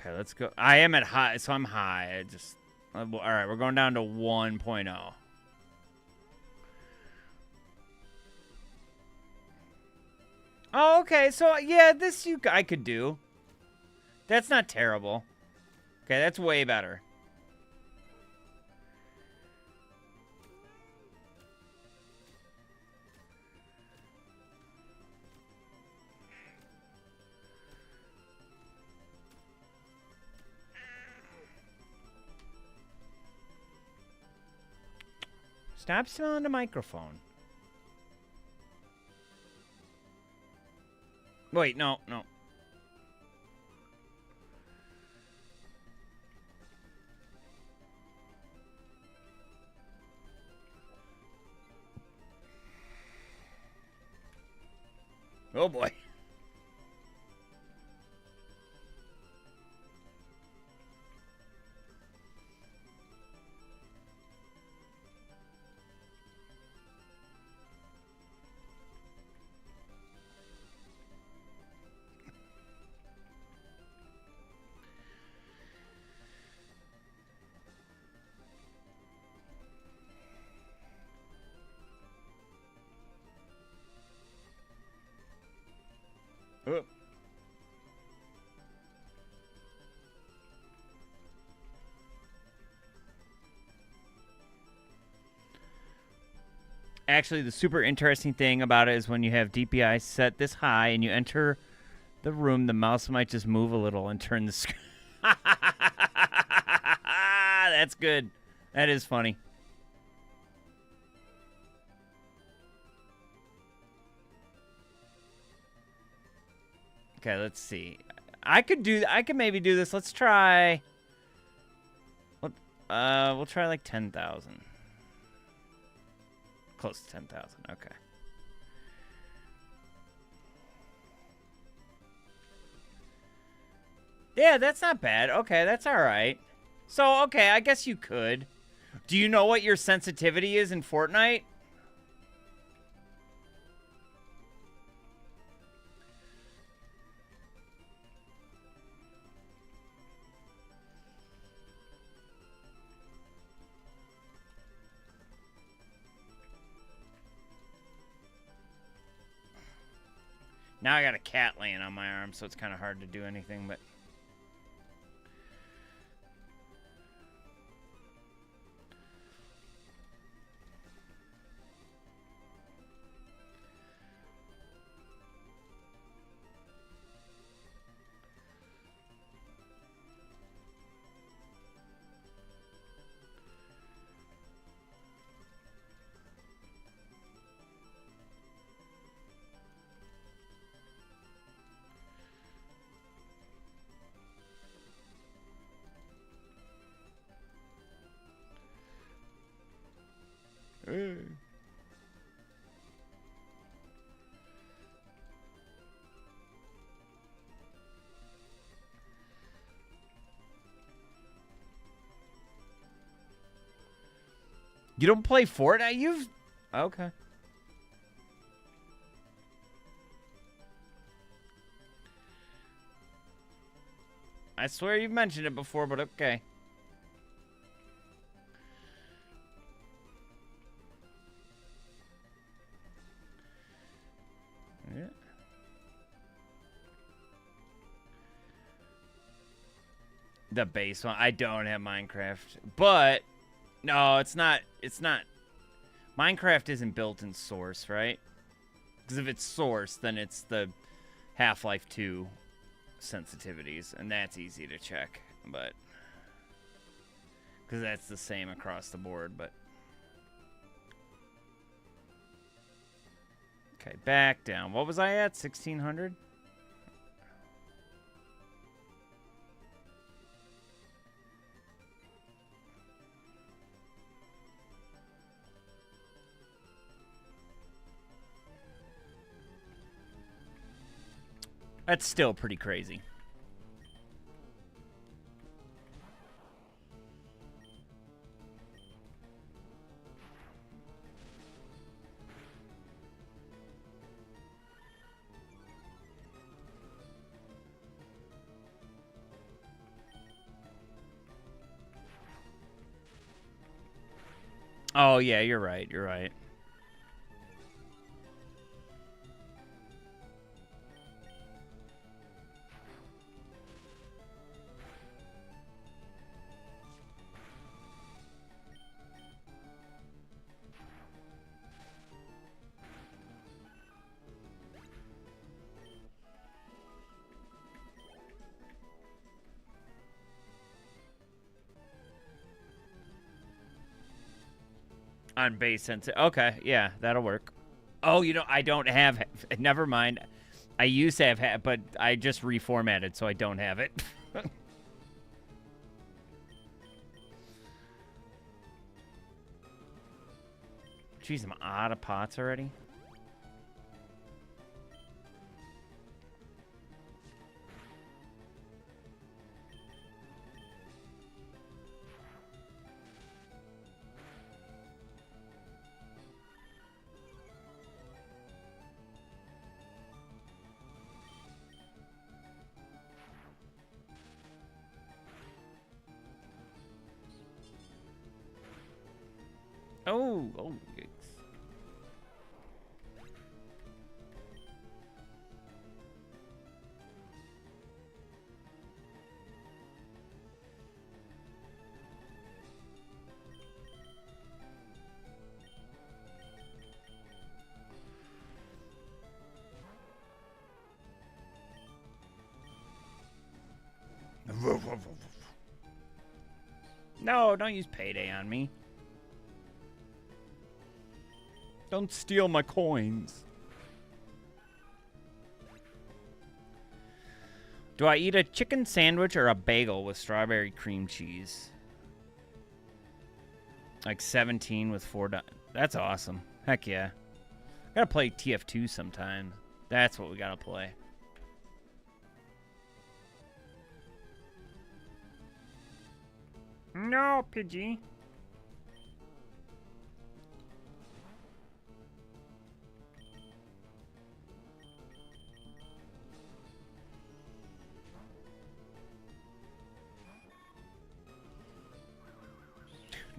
Okay, let's go. I am at high, so I'm high. I just... all right, we're going down to 1.0. Oh, okay. So, yeah, this I could do. That's not terrible. Okay, that's way better. Stop smelling the microphone. Wait, no. Oh boy. Actually, the super interesting thing about it is when you have DPI set this high and you enter the room, the mouse might just move a little and turn the screen. That's good. That is funny. Okay, let's see. I could maybe do this. Let's try. We'll try like 10,000. Close to 10,000. Okay. Yeah, that's not bad. Okay, that's all right. So, okay, I guess you could. Do you know what your sensitivity is in Fortnite? Now I got a cat laying on my arm, so it's kind of hard to do anything, but... You don't play Fortnite? You've... Okay. I swear you've mentioned it before, but okay. Yeah. The base one. I don't have Minecraft, but no, it's not. It's not. Minecraft isn't built in Source, right? Because if it's Source, then it's the Half-Life 2 sensitivities, and that's easy to check, but because that's the same across the board. But okay, back down. What was I at? 1600. That's still pretty crazy. Oh, yeah, you're right. You're right. On base sense. Okay, yeah, that'll work. Oh, you know, I don't have... Never mind. I used to have... But I just reformatted, so I don't have it. Jeez, I'm out of pots already. Oh, yikes. No, don't use payday on me. Don't steal my coins. Do I eat a chicken sandwich or a bagel with strawberry cream cheese? Like 17 with $4. That's awesome. Heck yeah. Gotta play TF2 sometime. That's what we gotta play. No, Pidgey.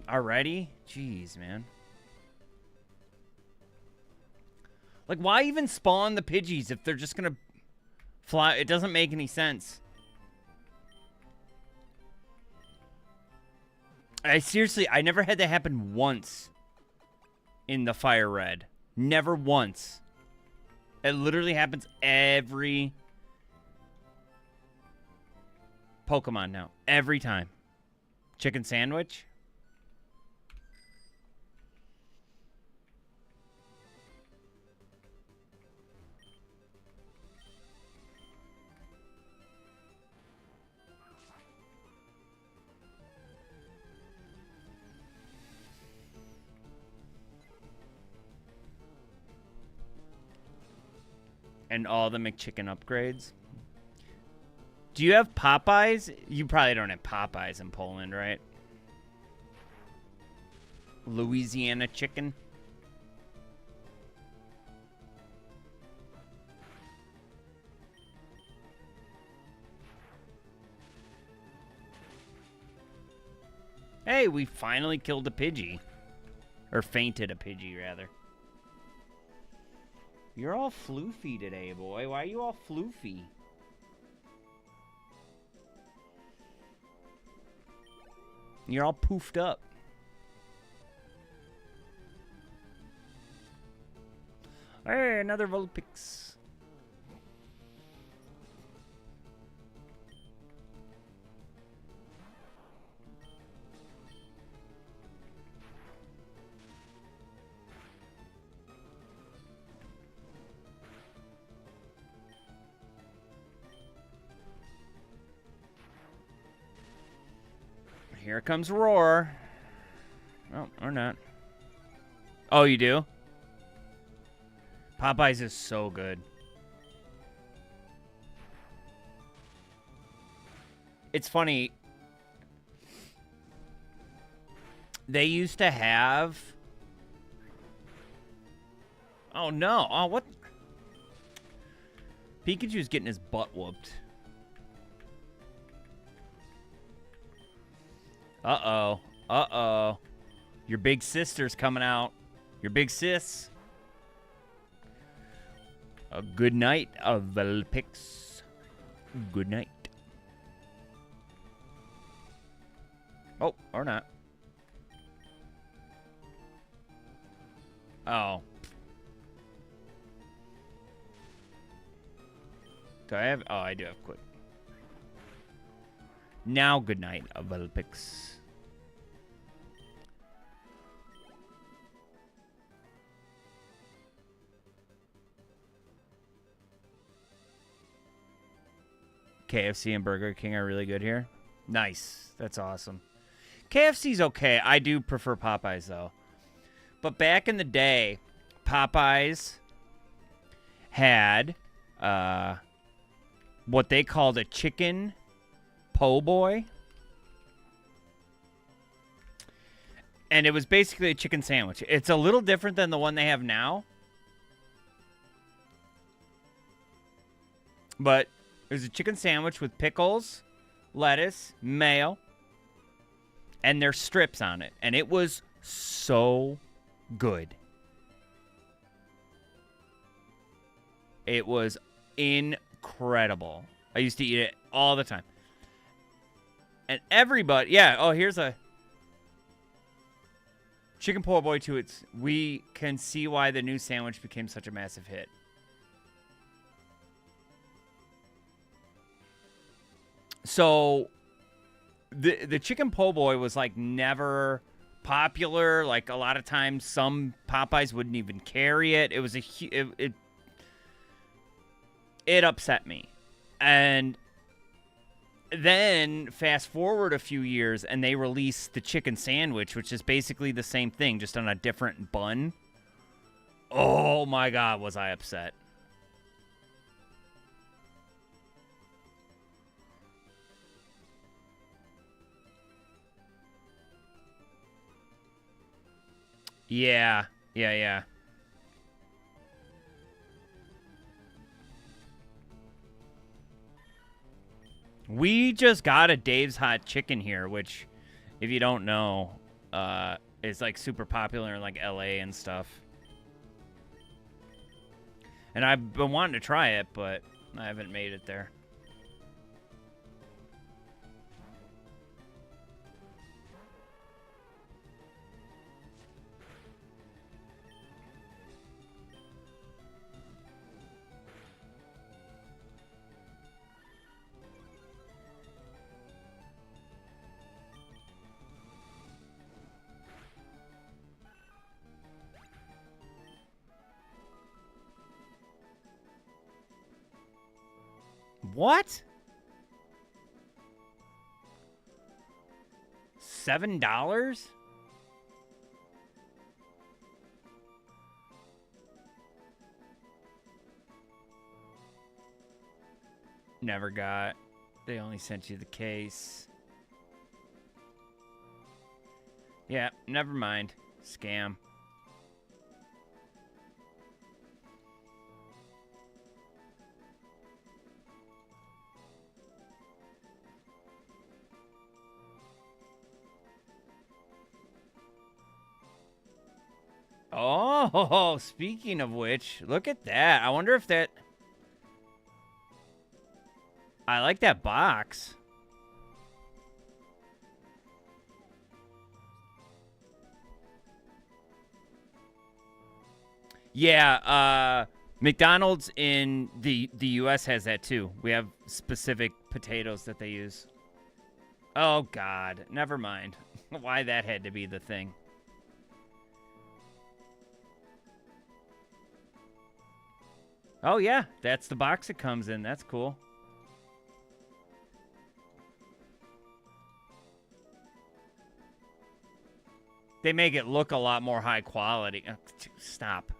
Already? Jeez, man. Like, why even spawn the Pidgeys if they're just gonna fly? It doesn't make any sense. I never had that happen once in the Fire Red. Never once. It literally happens every Pokemon now. Every time. Chicken sandwich? And all the McChicken upgrades. Do you have Popeyes? You probably don't have Popeyes in Poland, right? Louisiana chicken. Hey, we finally killed a Pidgey. Or fainted a Pidgey, rather. You're all floofy today, boy. Why are you all floofy? You're all poofed up. Hey, another Vulpix. Here comes Roar. Oh, or not. Oh, you do? Popeyes is so good. It's funny. They used to have... Oh, no. Oh, what? Pikachu's getting his butt whooped. Uh-oh. Uh-oh. Your big sister's coming out. Your big sis. A good night, Vulpix. Good night. Oh, or not. Oh. Do I have... Oh, I do have quick. Now, good night, Vulpix. KFC and Burger King are really good here. Nice. That's awesome. KFC's okay. I do prefer Popeyes, though. But back in the day, Popeyes had what they called a chicken po' boy. And it was basically a chicken sandwich. It's a little different than the one they have now. But it was a chicken sandwich with pickles, lettuce, mayo, and there's strips on it. And it was so good. It was incredible. I used to eat it all the time. And everybody, yeah, oh, here's a chicken po' boy to its. We can see why the new sandwich became such a massive hit. So, the chicken po' boy was, like, never popular. Like, a lot of times, some Popeyes wouldn't even carry it. It was it upset me. And then, fast forward a few years, and they released the chicken sandwich, which is basically the same thing, just on a different bun. Oh, my God, was I upset. Yeah. We just got a Dave's Hot Chicken here, which, if you don't know, is like super popular in like LA and stuff. And I've been wanting to try it, but I haven't made it there. What? $7? Never got. They only sent you the case. Yeah, never mind. Scam. Oh, speaking of which, look at that. I wonder if that... I like that box. Yeah, McDonald's in the US has that too. We have specific potatoes that they use. Oh, God. Never mind. Why that had to be the thing. Oh, yeah. That's the box it comes in. That's cool. They make it look a lot more high quality. Stop.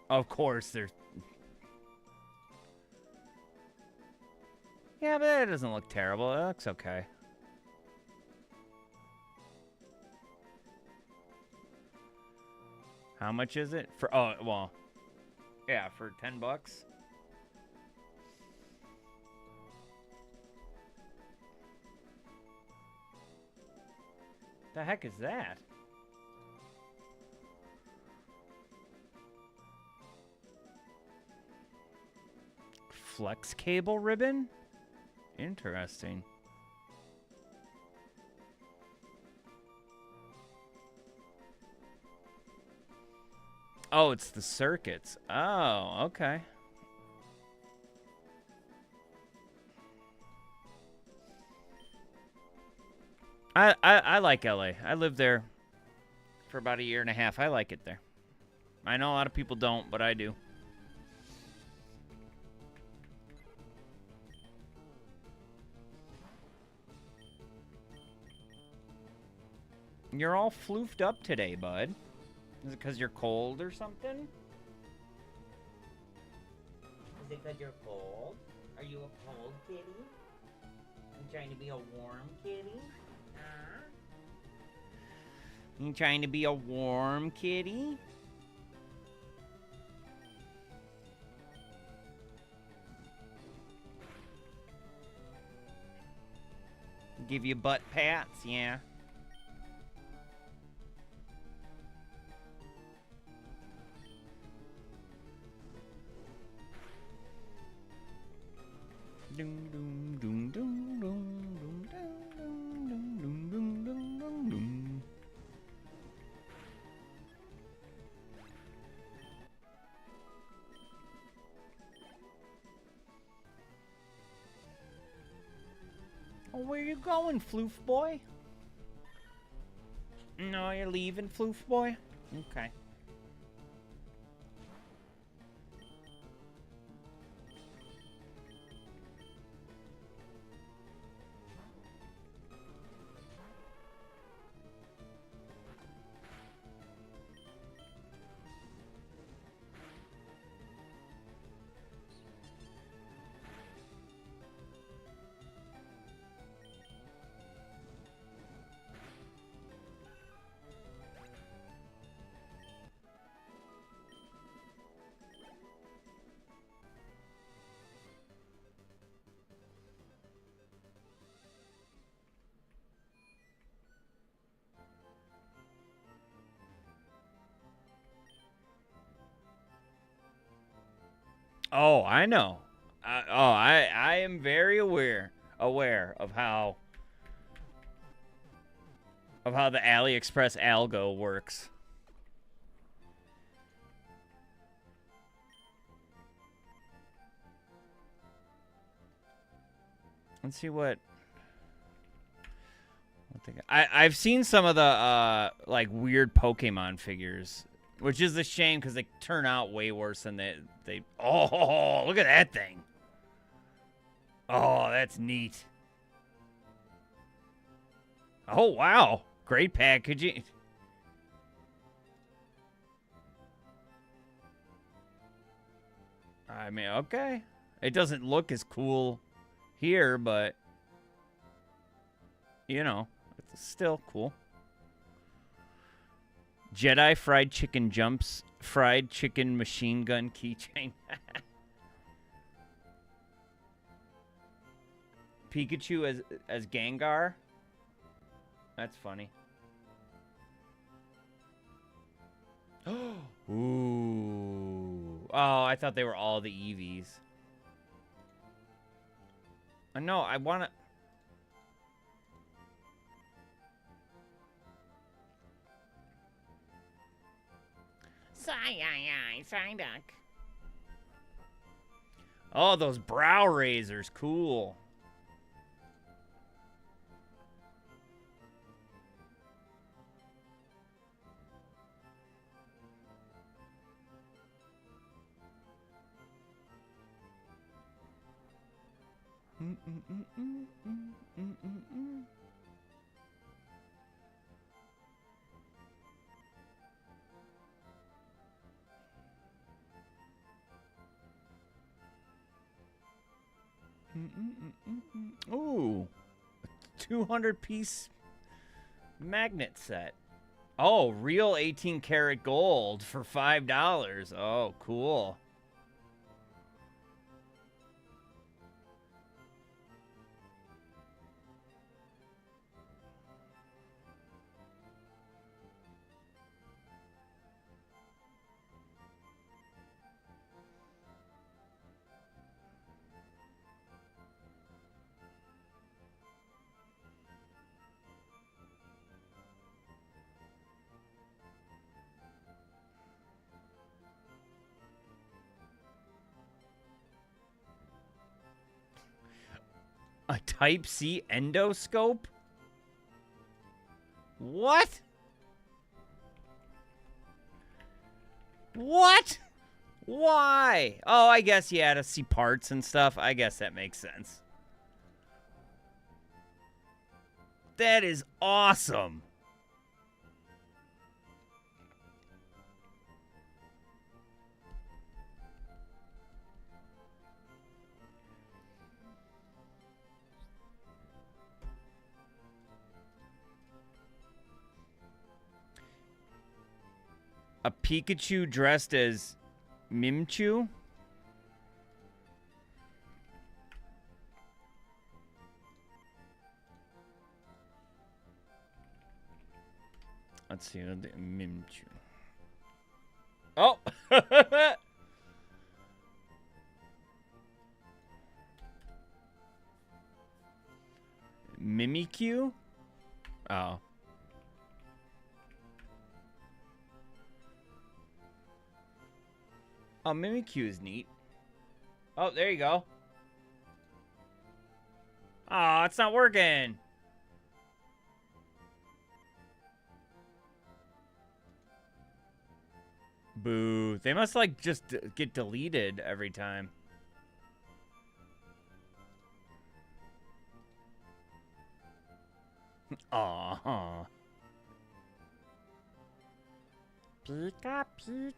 Of course, there's... Yeah, but that doesn't look terrible. It looks okay. How much is it? For well, yeah, for $10. The heck is that? Flex cable ribbon? Interesting. Oh, it's the circuits. Oh, okay. I like LA. I lived there for about a year and a half. I like it there. I know a lot of people don't, but I do. You're all floofed up today, bud. Is it because you're cold or something? Is it because you're cold? Are you a cold kitty? You trying to be a warm kitty? Huh? You trying to be a warm kitty? Give you butt pats, yeah. Doom doom doom doom doom doom doom doom doom doom doom doom. Oh, where you going, Floof boy? No, you're leaving, Floof boy? Okay. Oh, I know. I am very aware of how the AliExpress algo works. Let's see what I've seen some of the like weird Pokemon figures, which is a shame because they turn out way worse than they. Oh, look at that thing! Oh, that's neat. Oh wow, great packaging. I mean, okay, it doesn't look as cool here, but you know, it's still cool. Jedi fried chicken jumps, fried chicken machine gun keychain. Pikachu as Gengar. That's funny. Ooh. Oh, I thought they were all the Eevees. No, I want to. Psyduck. Oh, those brow razors, cool. Ooh. 200-piece magnet set. Oh, real 18 karat gold for $5. Oh, cool. A Type-C endoscope? What? What? Why? Oh, I guess, yeah, to see parts and stuff. I guess that makes sense. That is awesome. A Pikachu dressed as Mimchu? Let's see. Mimchu. Oh! Mimikyu? Oh. Oh, Mimikyu is neat. Oh, there you go. Oh, it's not working. Boo. They must, like, just get deleted every time. Aw. Pikachu.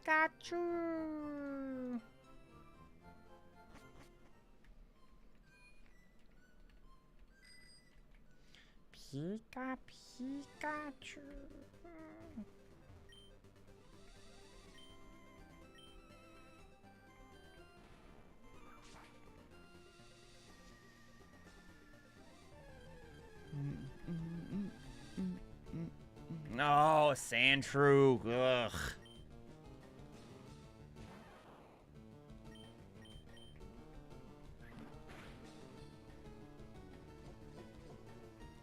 Pikachu. No, Sandshrew. Ugh.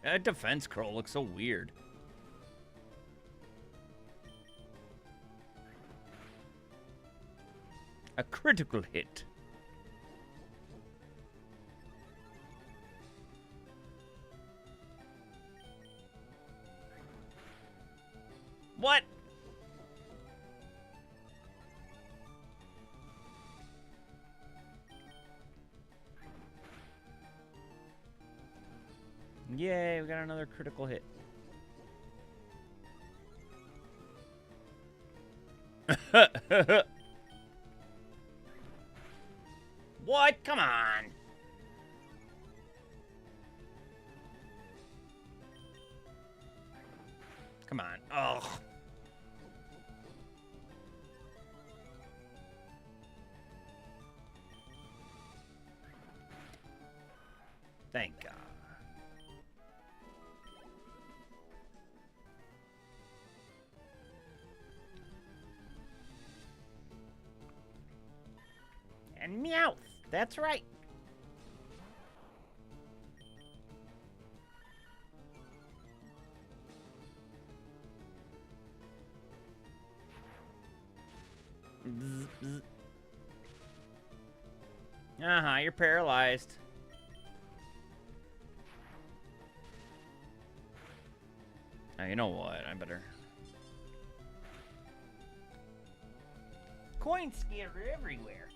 That defense curl looks so weird. A critical hit. What? Yay, we got another critical hit. What? Come on. Come on. Ugh. Thank God. And Meowth. That's right. Uh-huh, you're paralyzed. Oh, you know what? I better... Coins scatter everywhere.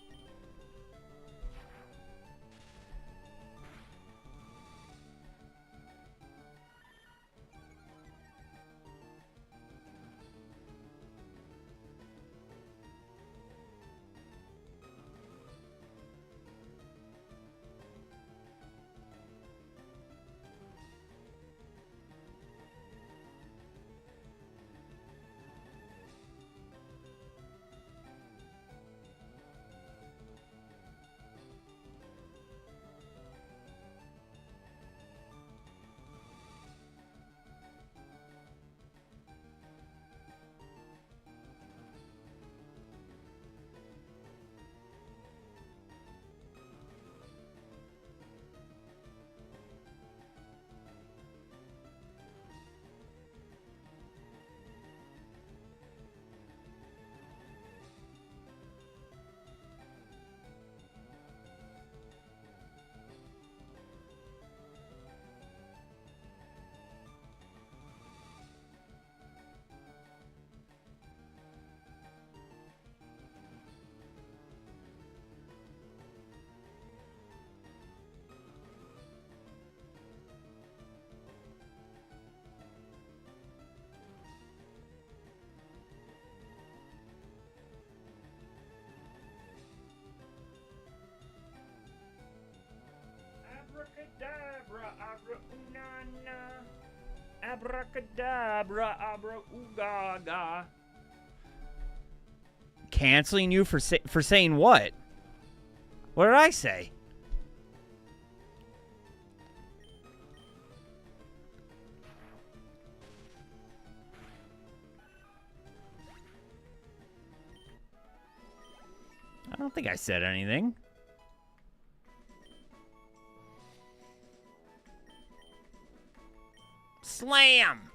Abracadabra, abra unana. Abracadabra, abra ugaga. Canceling you for saying what? What did I say? I don't think I said anything. Slam!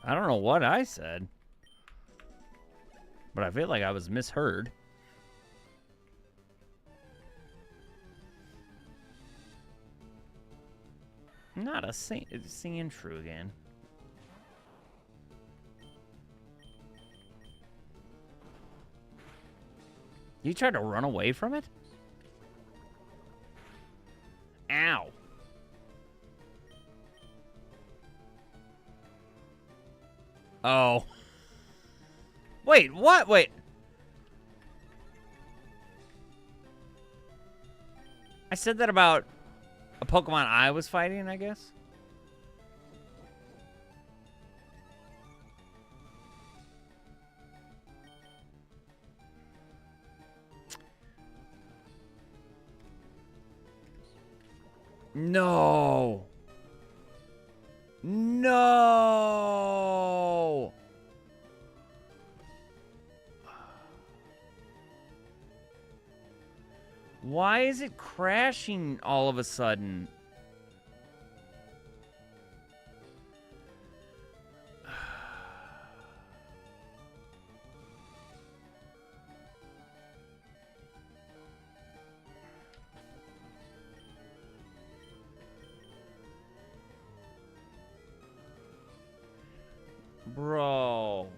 I don't know what I said, but I feel like I was misheard. Not a singing true again. You tried to run away from it? Ow. Oh. Wait, what? Wait. I said that about a Pokemon I was fighting, I guess. No. No. Why is it crashing all of a sudden? Bro.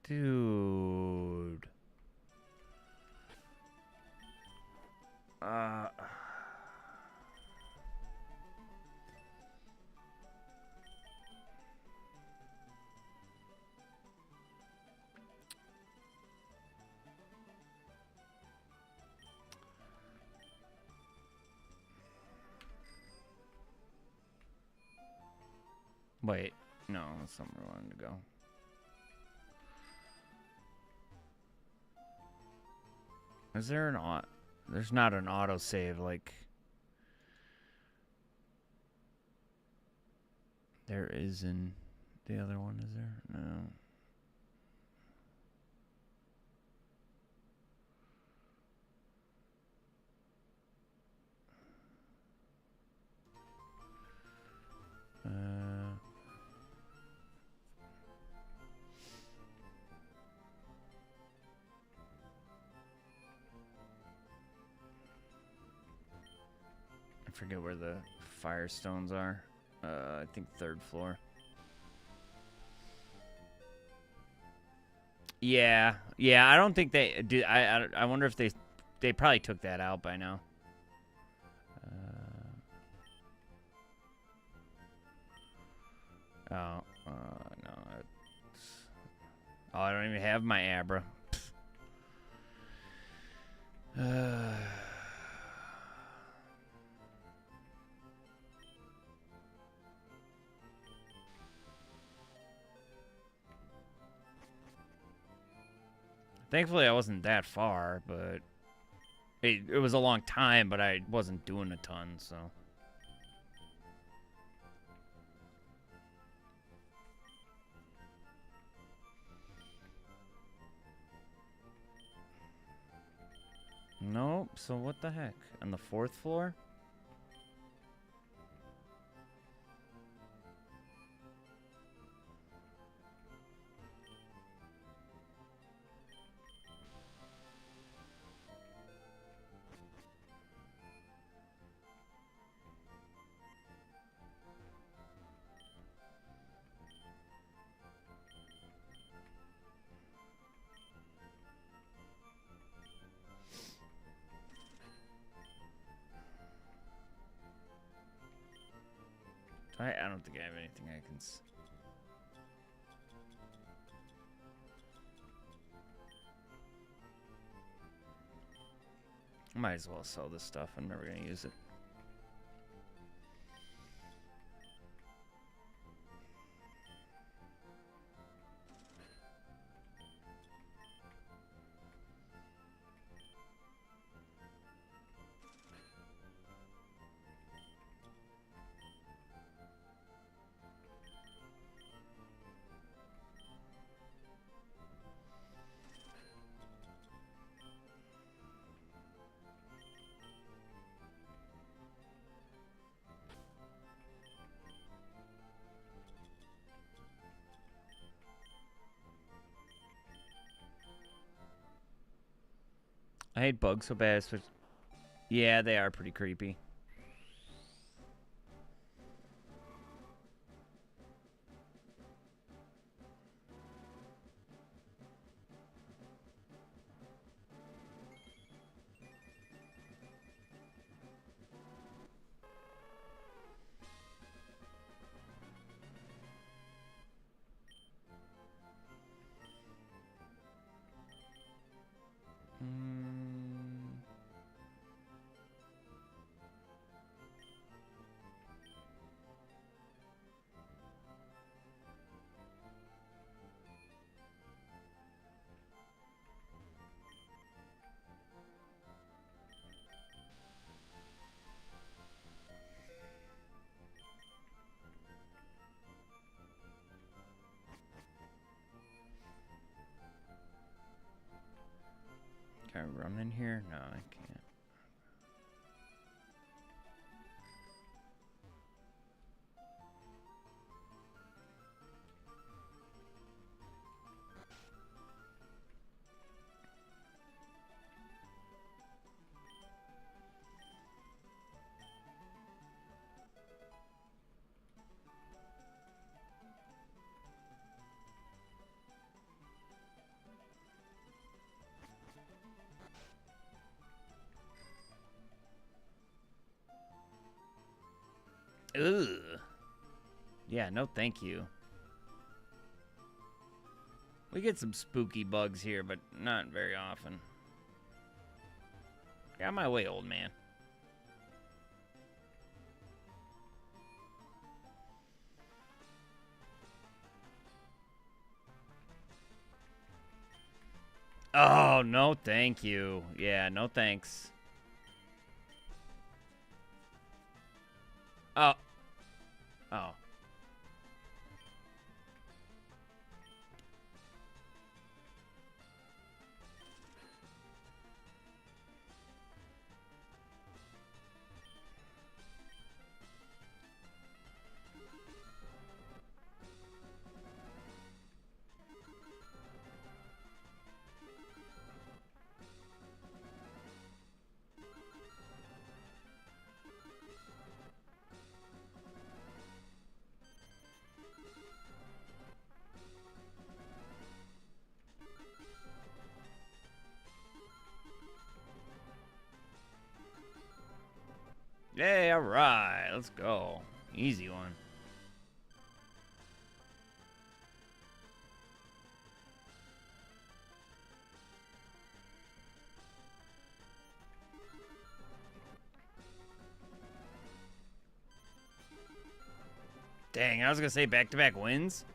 Dude. Wait, no, that's somewhere I wanted to go. Is there an auto? There's not an autosave like there is in the other one, is there? No. I forget where the Firestones are. I think 3rd floor. Yeah, I don't think they did. I wonder if they probably took that out by now. No. Oh, I don't even have my Abra. Thankfully, I wasn't that far, but it was a long time, but I wasn't doing a ton, so. Nope, so what the heck? On the 4th floor? I don't think I have anything I can... Might as well sell this stuff. I'm never going to use it. I hate bugs so bad. Yeah, they are pretty creepy. Can I run in here? No, I can't. Ugh. Yeah, no thank you. We get some spooky bugs here, but not very often. Get out of my way, old man. Oh, no thank you. Yeah, no thanks. Oh. Oh. Hey, alright, let's go. Easy one. Dang, I was gonna say back-to-back wins.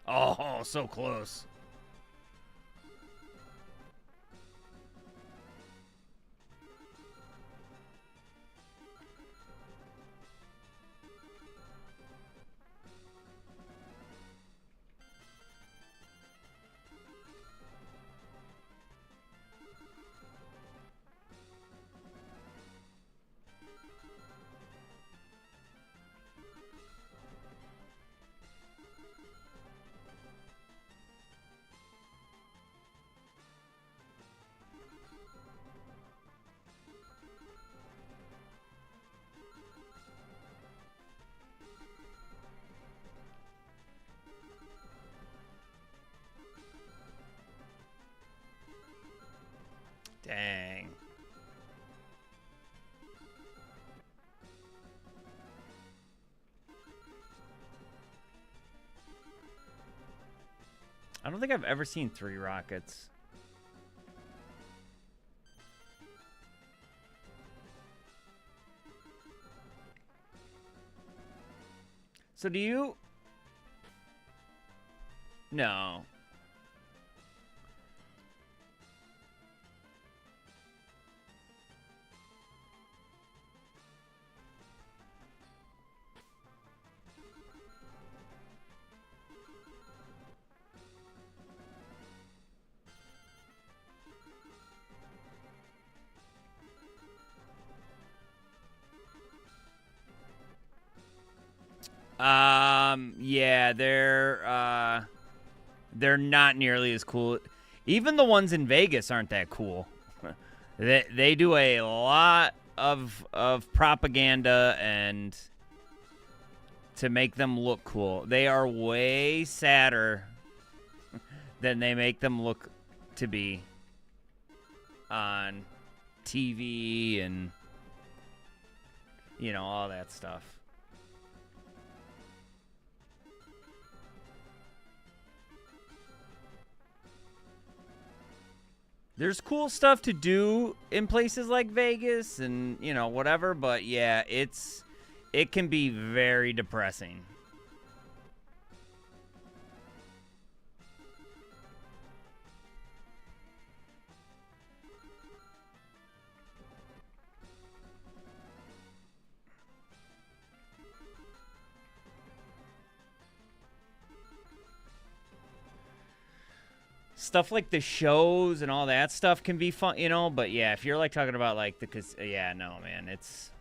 Oh, so close. don't think I've ever seen 3 rockets. So do you... No. Yeah, they're not nearly as cool. Even the ones in Vegas aren't that cool. They do a lot of propaganda and to make them look cool. They are way sadder than they make them look to be on TV and, you know, all that stuff. There's cool stuff to do in places like Vegas and, you know, whatever, but yeah, it can be very depressing. Stuff like the shows and all that stuff can be fun, you know, but yeah, if you're like talking about like yeah, no, man, it's...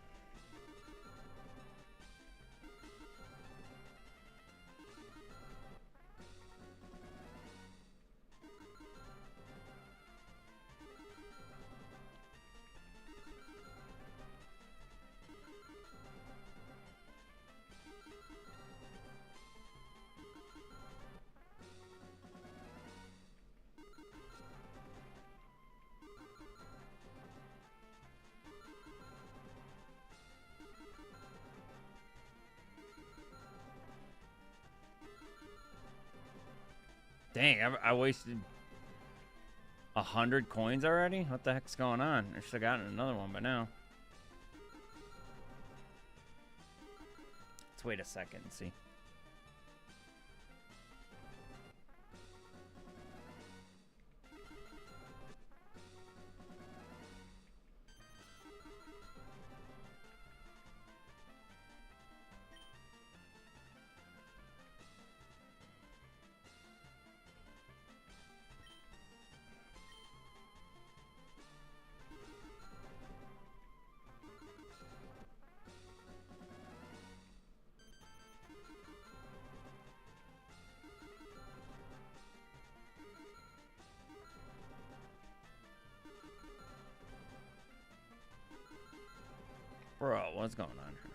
Dang, I wasted 100 coins already? What the heck's going on? I should have gotten another one by now. Let's wait a second and see. Bro, what's going on here?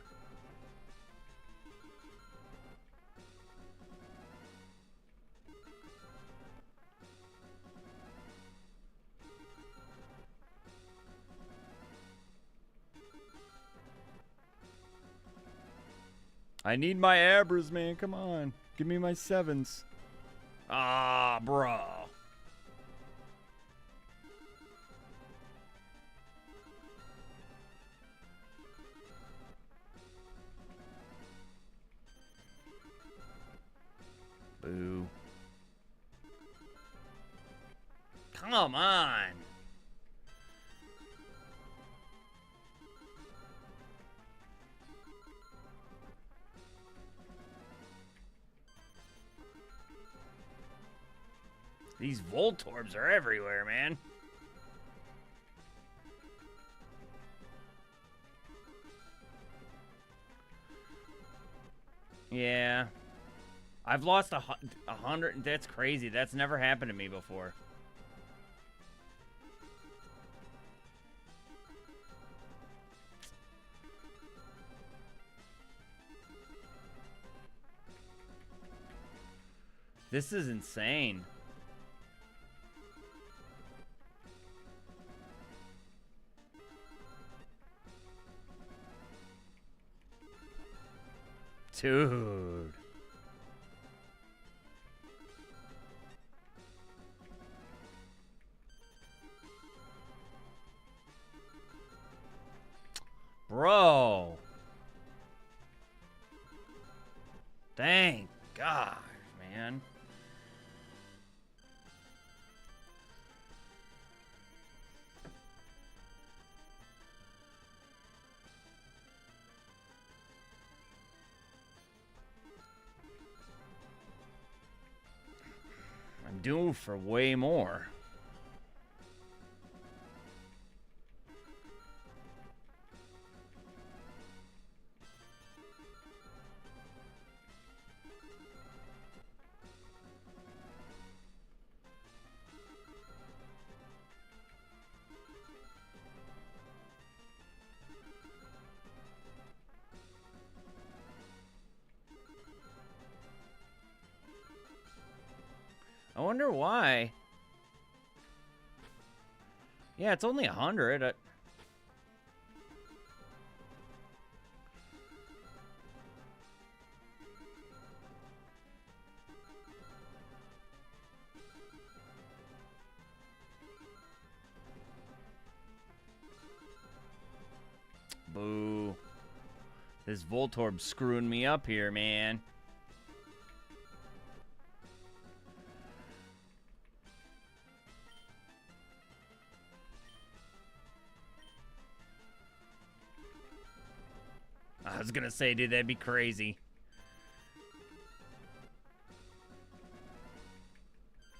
I need my Abras, man. Come on. Give me my 7s. Ah, bro. Boo. Come on. These Voltorbs are everywhere, man. Yeah. I've lost 100. That's crazy. That's never happened to me before. This is insane. Dude. Bro. Thank God, man. I'm due for way more. I wonder why. Yeah, it's only 100. Boo. This Voltorb's screwing me up here, man. I was gonna say, dude, that'd be crazy.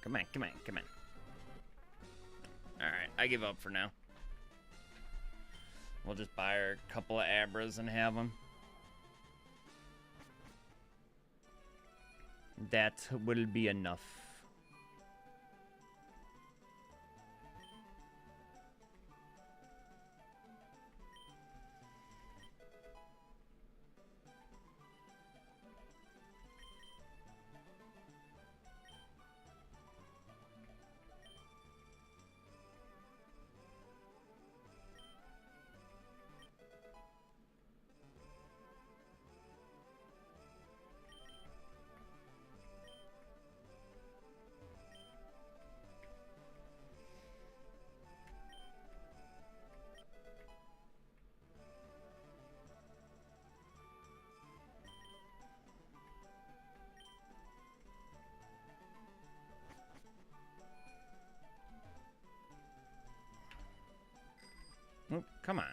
Come on, come on, come on. Alright, I give up for now. We'll just buy her a couple of Abras and have them. That will be enough. Oh, come on.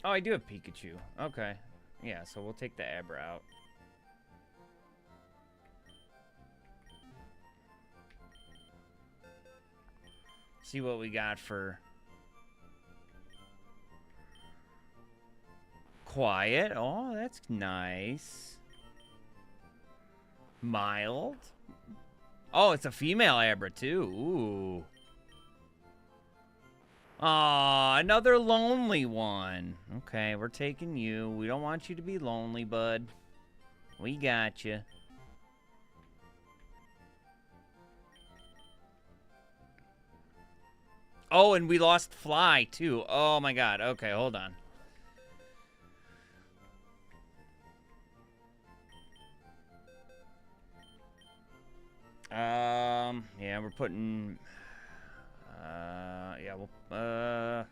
Oh, I do have Pikachu. Okay. Yeah, so we'll take the Abra out. See what we got for Quiet. Oh, that's nice. Mild. Oh, it's a female Abra too. Ooh. Aw, another lonely one. Okay, we're taking you. We don't want you to be lonely, bud. We got you. Oh, and we lost Fly, too. Oh, my God. Okay, hold on. Yeah, we're putting... yeah,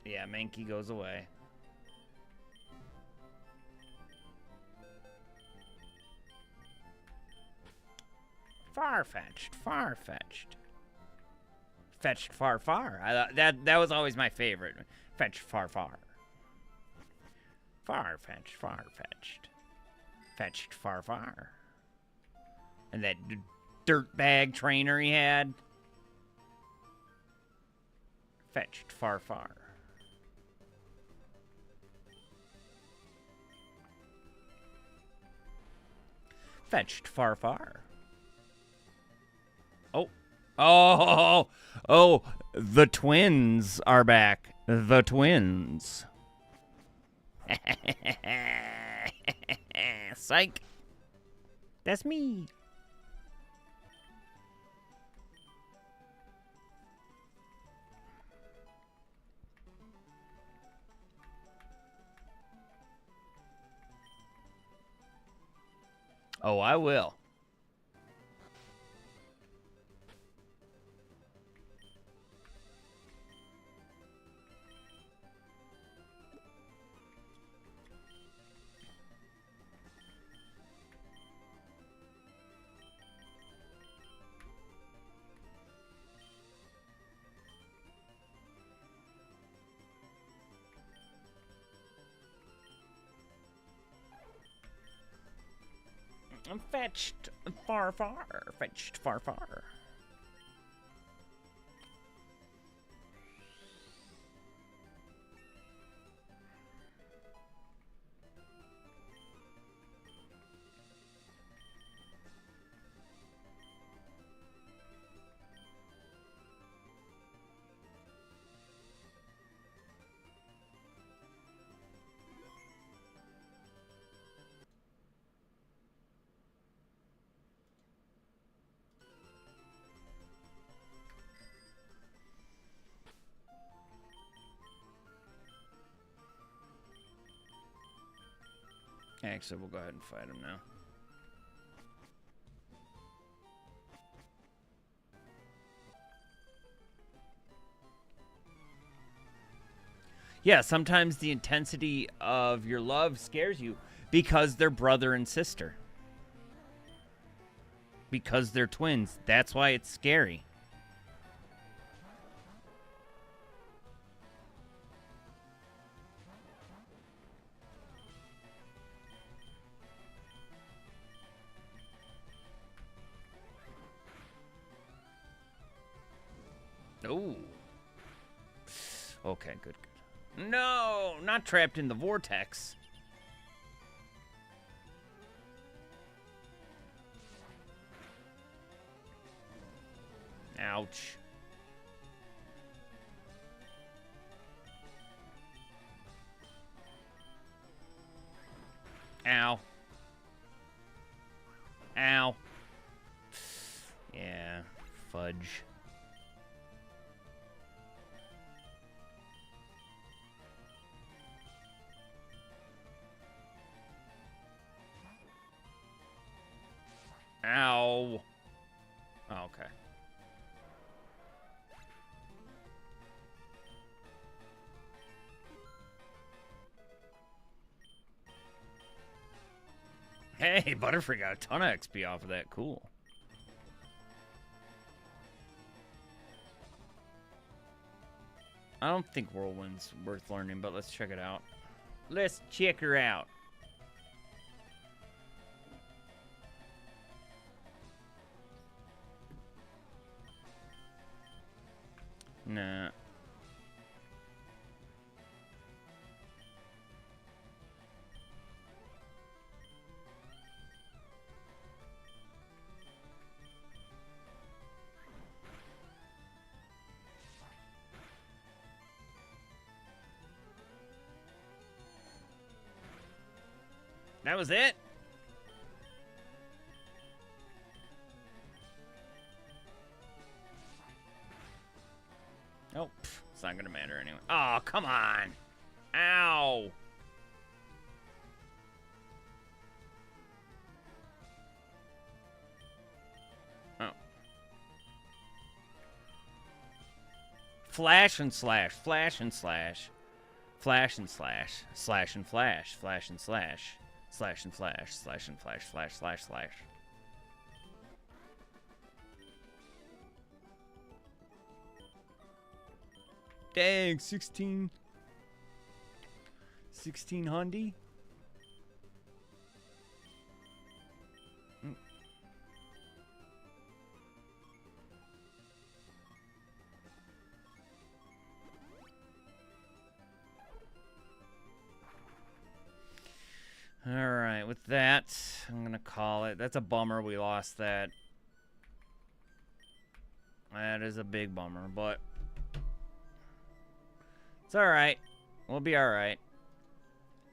yeah, Mankey goes away. Far-fetched, far-fetched. Fetched far, far. That was always my favorite. Fetched far, far. Far-fetched, far-fetched. Fetched far, far. And that dirtbag trainer he had. Fetched far, far. Fetched far, far. Oh. Oh. Oh. The twins are back. The twins. Psych. That's me. Oh, I will. I'm fetched far, far. Fetched far, far. Actually, we'll go ahead and fight him now. Yeah, sometimes the intensity of your love scares you because they're brother and sister. Because they're twins. That's why it's scary. Oh. Okay, good, good. No, not trapped in the vortex. Ouch. Ow. Ow. Yeah, fudge. Ow. Oh, okay. Hey, Butterfree got a ton of XP off of that. Cool. I don't think Whirlwind's worth learning, but let's check it out. Let's check her out. Nah. That was it? Oh, it's not gonna matter anyway. Oh, come on. Ow. Oh. Flash and slash, flash and slash. Flash and slash, slash and flash, flash and slash. Slash and flash, slash and flash, flash, slash, slash. Dang, 16 hundy. Alright, with that, I'm gonna call it. That's a bummer we lost that. That is a big bummer, but It's alright. We'll be alright.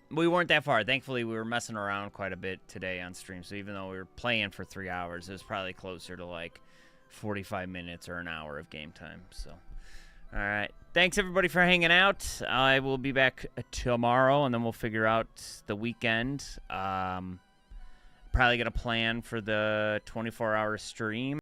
We weren't that far. Thankfully, we were messing around quite a bit today on stream. So even though we were playing for 3 hours, it was probably closer to like 45 minutes or an hour of game time. So, all right. Thanks, everybody, for hanging out. I will be back tomorrow, and then we'll figure out the weekend. Probably going to plan for the 24-hour stream.